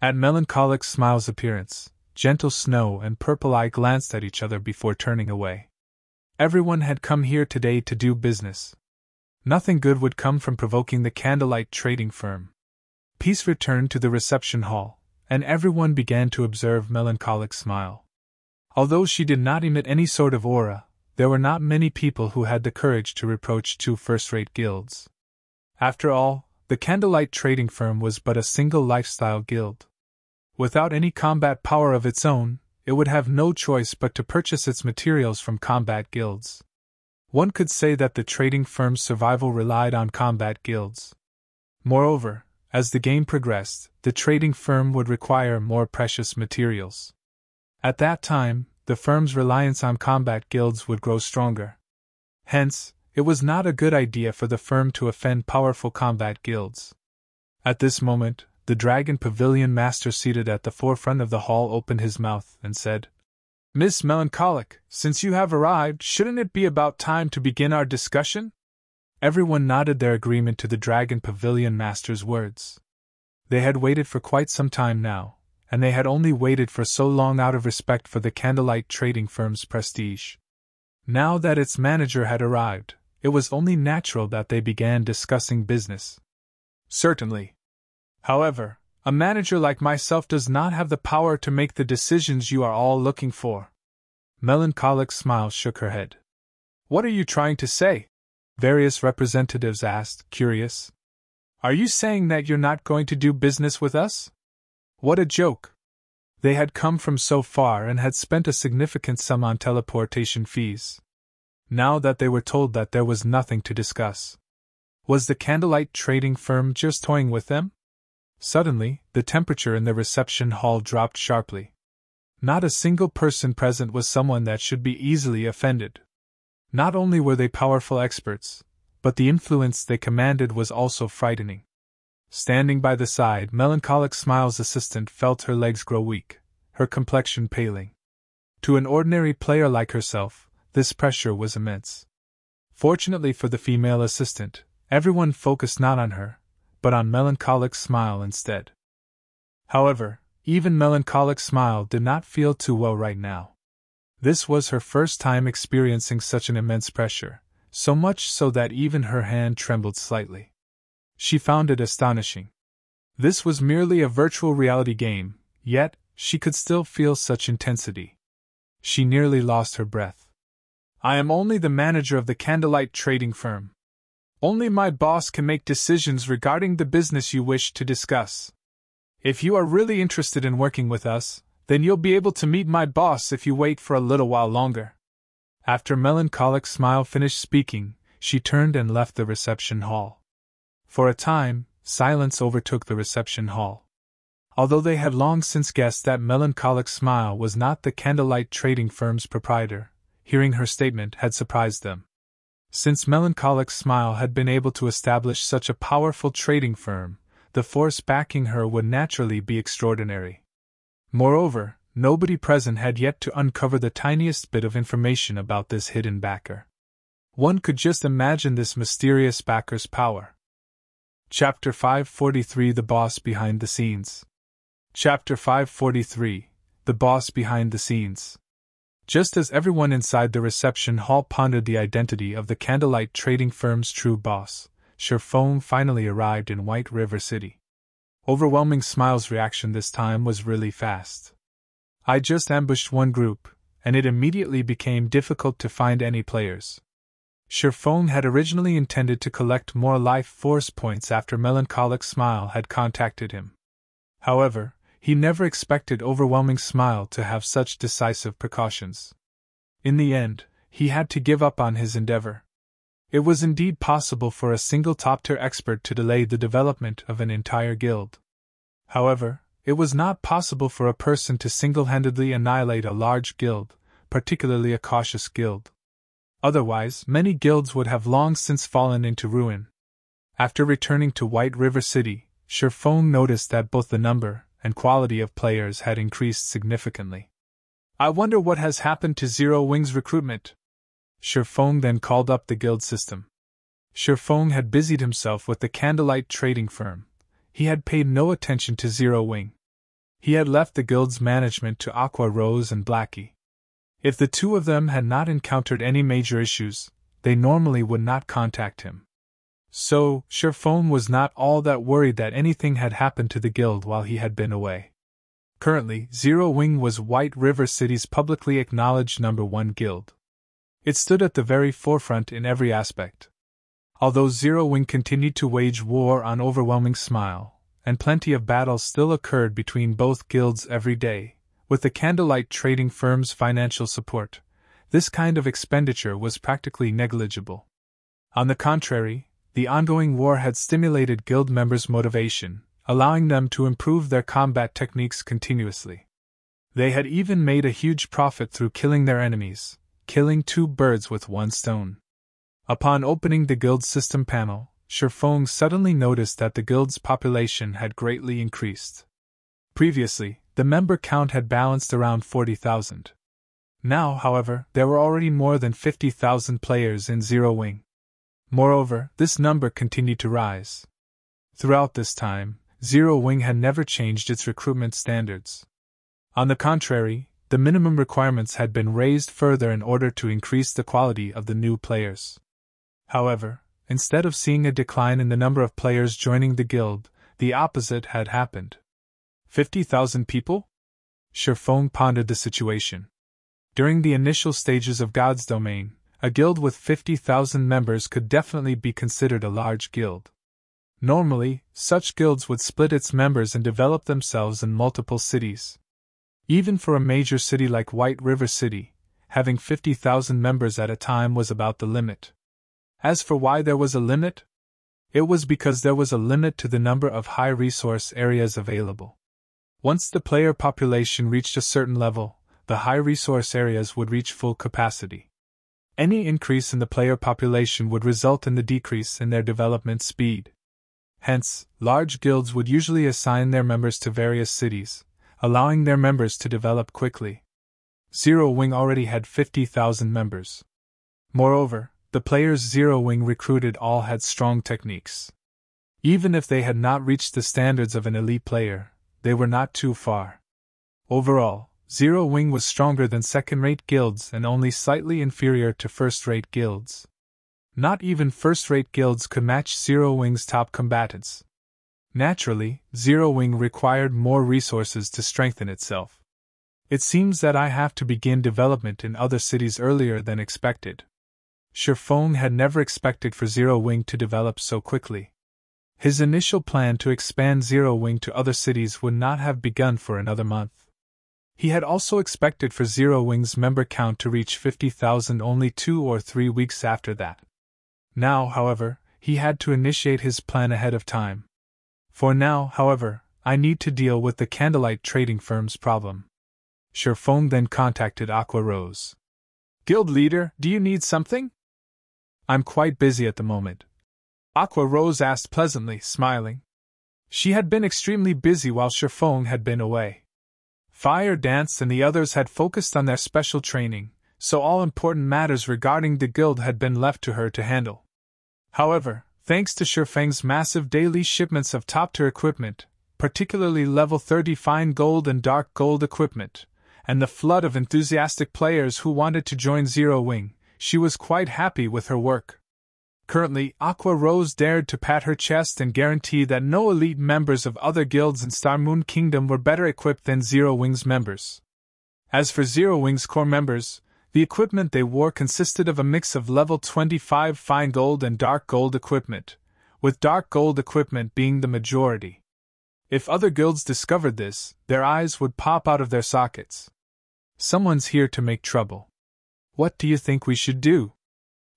At Melancholic Smile's appearance, Gentle Snow and Purple Eye glanced at each other before turning away. Everyone had come here today to do business. Nothing good would come from provoking the Candlelight trading firm. Peace returned to the reception hall, and everyone began to observe Melancholic Smile. Although she did not emit any sort of aura, there were not many people who had the courage to reproach two first-rate guilds. After all, the Candlelight trading firm was but a single lifestyle guild. Without any combat power of its own, it would have no choice but to purchase its materials from combat guilds. One could say that the trading firm's survival relied on combat guilds. Moreover, as the game progressed, the trading firm would require more precious materials. At that time, the firm's reliance on combat guilds would grow stronger. Hence, it was not a good idea for the firm to offend powerful combat guilds. At this moment, the Dragon Pavilion Master seated at the forefront of the hall opened his mouth and said, "Miss Melancholic, since you have arrived, shouldn't it be about time to begin our discussion?" Everyone nodded their agreement to the Dragon Pavilion Master's words. They had waited for quite some time now, and they had only waited for so long out of respect for the Candlelight trading firm's prestige. Now that its manager had arrived, it was only natural that they began discussing business. Certainly. However, a manager like myself does not have the power to make the decisions you are all looking for. Melancholic Smile shook her head. What are you trying to say? Various representatives asked, curious. Are you saying that you're not going to do business with us? What a joke! They had come from so far and had spent a significant sum on teleportation fees. Now that they were told that there was nothing to discuss. Was the Candlelight trading firm just toying with them? Suddenly, the temperature in the reception hall dropped sharply. Not a single person present was someone that should be easily offended. Not only were they powerful experts, but the influence they commanded was also frightening. Standing by the side, Melancholic Smile's assistant felt her legs grow weak, her complexion paling. To an ordinary player like herself, this pressure was immense. Fortunately for the female assistant, everyone focused not on her, but on Melancholic Smile instead. However, even Melancholic Smile did not feel too well right now. This was her first time experiencing such an immense pressure, so much so that even her hand trembled slightly. She found it astonishing. This was merely a virtual reality game, yet she could still feel such intensity. She nearly lost her breath. I am only the manager of the Candlelight trading firm. Only my boss can make decisions regarding the business you wish to discuss. If you are really interested in working with us, then you'll be able to meet my boss if you wait for a little while longer. After Melancholic Smile finished speaking, she turned and left the reception hall. For a time, silence overtook the reception hall. Although they had long since guessed that Melancholic Smile was not the Candlelight trading firm's proprietor, hearing her statement had surprised them. Since Melancholic Smile had been able to establish such a powerful trading firm, the force backing her would naturally be extraordinary. Moreover, nobody present had yet to uncover the tiniest bit of information about this hidden backer. One could just imagine this mysterious backer's power. Chapter 543 The Boss Behind the Scenes. Chapter 543 The Boss Behind the Scenes. Just as everyone inside the reception hall pondered the identity of the Candlelight trading firm's true boss, Sherfone finally arrived in White River City. Overwhelming Smile's reaction this time was really fast. I just ambushed one group, and it immediately became difficult to find any players. Sherfone had originally intended to collect more life force points after Melancholic Smile had contacted him. However, he never expected Overwhelming Smile to have such decisive precautions. In the end, he had to give up on his endeavor. It was indeed possible for a single top-tier expert to delay the development of an entire guild. However, it was not possible for a person to single-handedly annihilate a large guild, particularly a cautious guild. Otherwise, many guilds would have long since fallen into ruin. After returning to White River City, Shifeng noticed that both the number and quality of players had increased significantly. I wonder what has happened to Zero Wing's recruitment. Shifeng then called up the guild system. Shifeng had busied himself with the candlelight trading firm. He had paid no attention to Zero Wing. He had left the guild's management to Aqua Rose and Blackie. If the two of them had not encountered any major issues, they normally would not contact him. So, Shifeng was not all that worried that anything had happened to the guild while he had been away. Currently, Zero Wing was White River City's publicly acknowledged #1 guild. It stood at the very forefront in every aspect. Although Zero Wing continued to wage war on Overwhelming Smile, and plenty of battles still occurred between both guilds every day, with the candlelight trading firm's financial support, this kind of expenditure was practically negligible. On the contrary, the ongoing war had stimulated guild members' motivation, allowing them to improve their combat techniques continuously. They had even made a huge profit through killing their enemies, killing 2 birds with 1 stone. Upon opening the guild system panel, Shifeng suddenly noticed that the guild's population had greatly increased. Previously, the member count had balanced around 40,000. Now, however, there were already more than 50,000 players in Zero Wing. Moreover, this number continued to rise. Throughout this time, Zero Wing had never changed its recruitment standards. On the contrary, the minimum requirements had been raised further in order to increase the quality of the new players. However, instead of seeing a decline in the number of players joining the guild, the opposite had happened. 50,000 people? Shifeng pondered the situation. During the initial stages of God's Domain, a guild with 50,000 members could definitely be considered a large guild. Normally, such guilds would split its members and develop themselves in multiple cities. Even for a major city like White River City, having 50,000 members at a time was about the limit. As for why there was a limit? It was because there was a limit to the number of high-resource areas available. Once the player population reached a certain level, the high-resource areas would reach full capacity. Any increase in the player population would result in the decrease in their development speed. Hence, large guilds would usually assign their members to various cities, allowing their members to develop quickly. Zero Wing already had 50,000 members. Moreover, the players Zero Wing recruited all had strong techniques. Even if they had not reached the standards of an elite player, they were not too far. Overall, Zero Wing was stronger than second-rate guilds and only slightly inferior to first-rate guilds. Not even first-rate guilds could match Zero Wing's top combatants. Naturally, Zero Wing required more resources to strengthen itself. It seems that I have to begin development in other cities earlier than expected. Shifeng had never expected for Zero Wing to develop so quickly. His initial plan to expand Zero Wing to other cities would not have begun for another month. He had also expected for Zero Wing's member count to reach 50,000 only 2 or 3 weeks after that. Now, however, he had to initiate his plan ahead of time. For now, however, I need to deal with the candlelight trading firm's problem. Shifeng then contacted Aqua Rose. Guild leader, do you need something? I'm quite busy at the moment. Aqua Rose asked pleasantly, smiling. She had been extremely busy while Shifeng had been away. Fire Dance and the others had focused on their special training, so all important matters regarding the guild had been left to her to handle. However, thanks to Shifeng's massive daily shipments of top-tier equipment, particularly level 30 fine gold and dark gold equipment, and the flood of enthusiastic players who wanted to join Zero Wing, she was quite happy with her work. Currently, Aqua Rose dared to pat her chest and guarantee that no elite members of other guilds in Star Moon Kingdom were better equipped than Zero Wing's members. As for Zero Wing's core members, the equipment they wore consisted of a mix of level 25 fine gold and dark gold equipment, with dark gold equipment being the majority. If other guilds discovered this, their eyes would pop out of their sockets. Someone's here to make trouble. What do you think we should do?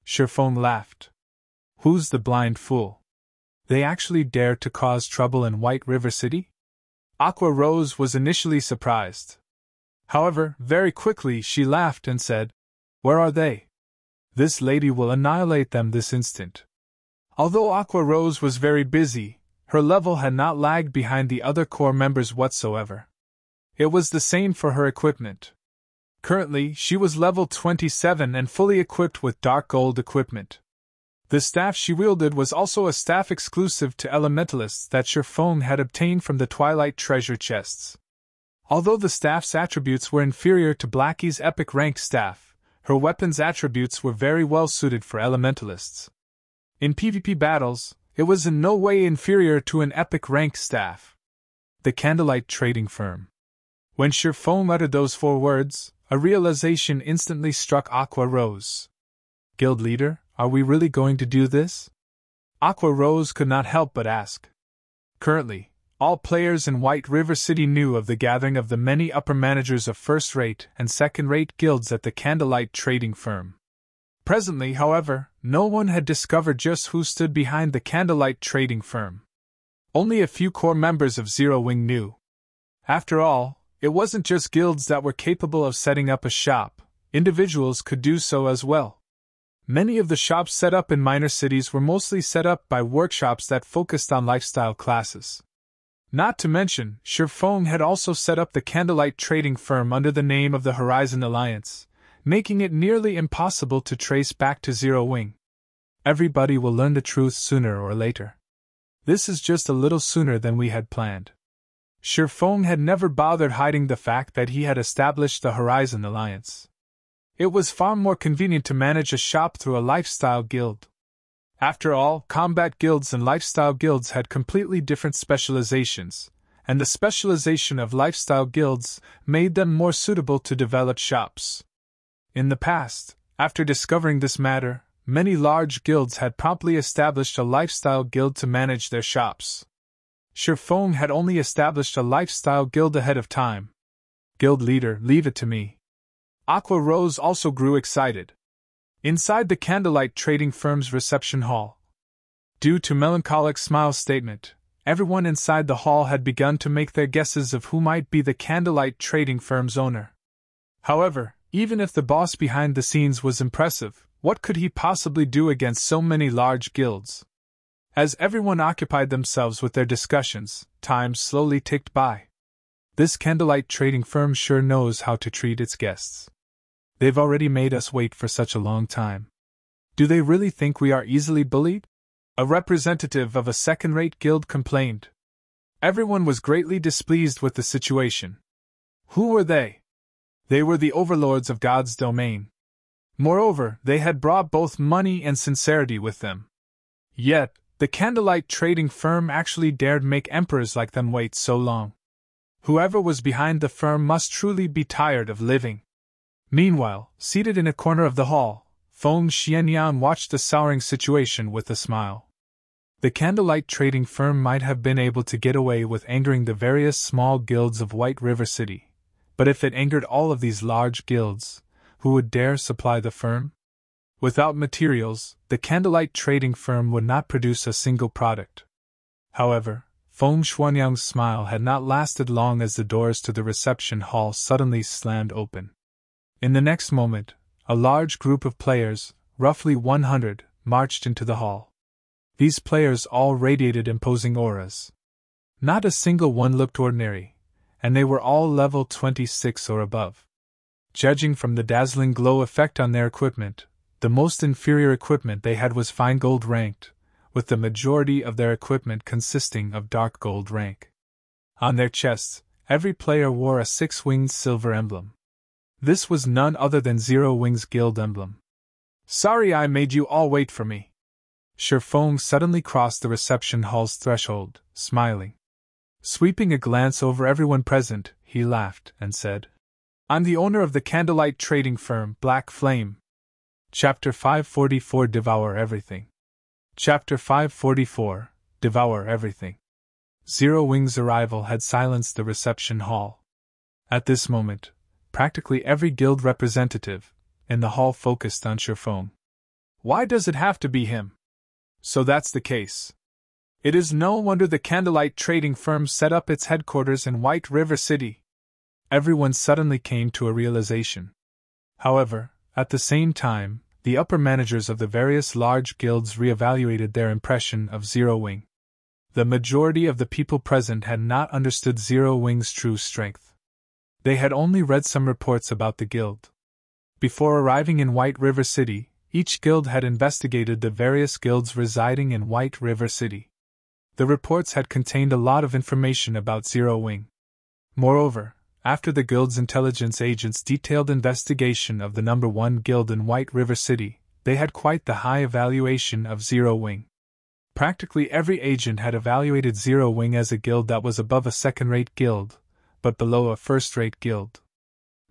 Shifeng laughed. Who's the blind fool? They actually dare to cause trouble in White River City? Aqua Rose was initially surprised. However, very quickly she laughed and said, Where are they? This lady will annihilate them this instant. Although Aqua Rose was very busy, her level had not lagged behind the other core members whatsoever. It was the same for her equipment. Currently, she was level 27 and fully equipped with dark gold equipment. The staff she wielded was also a staff exclusive to elementalists that Shirfong had obtained from the Twilight treasure chests. Although the staff's attributes were inferior to Blackie's epic rank staff, her weapon's attributes were very well suited for elementalists. In PvP battles, it was in no way inferior to an epic rank staff. The Candlelight Trading Firm. When Shirfong uttered those 4 words, a realization instantly struck Aqua Rose. Guild leader, are we really going to do this? Aqua Rose could not help but ask. Currently, all players in White River City knew of the gathering of the many upper managers of first-rate and second-rate guilds at the Candlelight Trading Firm. Presently, however, no one had discovered just who stood behind the Candlelight Trading Firm. Only a few core members of Zero Wing knew. After all, it wasn't just guilds that were capable of setting up a shop, individuals could do so as well. Many of the shops set up in minor cities were mostly set up by workshops that focused on lifestyle classes. Not to mention, Shirfong had also set up the Candlelight Trading Firm under the name of the Horizon Alliance, making it nearly impossible to trace back to Zero Wing. Everybody will learn the truth sooner or later. This is just a little sooner than we had planned. Shirfong had never bothered hiding the fact that he had established the Horizon Alliance. It was far more convenient to manage a shop through a lifestyle guild. After all, combat guilds and lifestyle guilds had completely different specializations, and the specialization of lifestyle guilds made them more suitable to develop shops. In the past, after discovering this matter, many large guilds had promptly established a lifestyle guild to manage their shops. Shirfong had only established a lifestyle guild ahead of time. Guild leader, leave it to me. Aqua Rose also grew excited. Inside the Candlelight Trading Firm's reception hall. Due to Melancholic Smile's statement, everyone inside the hall had begun to make their guesses of who might be the Candlelight Trading Firm's owner. However, even if the boss behind the scenes was impressive, what could he possibly do against so many large guilds? As everyone occupied themselves with their discussions, time slowly ticked by. This Candlelight Trading Firm sure knows how to treat its guests. They've already made us wait for such a long time. Do they really think we are easily bullied? A representative of a second-rate guild complained. Everyone was greatly displeased with the situation. Who were they? They were the overlords of God's domain. Moreover, they had brought both money and sincerity with them. Yet, the Candlelight Trading Firm actually dared make emperors like them wait so long. Whoever was behind the firm must truly be tired of living. Meanwhile, seated in a corner of the hall, Feng Xianyan watched the souring situation with a smile. The Candlelight Trading Firm might have been able to get away with angering the various small guilds of White River City, but if it angered all of these large guilds, who would dare supply the firm? Without materials, the Candlelight Trading Firm would not produce a single product. However, Feng Xuanyang's smile had not lasted long as the doors to the reception hall suddenly slammed open. In the next moment, a large group of players, roughly 100, marched into the hall. These players all radiated imposing auras. Not a single one looked ordinary, and they were all level 26 or above. Judging from the dazzling glow effect on their equipment, the most inferior equipment they had was fine gold ranked, with the majority of their equipment consisting of dark gold rank. On their chests, every player wore a 6-winged silver emblem. This was none other than Zero Wing's guild emblem. Sorry I made you all wait for me. Shirfong suddenly crossed the reception hall's threshold, smiling. Sweeping a glance over everyone present, he laughed and said, I'm the owner of the Candlelight Trading Firm, Black Flame. Chapter 544 Devour Everything. Chapter 544 Devour Everything. Zero Wing's arrival had silenced the reception hall. At this moment, practically every guild representative in the hall focused on Shirfong. Why does it have to be him? So that's the case. It is no wonder the Candlelight Trading Firm set up its headquarters in White River City. Everyone suddenly came to a realization. However, at the same time, the upper managers of the various large guilds reevaluated their impression of Zero Wing. The majority of the people present had not understood Zero Wing's true strength. They had only read some reports about the guild. Before arriving in White River City, each guild had investigated the various guilds residing in White River City. The reports had contained a lot of information about Zero Wing. Moreover, after the guild's intelligence agents' detailed investigation of the number 1 guild in White River City, they had quite the high evaluation of Zero Wing. Practically every agent had evaluated Zero Wing as a guild that was above a second-rate guild, but below a first-rate guild.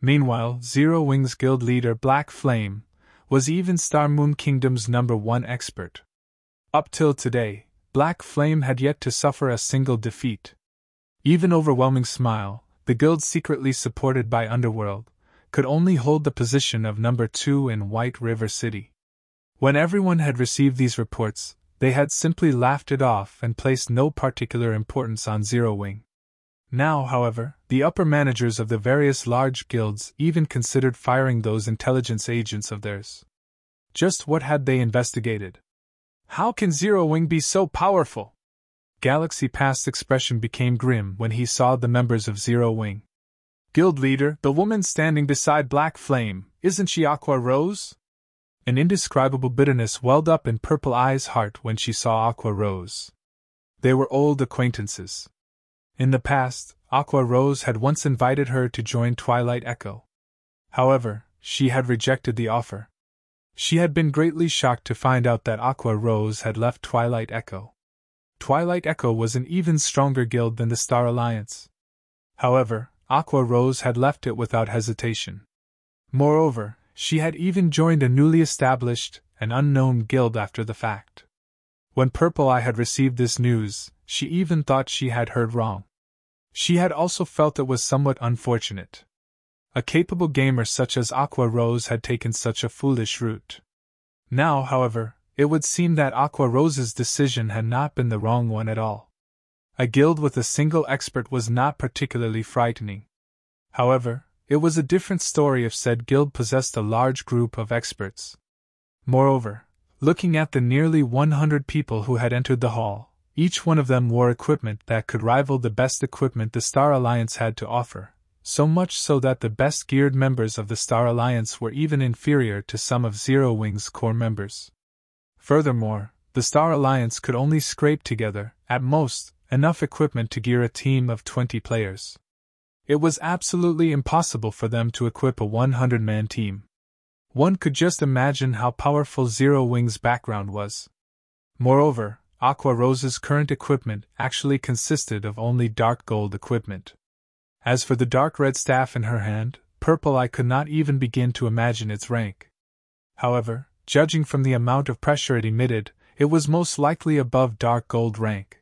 Meanwhile, Zero Wing's guild leader, Black Flame, was even Star Moon Kingdom's number 1 expert. Up till today, Black Flame had yet to suffer a single defeat. Even Overwhelming Smile, the guild secretly supported by Underworld, could only hold the position of number 2 in White River City. When everyone had received these reports, they had simply laughed it off and placed no particular importance on Zero Wing. Now, however, the upper managers of the various large guilds even considered firing those intelligence agents of theirs. Just what had they investigated? How can Zero Wing be so powerful? Galaxy Past's expression became grim when he saw the members of Zero Wing. Guild leader, the woman standing beside Black Flame, isn't she Aqua Rose? An indescribable bitterness welled up in Purple Eye's heart when she saw Aqua Rose. They were old acquaintances. In the past, Aqua Rose had once invited her to join Twilight Echo. However, she had rejected the offer. She had been greatly shocked to find out that Aqua Rose had left Twilight Echo. Twilight Echo was an even stronger guild than the Star Alliance. However, Aqua Rose had left it without hesitation. Moreover, she had even joined a newly established and unknown guild after the fact. When Purple Eye had received this news, she even thought she had heard wrong. She had also felt it was somewhat unfortunate. A capable gamer such as Aqua Rose had taken such a foolish route. Now, however, it would seem that Aqua Rose's decision had not been the wrong one at all. A guild with a single expert was not particularly frightening. However, it was a different story if said guild possessed a large group of experts. Moreover, looking at the nearly 100 people who had entered the hall, each one of them wore equipment that could rival the best equipment the Star Alliance had to offer, so much so that the best geared members of the Star Alliance were even inferior to some of Zero Wing's core members. Furthermore, the Star Alliance could only scrape together, at most, enough equipment to gear a team of 20 players. It was absolutely impossible for them to equip a 100-man team. One could just imagine how powerful Zero Wing's background was. Moreover, Aqua Rose's current equipment actually consisted of only dark gold equipment. As for the dark red staff in her hand, Purple Eye could not even begin to imagine its rank. However, judging from the amount of pressure it emitted, it was most likely above dark gold rank.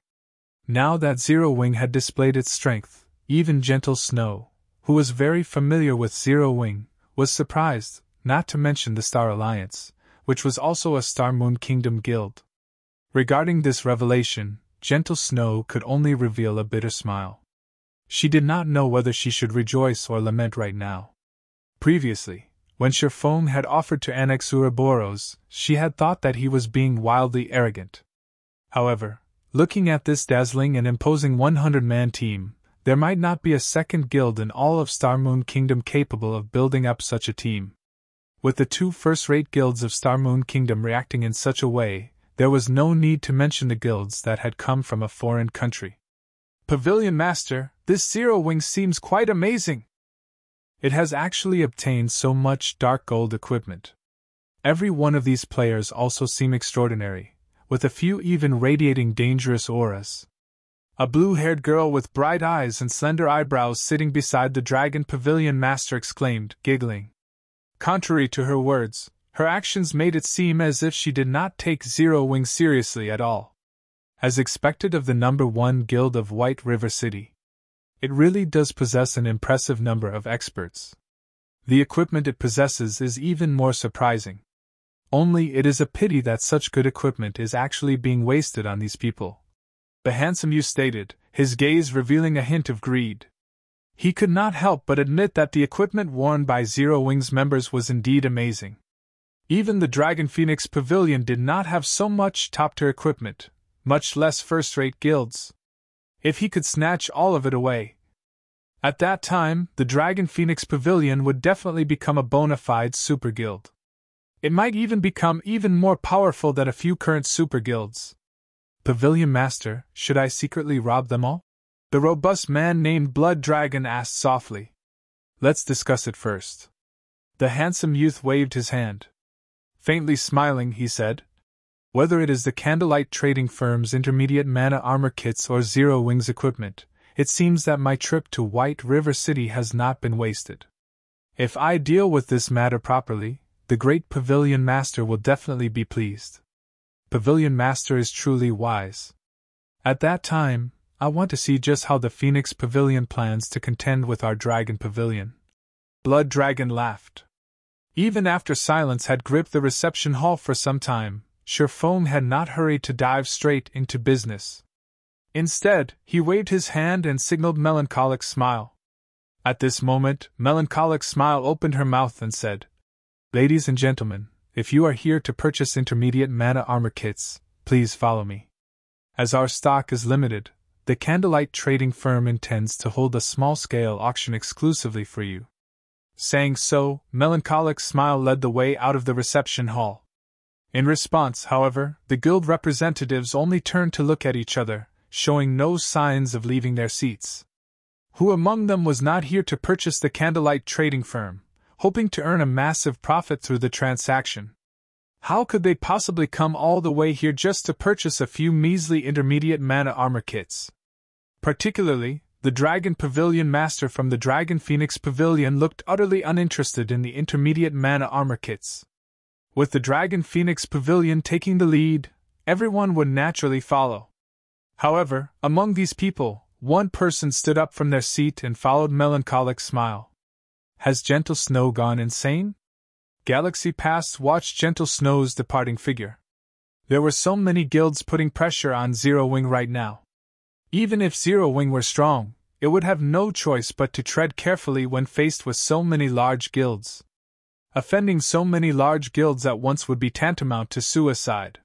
Now that Zero Wing had displayed its strength, even Gentle Snow, who was very familiar with Zero Wing, was surprised, not to mention the Star Alliance, which was also a Star Moon Kingdom guild. Regarding this revelation, Gentle Snow could only reveal a bitter smile. She did not know whether she should rejoice or lament right now. Previously, when Sherfong had offered to annex Ouroboros, she had thought that he was being wildly arrogant. However, looking at this dazzling and imposing 100-man team, there might not be a second guild in all of Star Moon Kingdom capable of building up such a team. With the 2 first-rate guilds of Star Moon Kingdom reacting in such a way, there was no need to mention the guilds that had come from a foreign country. Pavilion Master, this Zero Wing seems quite amazing. It has actually obtained so much dark gold equipment. Every one of these players also seem extraordinary, with a few even radiating dangerous auras. A blue-haired girl with bright eyes and slender eyebrows sitting beside the Dragon Pavilion Master exclaimed, giggling. Contrary to her words, her actions made it seem as if she did not take Zero Wing seriously at all. As expected of the number 1 guild of White River City, it really does possess an impressive number of experts. The equipment it possesses is even more surprising. Only it is a pity that such good equipment is actually being wasted on these people. The handsome youth stated, his gaze revealing a hint of greed. He could not help but admit that the equipment worn by Zero Wing's members was indeed amazing. Even the Dragon Phoenix Pavilion did not have so much top-tier equipment, much less first-rate guilds. If he could snatch all of it away, at that time, the Dragon Phoenix Pavilion would definitely become a bona fide super guild. It might even become even more powerful than a few current super guilds. Pavilion Master, should I secretly rob them all? The robust man named Blood Dragon asked softly. Let's discuss it first. The handsome youth waved his hand. Faintly smiling, he said, whether it is the Candlelight Trading Firm's intermediate mana armor kits or Zero Wings equipment, it seems that my trip to White River City has not been wasted. If I deal with this matter properly, the great Pavilion Master will definitely be pleased. Pavilion Master is truly wise. At that time, I want to see just how the Phoenix Pavilion plans to contend with our Dragon Pavilion. Blood Dragon laughed. Even after silence had gripped the reception hall for some time, Sherfone had not hurried to dive straight into business. Instead, he waved his hand and signaled Melancholic Smile. At this moment, Melancholic Smile opened her mouth and said, Ladies and gentlemen, if you are here to purchase intermediate mana armor kits, please follow me. As our stock is limited, the Candlelight Trading Firm intends to hold a small-scale auction exclusively for you. Saying so, Melancholic Smile led the way out of the reception hall. In response, however, the guild representatives only turned to look at each other, showing no signs of leaving their seats. Who among them was not here to purchase the Candlelight Trading Firm, hoping to earn a massive profit through the transaction? How could they possibly come all the way here just to purchase a few measly intermediate mana armor kits? Particularly, the Dragon Pavilion Master from the Dragon Phoenix Pavilion looked utterly uninterested in the intermediate mana armor kits. With the Dragon Phoenix Pavilion taking the lead, everyone would naturally follow. However, among these people, one person stood up from their seat and followed Melancholic Smile. Has Gentle Snow gone insane? Galaxy Pass watched Gentle Snow's departing figure. There were so many guilds putting pressure on Zero Wing right now. Even if Zero Wing were strong, it would have no choice but to tread carefully when faced with so many large guilds. Offending so many large guilds at once would be tantamount to suicide.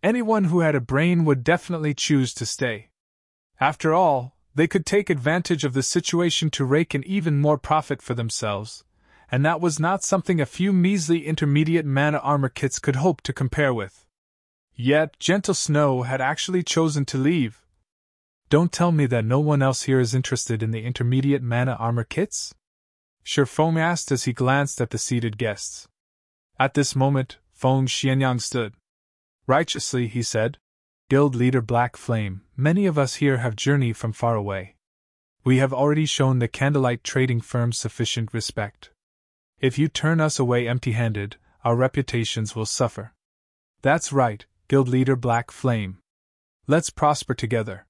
Anyone who had a brain would definitely choose to stay. After all, they could take advantage of the situation to rake an even more profit for themselves, and that was not something a few measly intermediate mana armor kits could hope to compare with. Yet, Gentle Snow had actually chosen to leave. Don't tell me that no one else here is interested in the intermediate mana armor kits? Sherfone asked as he glanced at the seated guests. At this moment, Feng Xianyang stood. Righteously, he said. Guild leader Black Flame, many of us here have journeyed from far away. We have already shown the Candlelight Trading Firm sufficient respect. If you turn us away empty-handed, our reputations will suffer. That's right, Guild leader Black Flame. Let's prosper together.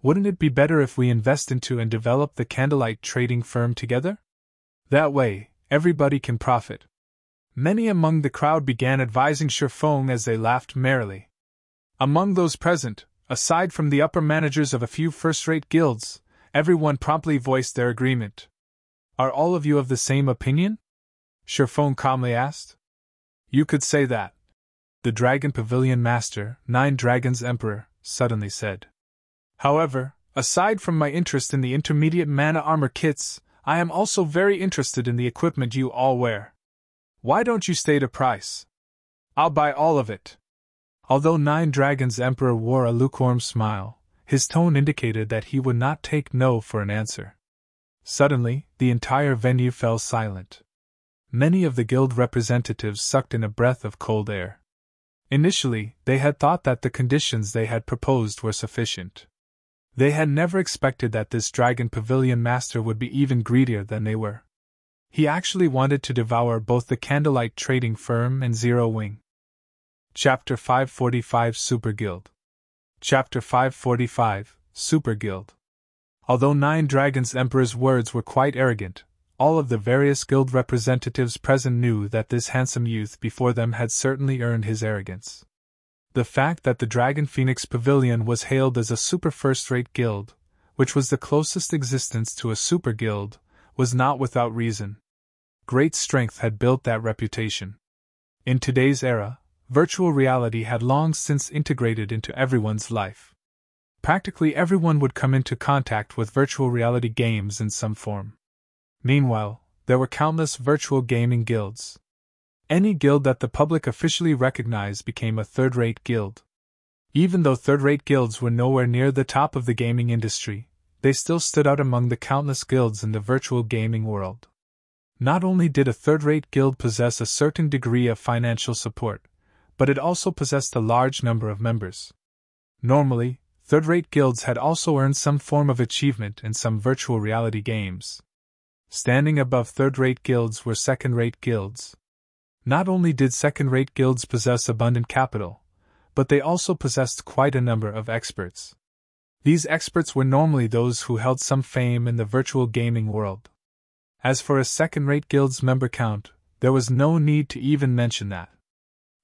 Wouldn't it be better if we invest into and develop the Candlelight Trading Firm together? That way, everybody can profit. Many among the crowd began advising Sherfone as they laughed merrily. Among those present, aside from the upper managers of a few first-rate guilds, everyone promptly voiced their agreement. Are all of you of the same opinion? Sherfone calmly asked. You could say that. The Dragon Pavilion Master, Nine Dragons Emperor, suddenly said. However, aside from my interest in the intermediate mana armor kits, I am also very interested in the equipment you all wear. Why don't you state a price? I'll buy all of it. Although Nine Dragons Emperor wore a lukewarm smile, his tone indicated that he would not take no for an answer. Suddenly, the entire venue fell silent. Many of the guild representatives sucked in a breath of cold air. Initially, they had thought that the conditions they had proposed were sufficient. They had never expected that this Dragon Pavilion Master would be even greedier than they were. He actually wanted to devour both the Candlelight Trading Firm and Zero Wing. Chapter 545 Super Guild. Chapter 545 Super Guild. Although Nine Dragons Emperor's words were quite arrogant, all of the various guild representatives present knew that this handsome youth before them had certainly earned his arrogance. The fact that the Dragon Phoenix Pavilion was hailed as a super first-rate guild, which was the closest existence to a super guild, was not without reason. Great strength had built that reputation. In today's era, virtual reality had long since integrated into everyone's life. Practically everyone would come into contact with virtual reality games in some form. Meanwhile, there were countless virtual gaming guilds. Any guild that the public officially recognized became a third-rate guild. Even though third-rate guilds were nowhere near the top of the gaming industry, they still stood out among the countless guilds in the virtual gaming world. Not only did a third-rate guild possess a certain degree of financial support, but it also possessed a large number of members. Normally, third-rate guilds had also earned some form of achievement in some virtual reality games. Standing above third-rate guilds were second-rate guilds. Not only did second-rate guilds possess abundant capital, but they also possessed quite a number of experts. These experts were normally those who held some fame in the virtual gaming world. As for a second-rate guild's member count, there was no need to even mention that.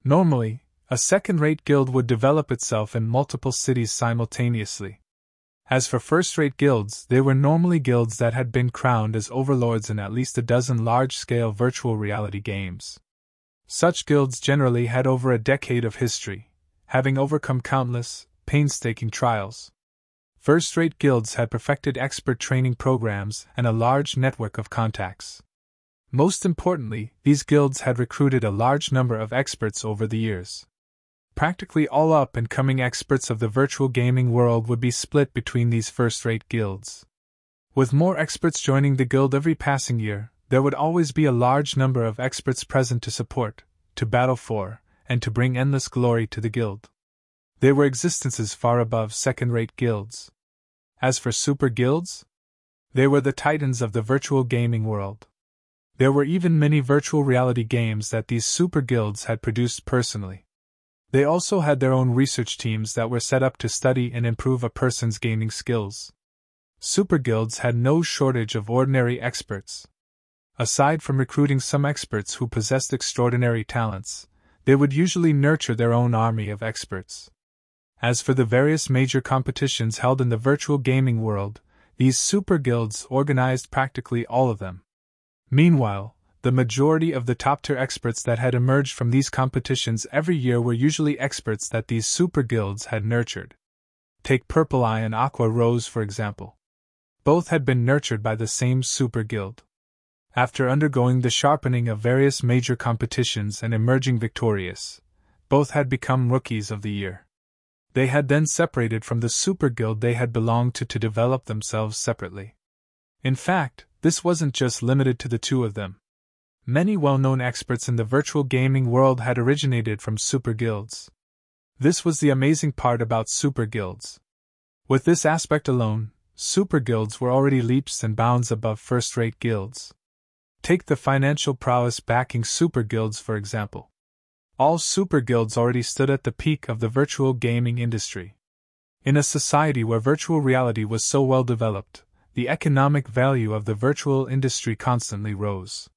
Normally, a second-rate guild would develop itself in multiple cities simultaneously. As for first-rate guilds, they were normally guilds that had been crowned as overlords in at least a dozen large-scale virtual reality games. Such guilds generally had over a decade of history, having overcome countless, painstaking trials. First-rate guilds had perfected expert training programs and a large network of contacts. Most importantly, these guilds had recruited a large number of experts over the years. Practically all up-and-coming experts of the virtual gaming world would be split between these first-rate guilds. With more experts joining the guild every passing year, there would always be a large number of experts present to support, to battle for, and to bring endless glory to the guild. They were existences far above second-rate guilds. As for super guilds, they were the titans of the virtual gaming world. There were even many virtual reality games that these super guilds had produced personally. They also had their own research teams that were set up to study and improve a person's gaming skills. Super guilds had no shortage of ordinary experts. Aside from recruiting some experts who possessed extraordinary talents, they would usually nurture their own army of experts. As for the various major competitions held in the virtual gaming world, these super guilds organized practically all of them. Meanwhile, the majority of the top-tier experts that had emerged from these competitions every year were usually experts that these super guilds had nurtured. Take Purple Eye and Aqua Rose for example. Both had been nurtured by the same super guild. After undergoing the sharpening of various major competitions and emerging victorious, both had become Rookies of the Year. They had then separated from the super guild they had belonged to develop themselves separately. In fact, this wasn't just limited to the two of them. Many well-known experts in the virtual gaming world had originated from super guilds. This was the amazing part about super guilds. With this aspect alone, super guilds were already leaps and bounds above first-rate guilds. Take the financial prowess backing super guilds for example. All super guilds already stood at the peak of the virtual gaming industry. In a society where virtual reality was so well developed, the economic value of the virtual industry constantly rose.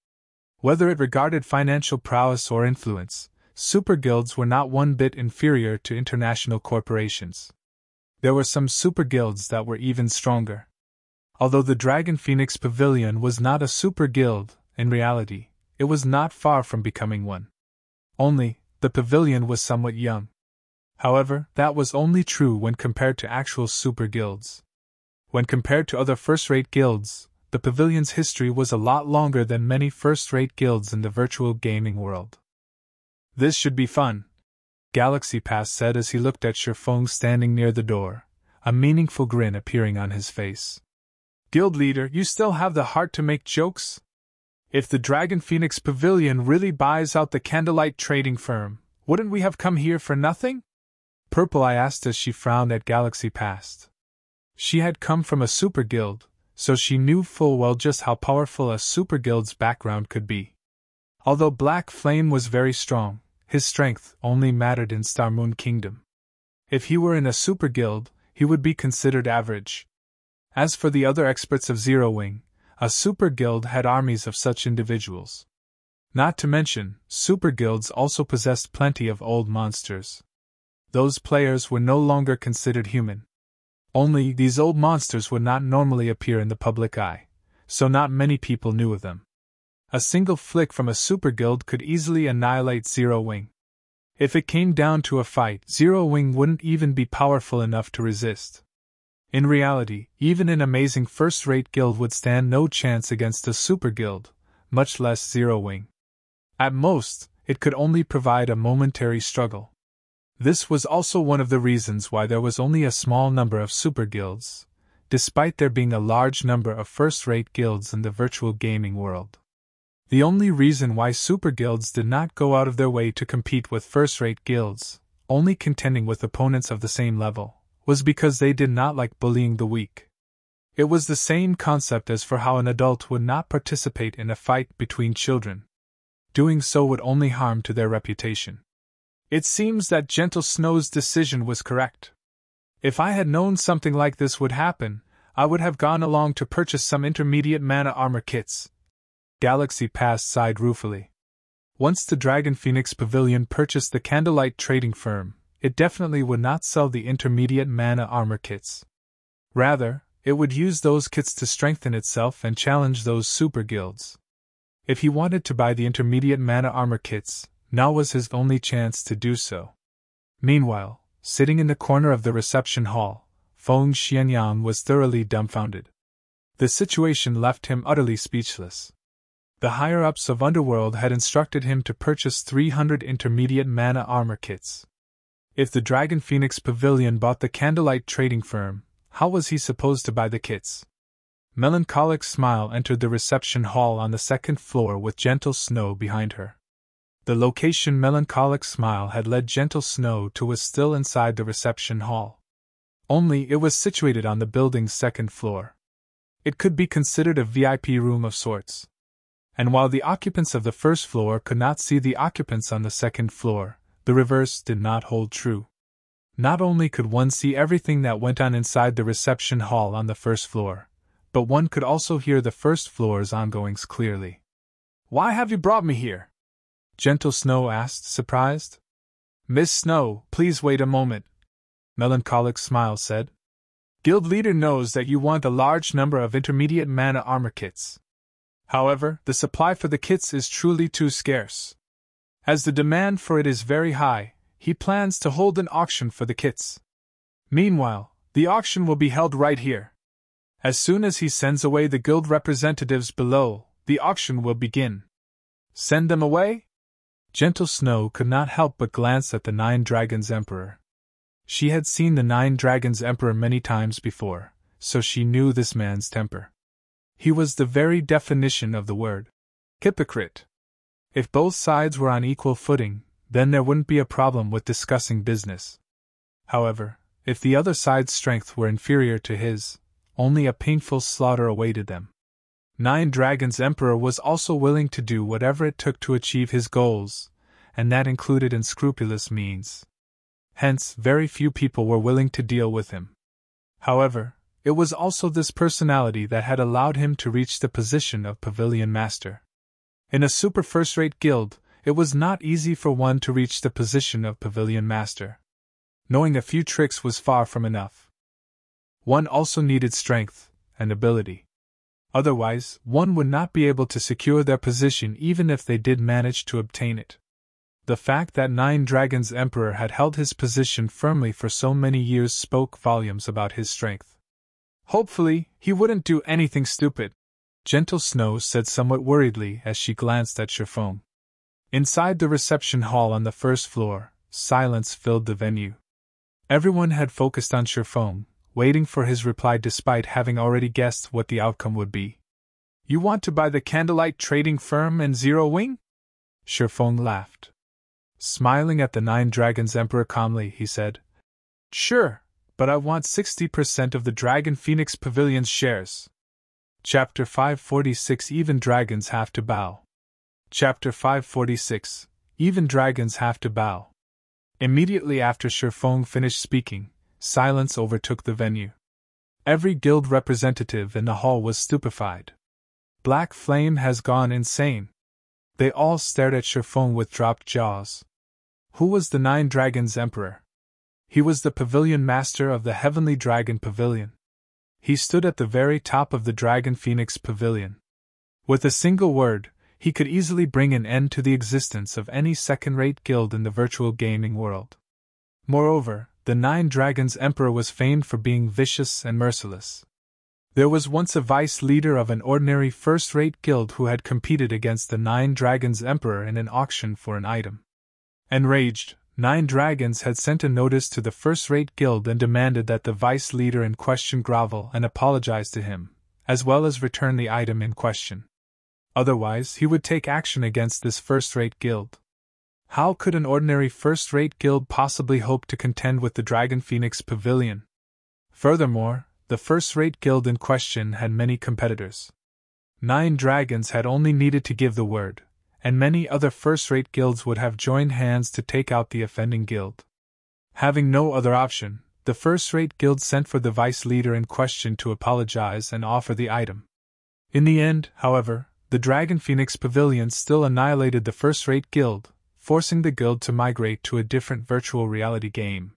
Whether it regarded financial prowess or influence, super guilds were not one bit inferior to international corporations. There were some super guilds that were even stronger. Although the Dragon Phoenix Pavilion was not a super guild, in reality, it was not far from becoming one. Only, the pavilion was somewhat young. However, that was only true when compared to actual super guilds. When compared to other first-rate guilds, the pavilion's history was a lot longer than many first-rate guilds in the virtual gaming world. This should be fun, Galaxy Pass said as he looked at Shifeng standing near the door, a meaningful grin appearing on his face. Guild leader, you still have the heart to make jokes? If the Dragon Phoenix Pavilion really buys out the Candlelight trading firm, wouldn't we have come here for nothing? Purple Eye asked as she frowned at Galaxy Pass. She had come from a super guild, so she knew full well just how powerful a super guild's background could be. Although Black Flame was very strong, his strength only mattered in Star Moon Kingdom. If he were in a super guild, he would be considered average. As for the other experts of Zero Wing, a super guild had armies of such individuals. Not to mention, super guilds also possessed plenty of old monsters. Those players were no longer considered human. Only, these old monsters would not normally appear in the public eye, so not many people knew of them. A single flick from a super guild could easily annihilate Zero Wing. If it came down to a fight, Zero Wing wouldn't even be powerful enough to resist. In reality, even an amazing first-rate guild would stand no chance against a super guild, much less Zero Wing. At most, it could only provide a momentary struggle. This was also one of the reasons why there was only a small number of super guilds, despite there being a large number of first-rate guilds in the virtual gaming world. The only reason why super guilds did not go out of their way to compete with first-rate guilds, only contending with opponents of the same level, was because they did not like bullying the weak. It was the same concept as for how an adult would not participate in a fight between children. Doing so would only harm to their reputation. It seems that Gentle Snow's decision was correct. If I had known something like this would happen, I would have gone along to purchase some intermediate mana armor kits. Galaxy Pass sighed ruefully. Once the Dragon Phoenix Pavilion purchased the Candlelight Trading Firm, it definitely would not sell the intermediate mana armor kits. Rather, it would use those kits to strengthen itself and challenge those super guilds. If he wanted to buy the intermediate mana armor kits, now was his only chance to do so. Meanwhile, sitting in the corner of the reception hall, Feng Xianyang was thoroughly dumbfounded. The situation left him utterly speechless. The higher-ups of Underworld had instructed him to purchase 300 intermediate mana armor kits. If the Dragon Phoenix Pavilion bought the Candlelight Trading Firm, how was he supposed to buy the kits? Melancholic Smile entered the reception hall on the second floor with Gentle Snow behind her. The location Melancholic Smile had led Gentle Snow to was still inside the reception hall. Only it was situated on the building's second floor. It could be considered a VIP room of sorts. And while the occupants of the first floor could not see the occupants on the second floor, the reverse did not hold true. Not only could one see everything that went on inside the reception hall on the first floor, but one could also hear the first floor's ongoings clearly. "Why have you brought me here?" Gentle Snow asked, surprised. "Miss Snow, please wait a moment," Melancholic Smile said. "Guild leader knows that you want a large number of intermediate mana armor kits. However, the supply for the kits is truly too scarce. As the demand for it is very high, he plans to hold an auction for the kits. Meanwhile, the auction will be held right here. As soon as he sends away the guild representatives below, the auction will begin." "Send them away?" Gentle Snow could not help but glance at the Nine Dragons Emperor. She had seen the Nine Dragons Emperor many times before, so she knew this man's temper. He was the very definition of the word hypocrite. If both sides were on equal footing, then there wouldn't be a problem with discussing business. However, if the other side's strength were inferior to his, only a painful slaughter awaited them. Nine Dragons Emperor was also willing to do whatever it took to achieve his goals, and that included unscrupulous means. Hence, very few people were willing to deal with him. However, it was also this personality that had allowed him to reach the position of Pavilion Master. In a super first-rate guild, it was not easy for one to reach the position of Pavilion Master. Knowing a few tricks was far from enough. One also needed strength and ability. Otherwise, one would not be able to secure their position even if they did manage to obtain it. The fact that Nine Dragons Emperor had held his position firmly for so many years spoke volumes about his strength. "Hopefully, he wouldn't do anything stupid," Gentle Snow said somewhat worriedly as she glanced at Chiffon. Inside the reception hall on the first floor, silence filled the venue. Everyone had focused on Chiffon, waiting for his reply despite having already guessed what the outcome would be. "You want to buy the Candlelight Trading Firm and Zero Wing?" Chiffon laughed. Smiling at the Nine Dragons Emperor calmly, he said, "Sure, but I want 60% of the Dragon Phoenix Pavilion's shares." Chapter 546 Even Dragons Have to Bow. Chapter 546 Even Dragons Have to Bow. Immediately after Chiffon finished speaking, silence overtook the venue. Every guild representative in the hall was stupefied. Black Flame has gone insane. They all stared at Chiffon with dropped jaws. Who was the Nine Dragons Emperor? He was the Pavilion Master of the Heavenly Dragon Pavilion. He stood at the very top of the Dragon Phoenix Pavilion. With a single word, he could easily bring an end to the existence of any second-rate guild in the virtual gaming world. Moreover, the Nine Dragons Emperor was famed for being vicious and merciless. There was once a vice leader of an ordinary first-rate guild who had competed against the Nine Dragons Emperor in an auction for an item. Enraged, Nine Dragons had sent a notice to the first-rate guild and demanded that the vice leader in question grovel and apologize to him, as well as return the item in question. Otherwise, he would take action against this first-rate guild. How could an ordinary first-rate guild possibly hope to contend with the Dragon Phoenix Pavilion? Furthermore, the first-rate guild in question had many competitors. Nine Dragons had only needed to give the word, and many other first-rate guilds would have joined hands to take out the offending guild. Having no other option, the first-rate guild sent for the vice leader in question to apologize and offer the item. In the end, however, the Dragon Phoenix Pavilion still annihilated the first-rate guild, forcing the guild to migrate to a different virtual reality game.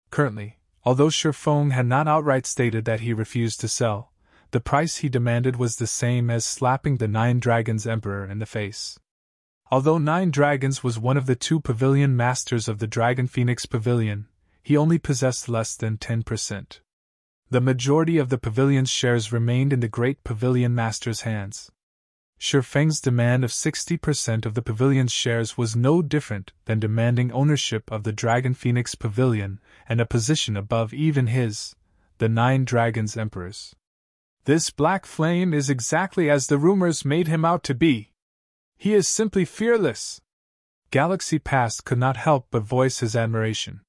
Currently, although Shifeng had not outright stated that he refused to sell, the price he demanded was the same as slapping the Nine Dragons Emperor in the face. Although Nine Dragons was one of the two pavilion masters of the Dragon Phoenix Pavilion, he only possessed less than 10%. The majority of the pavilion's shares remained in the Great Pavilion Master's hands. Shifeng's demand of 60% of the pavilion's shares was no different than demanding ownership of the Dragon Phoenix Pavilion and a position above even his, the Nine Dragons Emperor's. This black flame is exactly as the rumors made him out to be. He is simply fearless. Galaxy Past could not help but voice his admiration.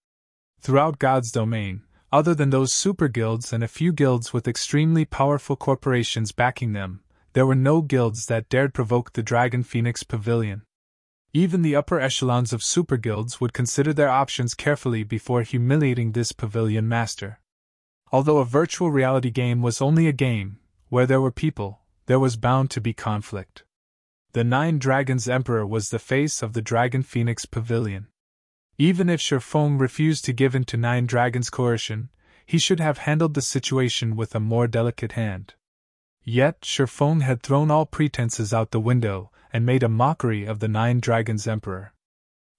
Throughout God's domain, other than those super guilds and a few guilds with extremely powerful corporations backing them, there were no guilds that dared provoke the Dragon Phoenix Pavilion. Even the upper echelons of super guilds would consider their options carefully before humiliating this pavilion master. Although a virtual reality game was only a game, where there were people, there was bound to be conflict. The Nine Dragons Emperor was the face of the Dragon Phoenix Pavilion. Even if Shifeng refused to give in to Nine Dragons' coercion, he should have handled the situation with a more delicate hand. Yet Shifeng had thrown all pretenses out the window and made a mockery of the Nine Dragons Emperor.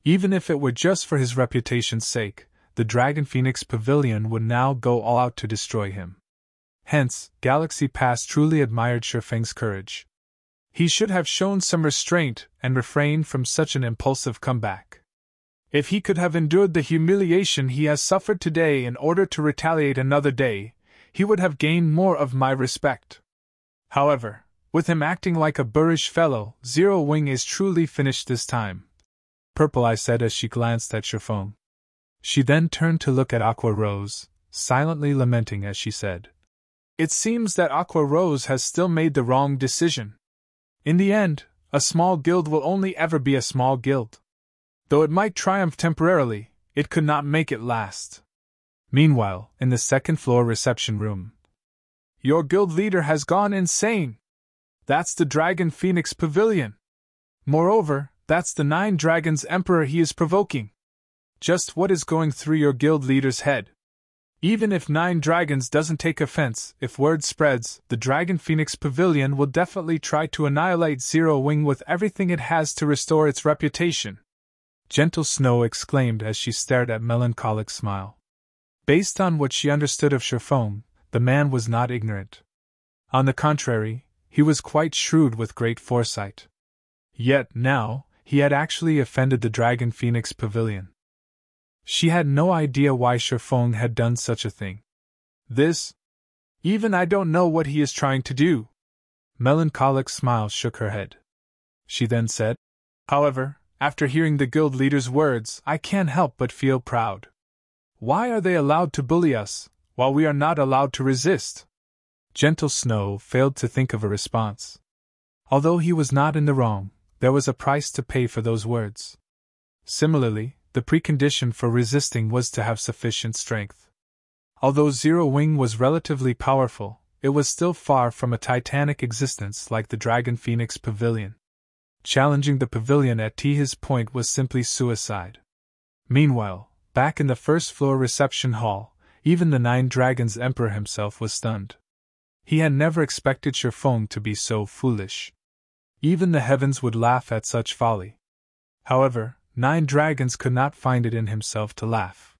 Even if it were just for his reputation's sake, the Dragon Phoenix Pavilion would now go all out to destroy him. Hence, Galaxy Past truly admired Shifeng's courage. He should have shown some restraint and refrained from such an impulsive comeback. If he could have endured the humiliation he has suffered today in order to retaliate another day, he would have gained more of my respect. However, with him acting like a boorish fellow, Zero Wing is truly finished this time. Purple Eye said as she glanced at Shifeng. She then turned to look at Aqua Rose, silently lamenting as she said, "It seems that Aqua Rose has still made the wrong decision. In the end, a small guild will only ever be a small guild. Though it might triumph temporarily, it could not make it last." Meanwhile, in the second-floor reception room, "Your guild leader has gone insane. That's the Dragon Phoenix Pavilion. Moreover, that's the Nine Dragons Emperor he is provoking. Just what is going through your guild leader's head? Even if Nine Dragons doesn't take offense, if word spreads, the Dragon Phoenix Pavilion will definitely try to annihilate Zero Wing with everything it has to restore its reputation." Gentle Snow exclaimed as she stared at Melancholic Smile. Based on what she understood of Shifeng, the man was not ignorant. On the contrary, he was quite shrewd with great foresight. Yet, now, he had actually offended the Dragon Phoenix Pavilion. She had no idea why Shifeng had done such a thing. Even I don't know what he is trying to do. Melancholic Smile shook her head. She then said, "However, after hearing the guild leader's words, I can't help but feel proud. Why are they allowed to bully us, while we are not allowed to resist?" Gentle Snow failed to think of a response. Although he was not in the wrong, there was a price to pay for those words. Similarly, the precondition for resisting was to have sufficient strength. Although Zero Wing was relatively powerful, it was still far from a titanic existence like the Dragon Phoenix Pavilion. Challenging the pavilion at his point was simply suicide. Meanwhile, back in the first-floor reception hall, even the Nine Dragons Emperor himself was stunned. He had never expected Shifeng to be so foolish. Even the heavens would laugh at such folly. However, 9 Dragons could not find it in himself to laugh.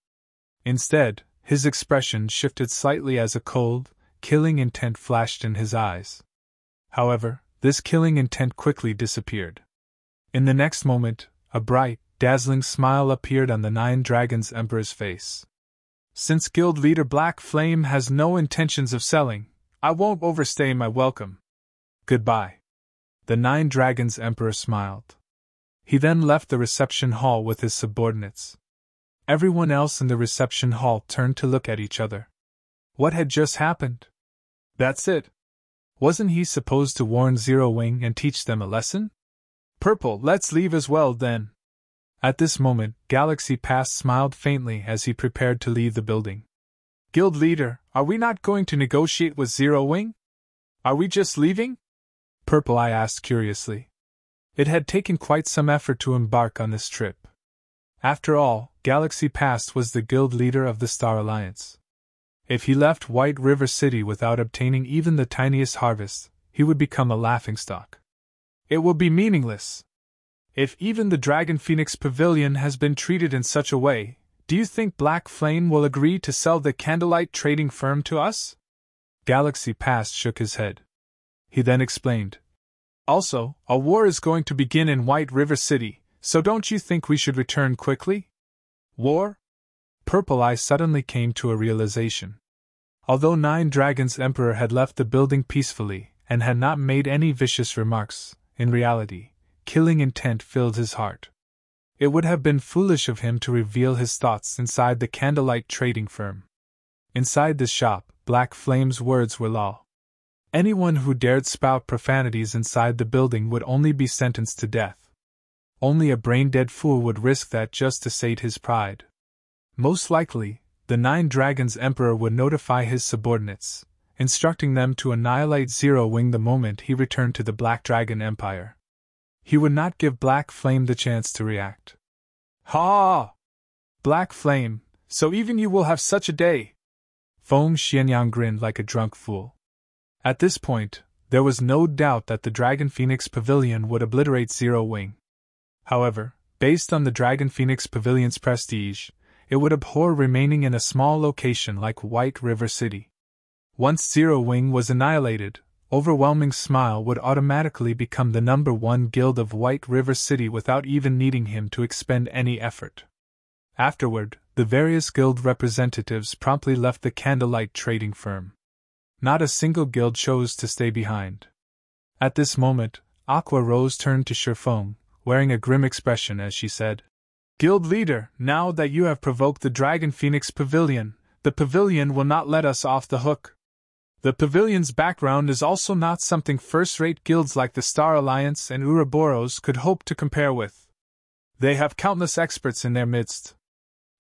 Instead, his expression shifted slightly as a cold, killing intent flashed in his eyes. However, this killing intent quickly disappeared. In the next moment, a bright, dazzling smile appeared on the 9 Dragons Emperor's face. Since Guild Leader Black Flame has no intentions of selling, I won't overstay my welcome. Goodbye. The 9 Dragons Emperor smiled. He then left the reception hall with his subordinates. Everyone else in the reception hall turned to look at each other. What had just happened? That's it. Wasn't he supposed to warn Zero Wing and teach them a lesson? Purple, let's leave as well then. At this moment, Galaxy Pass smiled faintly as he prepared to leave the building. Guild Leader, are we not going to negotiate with Zero Wing? Are we just leaving? Purple Eye asked curiously. It had taken quite some effort to embark on this trip. After all, Galaxy Pass was the guild leader of the Star Alliance. If he left White River City without obtaining even the tiniest harvest, he would become a laughingstock. It will be meaningless. If even the Dragon Phoenix Pavilion has been treated in such a way, do you think Black Flame will agree to sell the Candlelight trading firm to us? Galaxy Pass shook his head. He then explained. Also, a war is going to begin in White River City, so don't you think we should return quickly? War? Purple Eye suddenly came to a realization. Although 9 Dragons Emperor had left the building peacefully and had not made any vicious remarks, in reality, killing intent filled his heart. It would have been foolish of him to reveal his thoughts inside the Candlelight trading firm. Inside the shop, Black Flame's words were law. Anyone who dared spout profanities inside the building would only be sentenced to death. Only a brain-dead fool would risk that just to sate his pride. Most likely, the 9 Dragons Emperor would notify his subordinates, instructing them to annihilate Zero Wing the moment he returned to the Black Dragon Empire. He would not give Black Flame the chance to react. Ha! Black Flame, so even you will have such a day! Feng Xianyang grinned like a drunk fool. At this point, there was no doubt that the Dragon Phoenix Pavilion would obliterate Zero Wing. However, based on the Dragon Phoenix Pavilion's prestige, it would abhor remaining in a small location like White River City. Once Zero Wing was annihilated, Overwhelming Smile would automatically become the #1 guild of White River City without even needing him to expend any effort. Afterward, the various guild representatives promptly left the Candlelight trading firm. Not a single guild chose to stay behind. At this moment, Aqua Rose turned to Shifeng, wearing a grim expression as she said, Guild Leader, now that you have provoked the Dragon Phoenix Pavilion, the pavilion will not let us off the hook. The pavilion's background is also not something first-rate guilds like the Star Alliance and Ouroboros could hope to compare with. They have countless experts in their midst.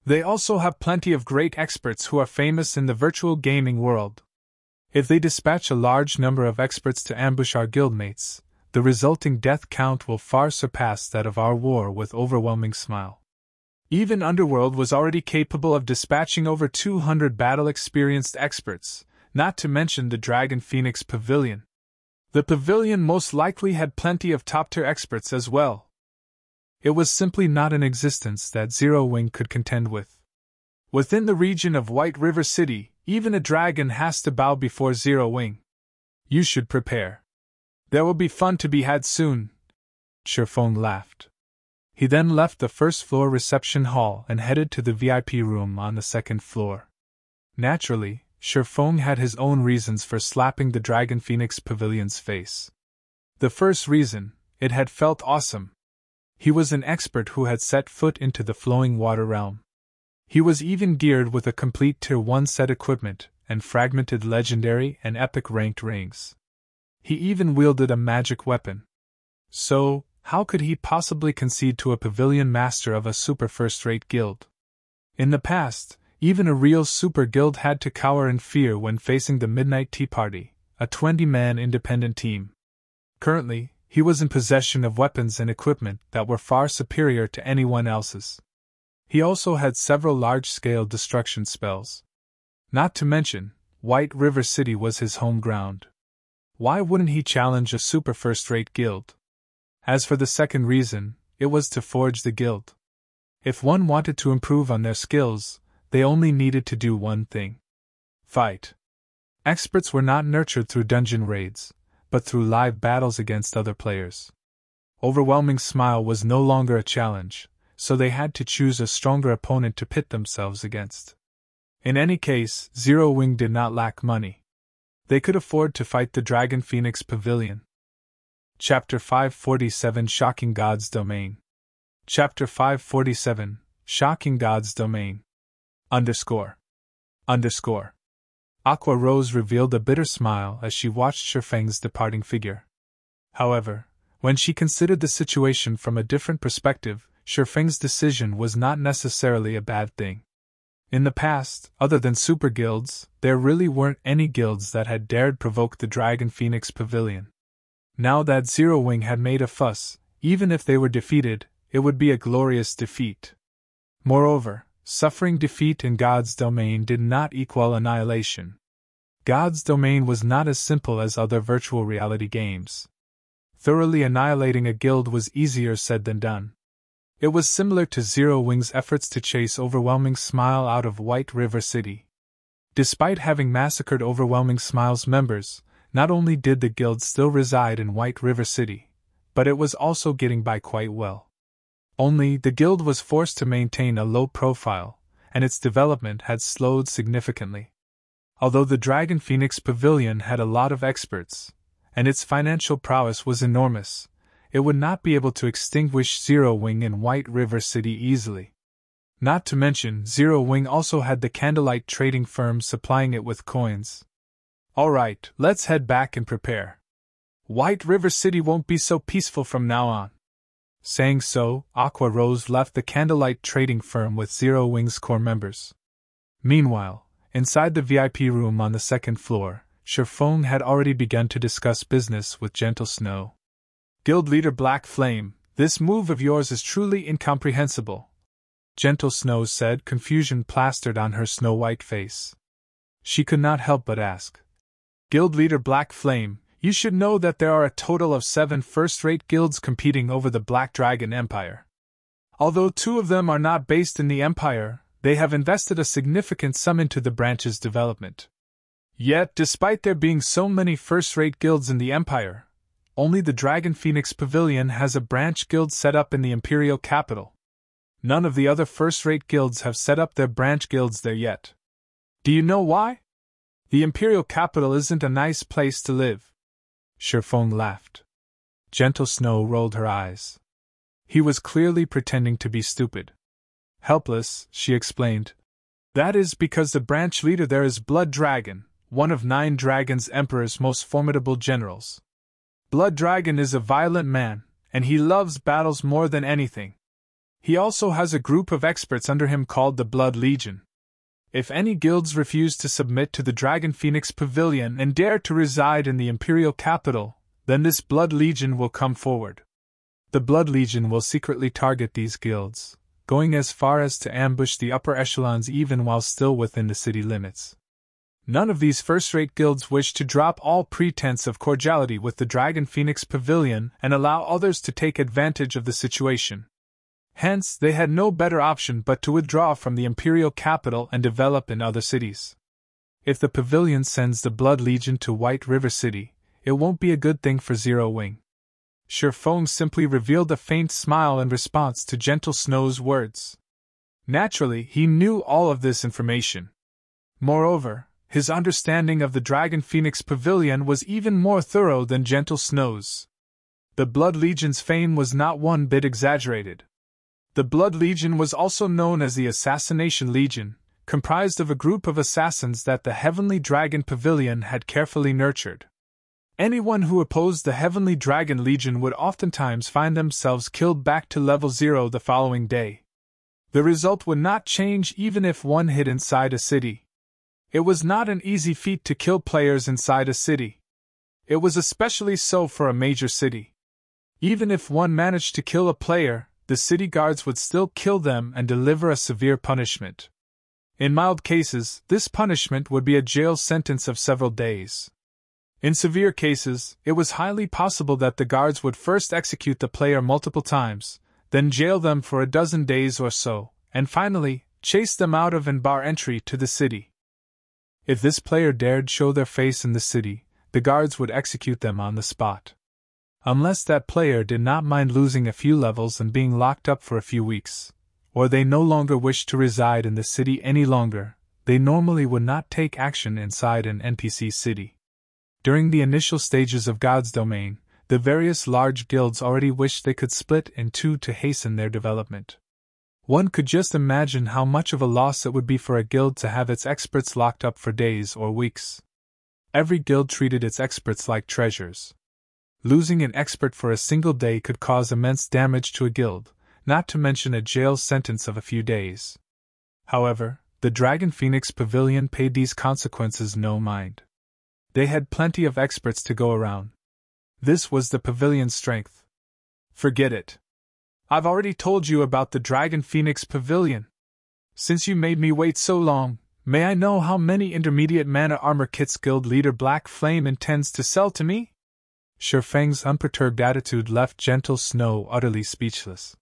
They also have plenty of great experts who are famous in the virtual gaming world. If they dispatch a large number of experts to ambush our guildmates, the resulting death count will far surpass that of our war with Overwhelming Smile. Even Underworld was already capable of dispatching over 200 battle-experienced experts, not to mention the Dragon Phoenix Pavilion. The pavilion most likely had plenty of top-tier experts as well. It was simply not an existence that Zero Wing could contend with. Within the region of White River City, even a dragon has to bow before Zero Wing. You should prepare. There will be fun to be had soon. Shifeng laughed. He then left the first-floor reception hall and headed to the VIP room on the second floor. Naturally, Shifeng had his own reasons for slapping the Dragon Phoenix Pavilion's face. The first reason, it had felt awesome. He was an expert who had set foot into the flowing water realm. He was even geared with a complete Tier 1 set equipment and fragmented legendary and epic ranked rings. He even wielded a magic weapon. So, how could he possibly concede to a pavilion master of a super first-rate guild? In the past, even a real super guild had to cower in fear when facing the Midnight Tea Party, a 20-man independent team. Currently, he was in possession of weapons and equipment that were far superior to anyone else's. He also had several large-scale destruction spells. Not to mention, White River City was his home ground. Why wouldn't he challenge a super first-rate guild? As for the second reason, it was to forge the guild. If one wanted to improve on their skills, they only needed to do one thing: fight. Experts were not nurtured through dungeon raids, but through live battles against other players. Overwhelming Smile was no longer a challenge, so they had to choose a stronger opponent to pit themselves against. In any case, Zero Wing did not lack money. They could afford to fight the Dragon Phoenix Pavilion. Chapter 547 Shocking God's Domain. Chapter 547 Shocking God's Domain. Underscore. Aqua Rose revealed a bitter smile as she watched Shifeng's departing figure. However, when she considered the situation from a different perspective, Shifeng's decision was not necessarily a bad thing. In the past, other than super guilds, there really weren't any guilds that had dared provoke the Dragon Phoenix Pavilion. Now that Zero Wing had made a fuss, even if they were defeated, it would be a glorious defeat. Moreover, suffering defeat in God's domain did not equal annihilation. God's domain was not as simple as other virtual reality games. Thoroughly annihilating a guild was easier said than done. It was similar to Zero Wing's efforts to chase Overwhelming Smile out of White River City. Despite having massacred Overwhelming Smile's members, not only did the guild still reside in White River City, but it was also getting by quite well. Only, the guild was forced to maintain a low profile, and its development had slowed significantly. Although the Dragon Phoenix Pavilion had a lot of experts, and its financial prowess was enormous, it would not be able to extinguish Zero Wing in White River City easily. Not to mention, Zero Wing also had the Candlelight trading firm supplying it with coins. Alright, let's head back and prepare. White River City won't be so peaceful from now on. Saying so, Aqua Rose left the Candlelight trading firm with Zero Wing's core members. Meanwhile, inside the VIP room on the second floor, Shifeng had already begun to discuss business with Gentle Snow. Guild leader Black Flame, this move of yours is truly incomprehensible, Gentle Snow said, confusion plastered on her snow-white face. She could not help but ask. Guild leader Black Flame, you should know that there are a total of 7 first-rate guilds competing over the Black Dragon Empire. Although 2 of them are not based in the Empire, they have invested a significant sum into the branch's development. Yet, despite there being so many first-rate guilds in the Empire, only the Dragon Phoenix Pavilion has a branch guild set up in the Imperial capital. None of the other first-rate guilds have set up their branch guilds there yet. Do you know why? The Imperial capital isn't a nice place to live. Shifeng laughed. Gentle Snow rolled her eyes. He was clearly pretending to be stupid. Helpless, she explained. That is because the branch leader there is Blood Dragon, one of 9 Dragon's Emperor's most formidable generals. Blood Dragon is a violent man, and he loves battles more than anything. He also has a group of experts under him called the Blood Legion. If any guilds refuse to submit to the Dragon Phoenix Pavilion and dare to reside in the Imperial capital, then this Blood Legion will come forward. The Blood Legion will secretly target these guilds, going as far as to ambush the upper echelons even while still within the city limits. None of these first-rate guilds wish to drop all pretense of cordiality with the Dragon Phoenix Pavilion and allow others to take advantage of the situation. Hence, they had no better option but to withdraw from the Imperial capital and develop in other cities. If the Pavilion sends the Blood Legion to White River City, it won't be a good thing for Zero Wing. Shifeng simply revealed a faint smile in response to Gentle Snow's words. Naturally, he knew all of this information. Moreover, his understanding of the Dragon Phoenix Pavilion was even more thorough than Gentle Snow's. The Blood Legion's fame was not one bit exaggerated. The Blood Legion was also known as the Assassination Legion, comprised of a group of assassins that the Heavenly Dragon Pavilion had carefully nurtured. Anyone who opposed the Heavenly Dragon Legion would oftentimes find themselves killed back to level 0 the following day. The result would not change even if one hid inside a city. It was not an easy feat to kill players inside a city. It was especially so for a major city. Even if one managed to kill a player, the city guards would still kill them and deliver a severe punishment. In mild cases, this punishment would be a jail sentence of several days. In severe cases, it was highly possible that the guards would first execute the player multiple times, then jail them for a dozen days or so, and finally, chase them out of and bar entry to the city. If this player dared show their face in the city, the guards would execute them on the spot. Unless that player did not mind losing a few levels and being locked up for a few weeks, or they no longer wished to reside in the city any longer, they normally would not take action inside an NPC city. During the initial stages of God's domain, the various large guilds already wished they could split in two to hasten their development. One could just imagine how much of a loss it would be for a guild to have its experts locked up for days or weeks. Every guild treated its experts like treasures. Losing an expert for a single day could cause immense damage to a guild, not to mention a jail sentence of a few days. However, the Dragon Phoenix Pavilion paid these consequences no mind. They had plenty of experts to go around. This was the pavilion's strength. Forget it. I've already told you about the Dragon Phoenix Pavilion. Since you made me wait so long, may I know how many intermediate mana armor kits guild leader Black Flame intends to sell to me? Shifeng's unperturbed attitude left Gentle Snow utterly speechless.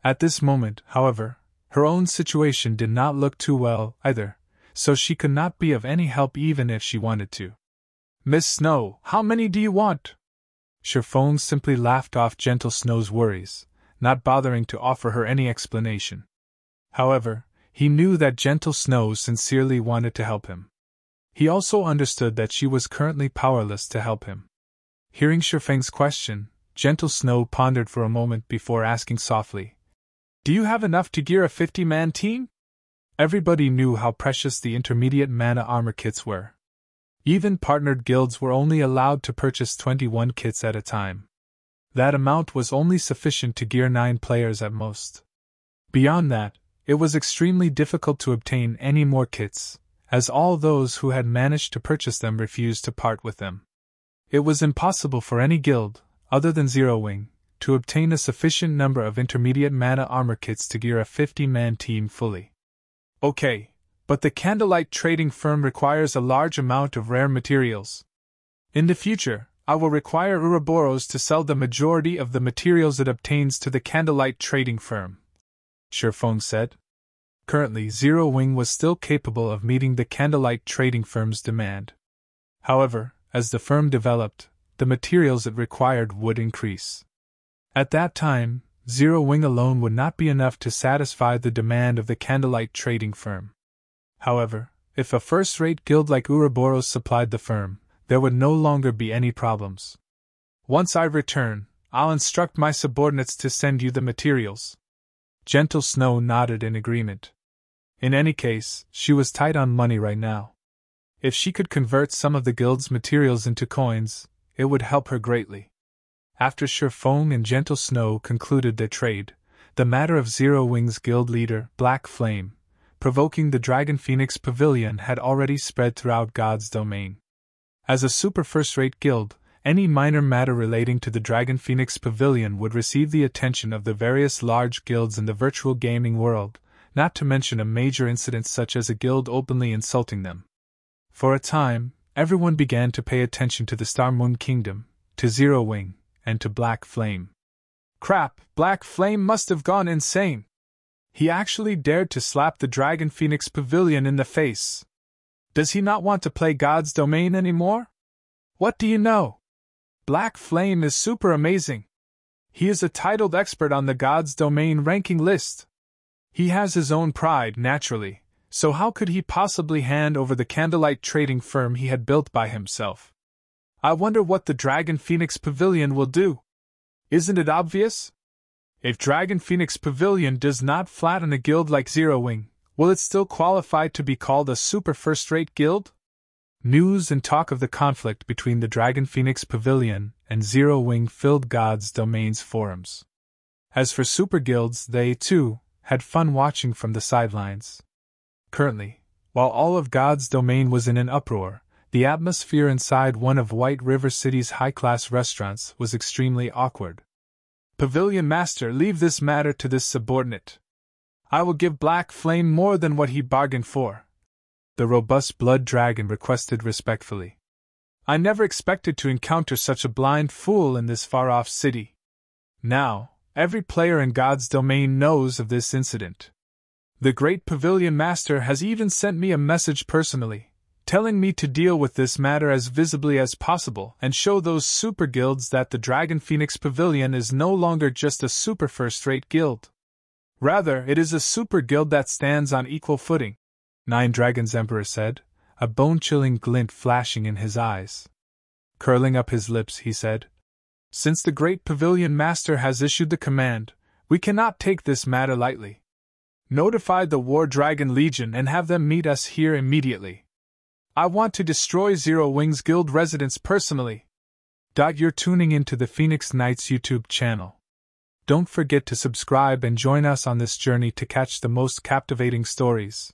At this moment, however, her own situation did not look too well, either, so she could not be of any help even if she wanted to. Miss Snow, how many do you want? Shifeng simply laughed off Gentle Snow's worries, not bothering to offer her any explanation. However, he knew that Gentle Snow sincerely wanted to help him. He also understood that she was currently powerless to help him. Hearing Shifeng's question, Gentle Snow pondered for a moment before asking softly, "Do you have enough to gear a 50-man team?" Everybody knew how precious the intermediate mana armor kits were. Even partnered guilds were only allowed to purchase 21 kits at a time. That amount was only sufficient to gear 9 players at most. Beyond that, it was extremely difficult to obtain any more kits, as all those who had managed to purchase them refused to part with them. It was impossible for any guild, other than Zero Wing, to obtain a sufficient number of intermediate mana armor kits to gear a 50-man team fully. Okay, but the Candlelight Trading Firm requires a large amount of rare materials. In the future, I will require Ouroboros to sell the majority of the materials it obtains to the Candlelight Trading Firm, Shifeng said. Currently, Zero Wing was still capable of meeting the Candlelight Trading Firm's demand. However, as the firm developed, the materials it required would increase. At that time, Zero Wing alone would not be enough to satisfy the demand of the Candlelight Trading Firm. However, if a first-rate guild like Ouroboros supplied the firm, there would no longer be any problems. Once I return, I'll instruct my subordinates to send you the materials. Gentle Snow nodded in agreement. In any case, she was tight on money right now. If she could convert some of the guild's materials into coins, it would help her greatly. After Shifeng and Gentle Snow concluded their trade, the matter of Zero Wing's guild leader, Black Flame, provoking the Dragon Phoenix Pavilion had already spread throughout God's domain. As a super first-rate guild, any minor matter relating to the Dragon Phoenix Pavilion would receive the attention of the various large guilds in the virtual gaming world, not to mention a major incident such as a guild openly insulting them. For a time, everyone began to pay attention to the Star Moon Kingdom, to Zero Wing, and to Black Flame. Crap, Black Flame must have gone insane. He actually dared to slap the Dragon Phoenix Pavilion in the face. Does he not want to play God's domain anymore? What do you know? Black Flame is super amazing. He is a titled expert on the God's domain ranking list. He has his own pride, naturally, so how could he possibly hand over the Candlelight Trading Firm he had built by himself? I wonder what the Dragon Phoenix Pavilion will do. Isn't it obvious? If Dragon Phoenix Pavilion does not flatten a guild like Zero Wing, will it still qualify to be called a super first-rate guild? News and talk of the conflict between the Dragon Phoenix Pavilion and Zero Wing filled God's domain's forums. As for super guilds, they, too, had fun watching from the sidelines. Currently, while all of God's domain was in an uproar, the atmosphere inside one of White River City's high-class restaurants was extremely awkward. Pavilion Master, leave this matter to this subordinate. I will give Black Flame more than what he bargained for, the robust blood dragon requested respectfully. I never expected to encounter such a blind fool in this far-off city. Now, every player in God's domain knows of this incident. The great Pavilion Master has even sent me a message personally, telling me to deal with this matter as visibly as possible and show those super guilds that the Dragon Phoenix Pavilion is no longer just a super first-rate guild. Rather, it is a super guild that stands on equal footing, Nine Dragons Emperor said, a bone-chilling glint flashing in his eyes. Curling up his lips, he said, "Since the great Pavilion Master has issued the command, we cannot take this matter lightly. Notify the War Dragon Legion and have them meet us here immediately. I want to destroy Zero Wings Guild residents personally." You're tuning into the Phoenix Knights YouTube channel. Don't forget to subscribe and join us on this journey to catch the most captivating stories.